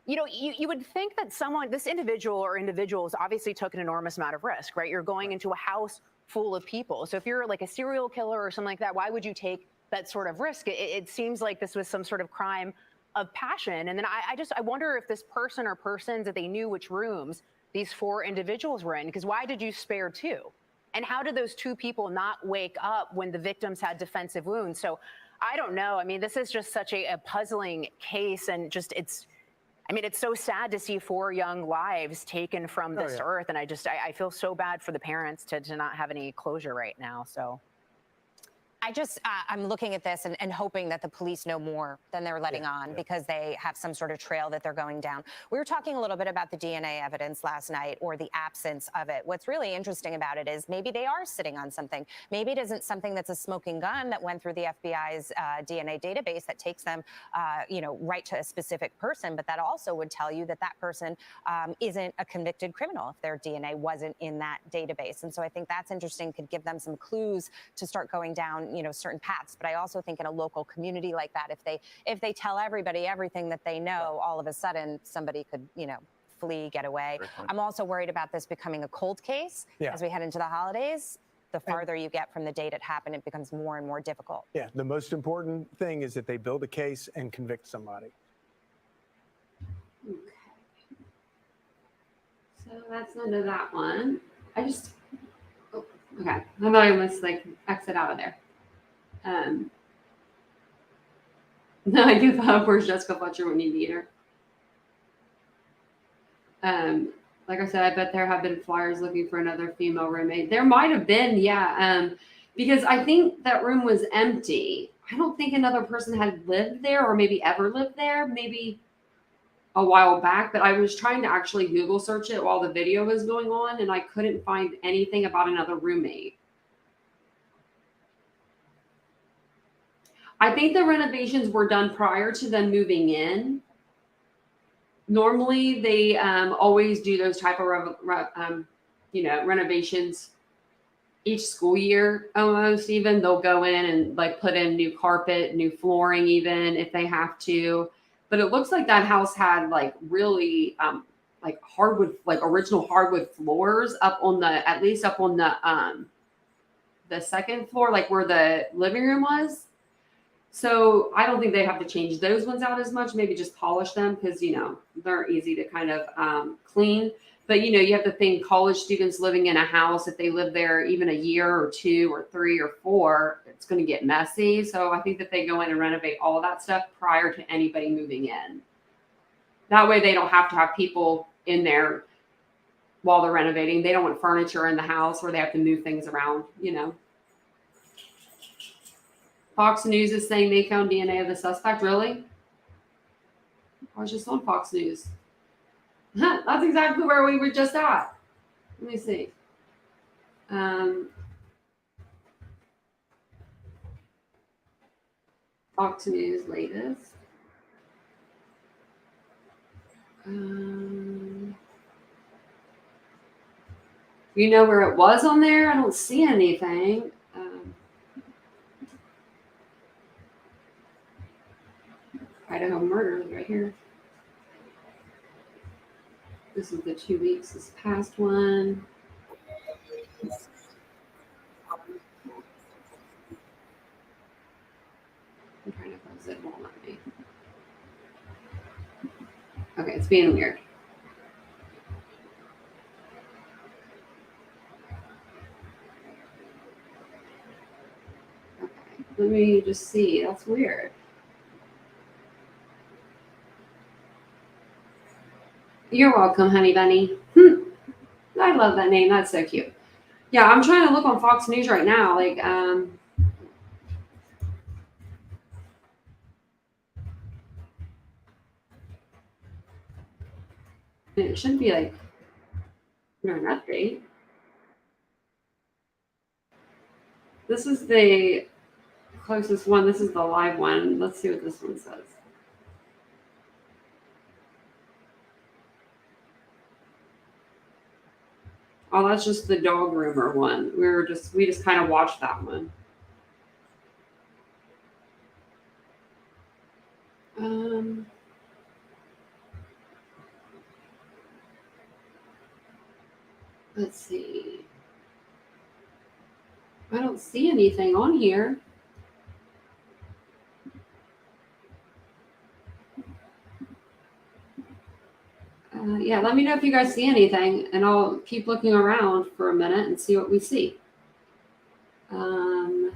you would think that this individual or individuals obviously took an enormous amount of risk, right? You're going into a house full of people. So if you're like a serial killer or something like that, why would you take that sort of risk? It seems like this was some sort of crime of passion. And then I wonder if this person or persons, that they knew which rooms these 4 individuals were in, because why did you spare 2? And how did those 2 people not wake up when the victims had defensive wounds? So I don't know. I mean, this is just such a puzzling case, and just it's so sad to see 4 young lives taken from this earth. And I feel so bad for the parents to not have any closure right now. So I just, I'm looking at this and hoping that the police know more than they're letting on because they have some sort of trail that they're going down. We were talking a little bit about the DNA evidence last night, or the absence of it. What's really interesting about it is maybe they are sitting on something. Maybe it isn't something that's a smoking gun that went through the FBI's DNA database that takes them, right to a specific person, but that also would tell you that that person isn't a convicted criminal if their DNA wasn't in that database. And so I think that's interesting, could give them some clues to start going down, certain paths. But I also think in a local community like that, if they tell everybody everything that they know, all of a sudden somebody could, flee, get away. I'm also worried about this becoming a cold case as we head into the holidays. The farther you get from the date it happened, it becomes more and more difficult. Yeah, the most important thing is that they build a case and convict somebody. Okay. So that's none of that one. Okay. I thought I must exit out of there. No, I do thought, where's Jessica Fletcher when you need her? Like I said, I bet there have been flyers looking for another female roommate. There might have been, because I think that room was empty. I don't think another person had lived there or maybe ever lived there, maybe a while back, but I was trying to actually Google search it while the video was going on, and I couldn't find anything about another roommate. I think the renovations were done prior to them moving in. Normally, they always do those type of renovations each school year. Almost even they'll go in and put in new carpet, new flooring, even if they have to. But it looks like that house had really hardwood, original hardwood floors at least up on the second floor, where the living room was. So I don't think they have to change those ones out as much. Maybe just polish them because, they're easy to kind of clean. But, you have to think college students living in a house, if they live there even a year or 2 or 3 or 4, it's going to get messy. So I think that they go in and renovate all of that stuff prior to anybody moving in. That way they don't have to have people in there while they're renovating. They don't want furniture in the house where they have to move things around, Fox News is saying they found DNA of the suspect. Really? I was just on Fox News. That's exactly where we were just at. Let me see. Fox News latest. You know where it was on there? I don't see anything. Idaho murders right here. This is the 2 weeks. This past one. I'm trying to close it. Won't let me. Okay, it's being weird. Okay, let me just see. That's weird. You're welcome, honey bunny. I love that name. That's so cute. Yeah, I'm trying to look on Fox News right now. It should be an update. This is the closest one. This is the live one. Let's see what this one says. Oh, that's just the dog groomer one. We just kind of watched that one. Let's see. I don't see anything on here. Yeah, let me know if you guys see anything, and I'll keep looking around for a minute and see what we see. Get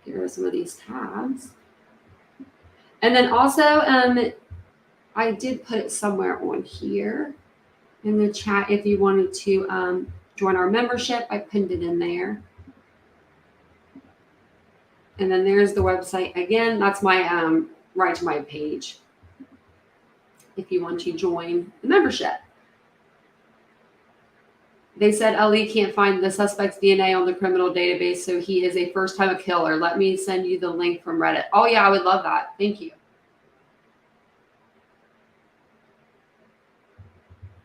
rid of some of these tabs. And then also, I did put it somewhere on here in the chat if you wanted to join our membership. I pinned it in there. And then there's the website again. That's my right to my page. If you want to join the membership. They said Ali can't find the suspect's DNA on the criminal database, so he is a first-time killer. Let me send you the link from Reddit. Oh yeah, I would love that. Thank you.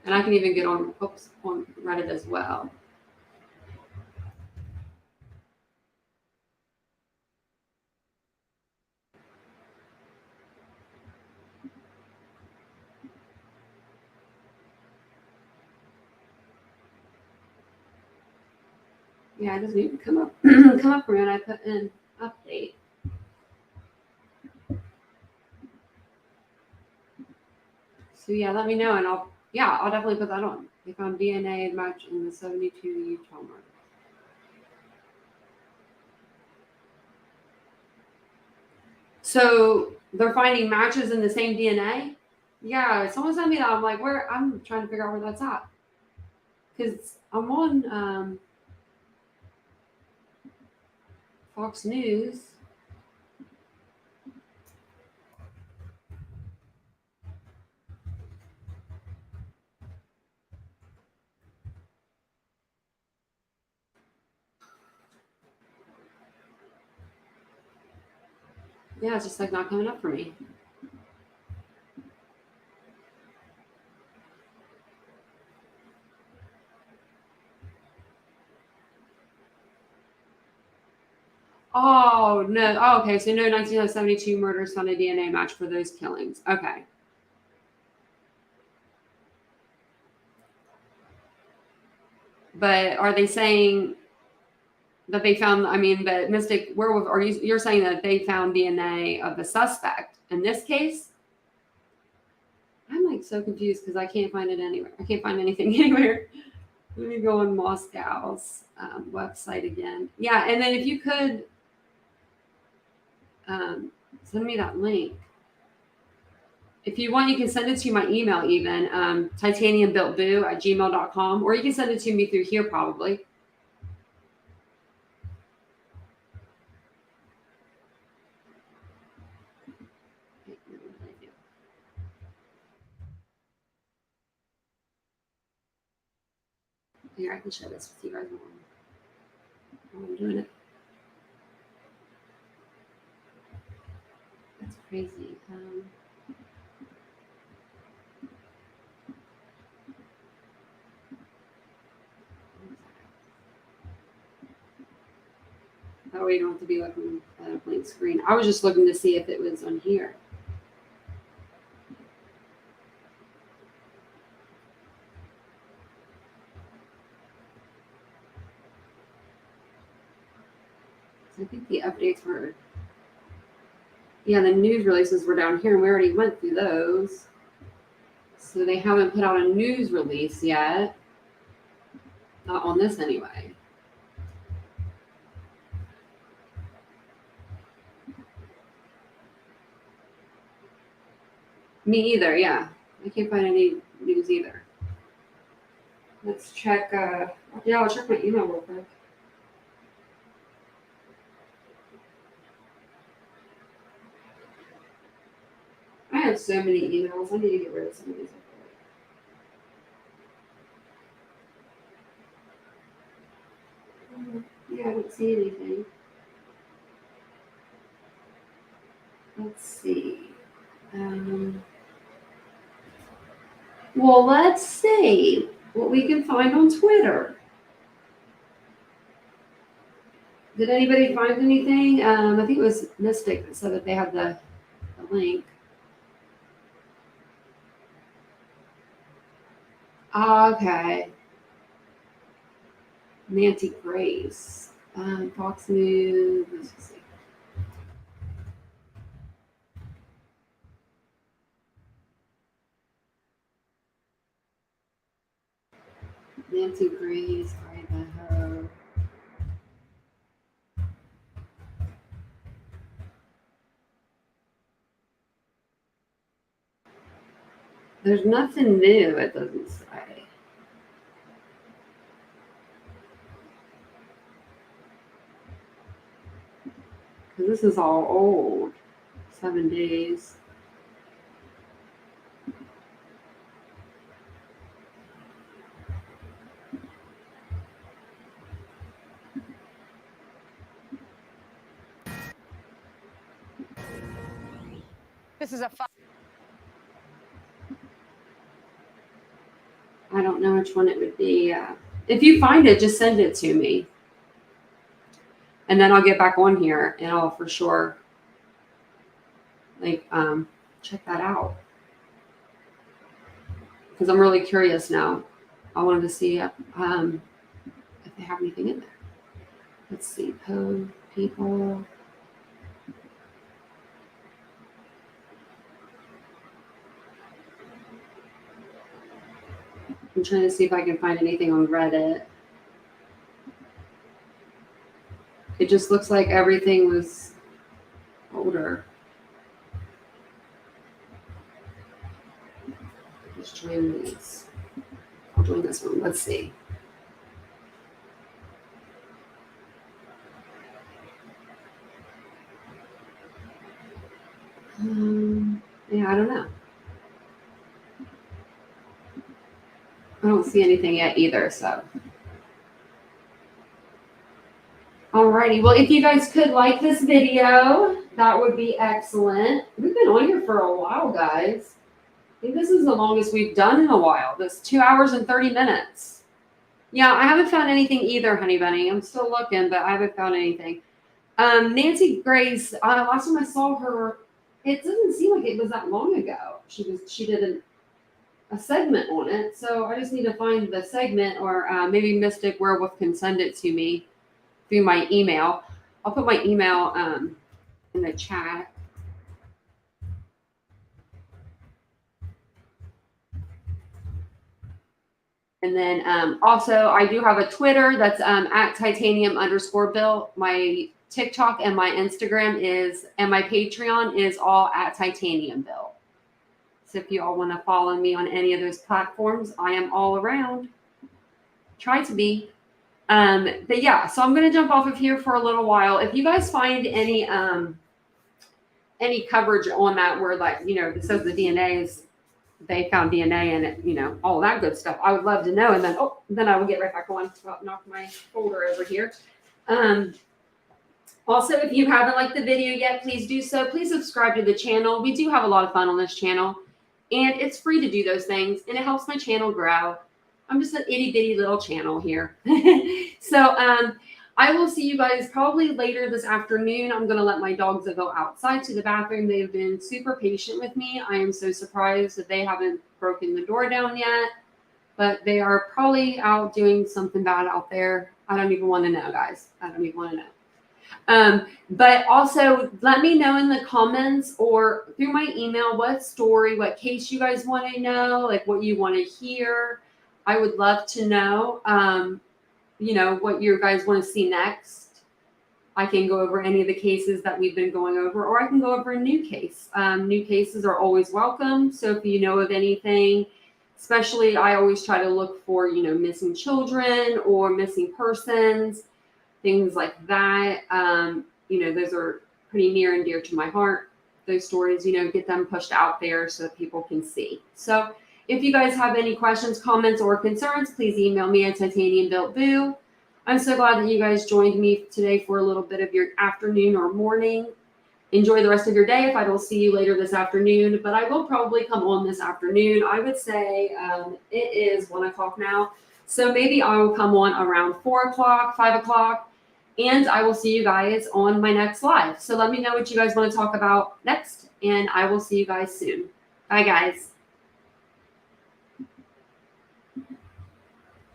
And I can even get on Reddit as well. Yeah, it doesn't even come up for me when I put in update. So yeah, let me know, and I'll definitely put that on. They found DNA match in the 72 Utah murder. So they're finding matches in the same DNA? Yeah, someone sent me that. I'm like, where? I'm trying to figure out where that's at. Because I'm on Fox News. Yeah, it's just like not coming up for me. Oh, no. Oh, okay. So no 1972 murders found a DNA match for those killings. Okay. But are they saying that they found, but Mystic Werewolf, you're saying that they found DNA of the suspect in this case? I'm like so confused because I can't find it anywhere. I can't find anything anywhere. Let me go on Moscow's website again. Yeah, and then if you could send me that link. If you want, you can send it to my email even, titaniumbuiltboo@gmail.com, or you can send it to me through here probably. Here, I can share this with you guys while I'm doing it. That's crazy. That way you don't have to be looking at a blank screen. I was just looking to see if it was on here. I think the updates were, yeah, the news releases were down here, and we already went through those. So they haven't put out a news release yet. Not on this anyway. Me either, yeah. I can't find any news either. Let's check, yeah, I'll check my email real quick. I have so many emails. I need to get rid of some of these. Yeah, I don't see anything. Let's see. Well, let's see what we can find on Twitter. Did anybody find anything? I think it was Mystic that said that they had the link. Okay. Nancy Grace. Fox News. Let's just see. Nancy Grace, Idaho. There's nothing new, it doesn't say. 'Cause this is all old. 7 days. This is a I don't know which one it would be. If you find it, just send it to me. And then I'll get back on here and I'll for sure check that out. Because I'm really curious now. I wanted to see if they have anything in there. Let's see, code people. I'm trying to see if I can find anything on Reddit. It just looks like everything was older. Just join these. I'll join this one. Let's see. Yeah, I don't know. I don't see anything yet either, so. Alrighty, well, if you guys could like this video, that would be excellent. We've been on here for a while, guys. I think this is the longest we've done in a while. That's 2 hours and 30 minutes. Yeah, I haven't found anything either, Honey Bunny. I'm still looking, but I haven't found anything. Nancy Grace, last time I saw her, it doesn't seem like it was that long ago. She did a segment on it, so I just need to find the segment, or maybe Mystic Werewolf can send it to me through my email. I'll put my email in the chat. And then also I do have a Twitter that's at @titanium_built. My TikTok and my Instagram and my Patreon is all at TitaniumBuilt. So if you all want to follow me on any of those platforms, I am all around. Try to be. But yeah, so I'm going to jump off of here for a little while. If you guys find any coverage on that where, like, it says the DNA is, they found DNA in it, all that good stuff, I would love to know. And then I will get right back on. I'll knock my folder over here. Also, if you haven't liked the video yet, please do so. Please subscribe to the channel. We do have a lot of fun on this channel, and it's free to do those things, and it helps my channel grow. I'm just an itty bitty little channel here. So I will see you guys probably later this afternoon. I'm going to let my dogs go outside to the bathroom. They've been super patient with me. I am so surprised that they haven't broken the door down yet, but they are probably out doing something bad out there. I don't even want to know, guys. I don't even want to know. But also let me know in the comments or through my email what story, what case you guys want to know, like what you want to hear. I would love to know, what you guys want to see next. I can go over any of the cases that we've been going over, or I can go over a new case. New cases are always welcome. So if you know of anything, especially I always try to look for, missing children or missing persons, things like that. Those are pretty near and dear to my heart. Those stories, get them pushed out there so that people can see. So if you guys have any questions, comments, or concerns, please email me at TitaniumBuiltBoo. I'm so glad that you guys joined me today for a little bit of your afternoon or morning. Enjoy the rest of your day if I don't see you later this afternoon, but I will probably come on this afternoon. I would say it is 1 o'clock now. So maybe I will come on around 4 o'clock, 5 o'clock, and I will see you guys on my next live. So let me know what you guys want to talk about next, and I will see you guys soon. Bye, guys.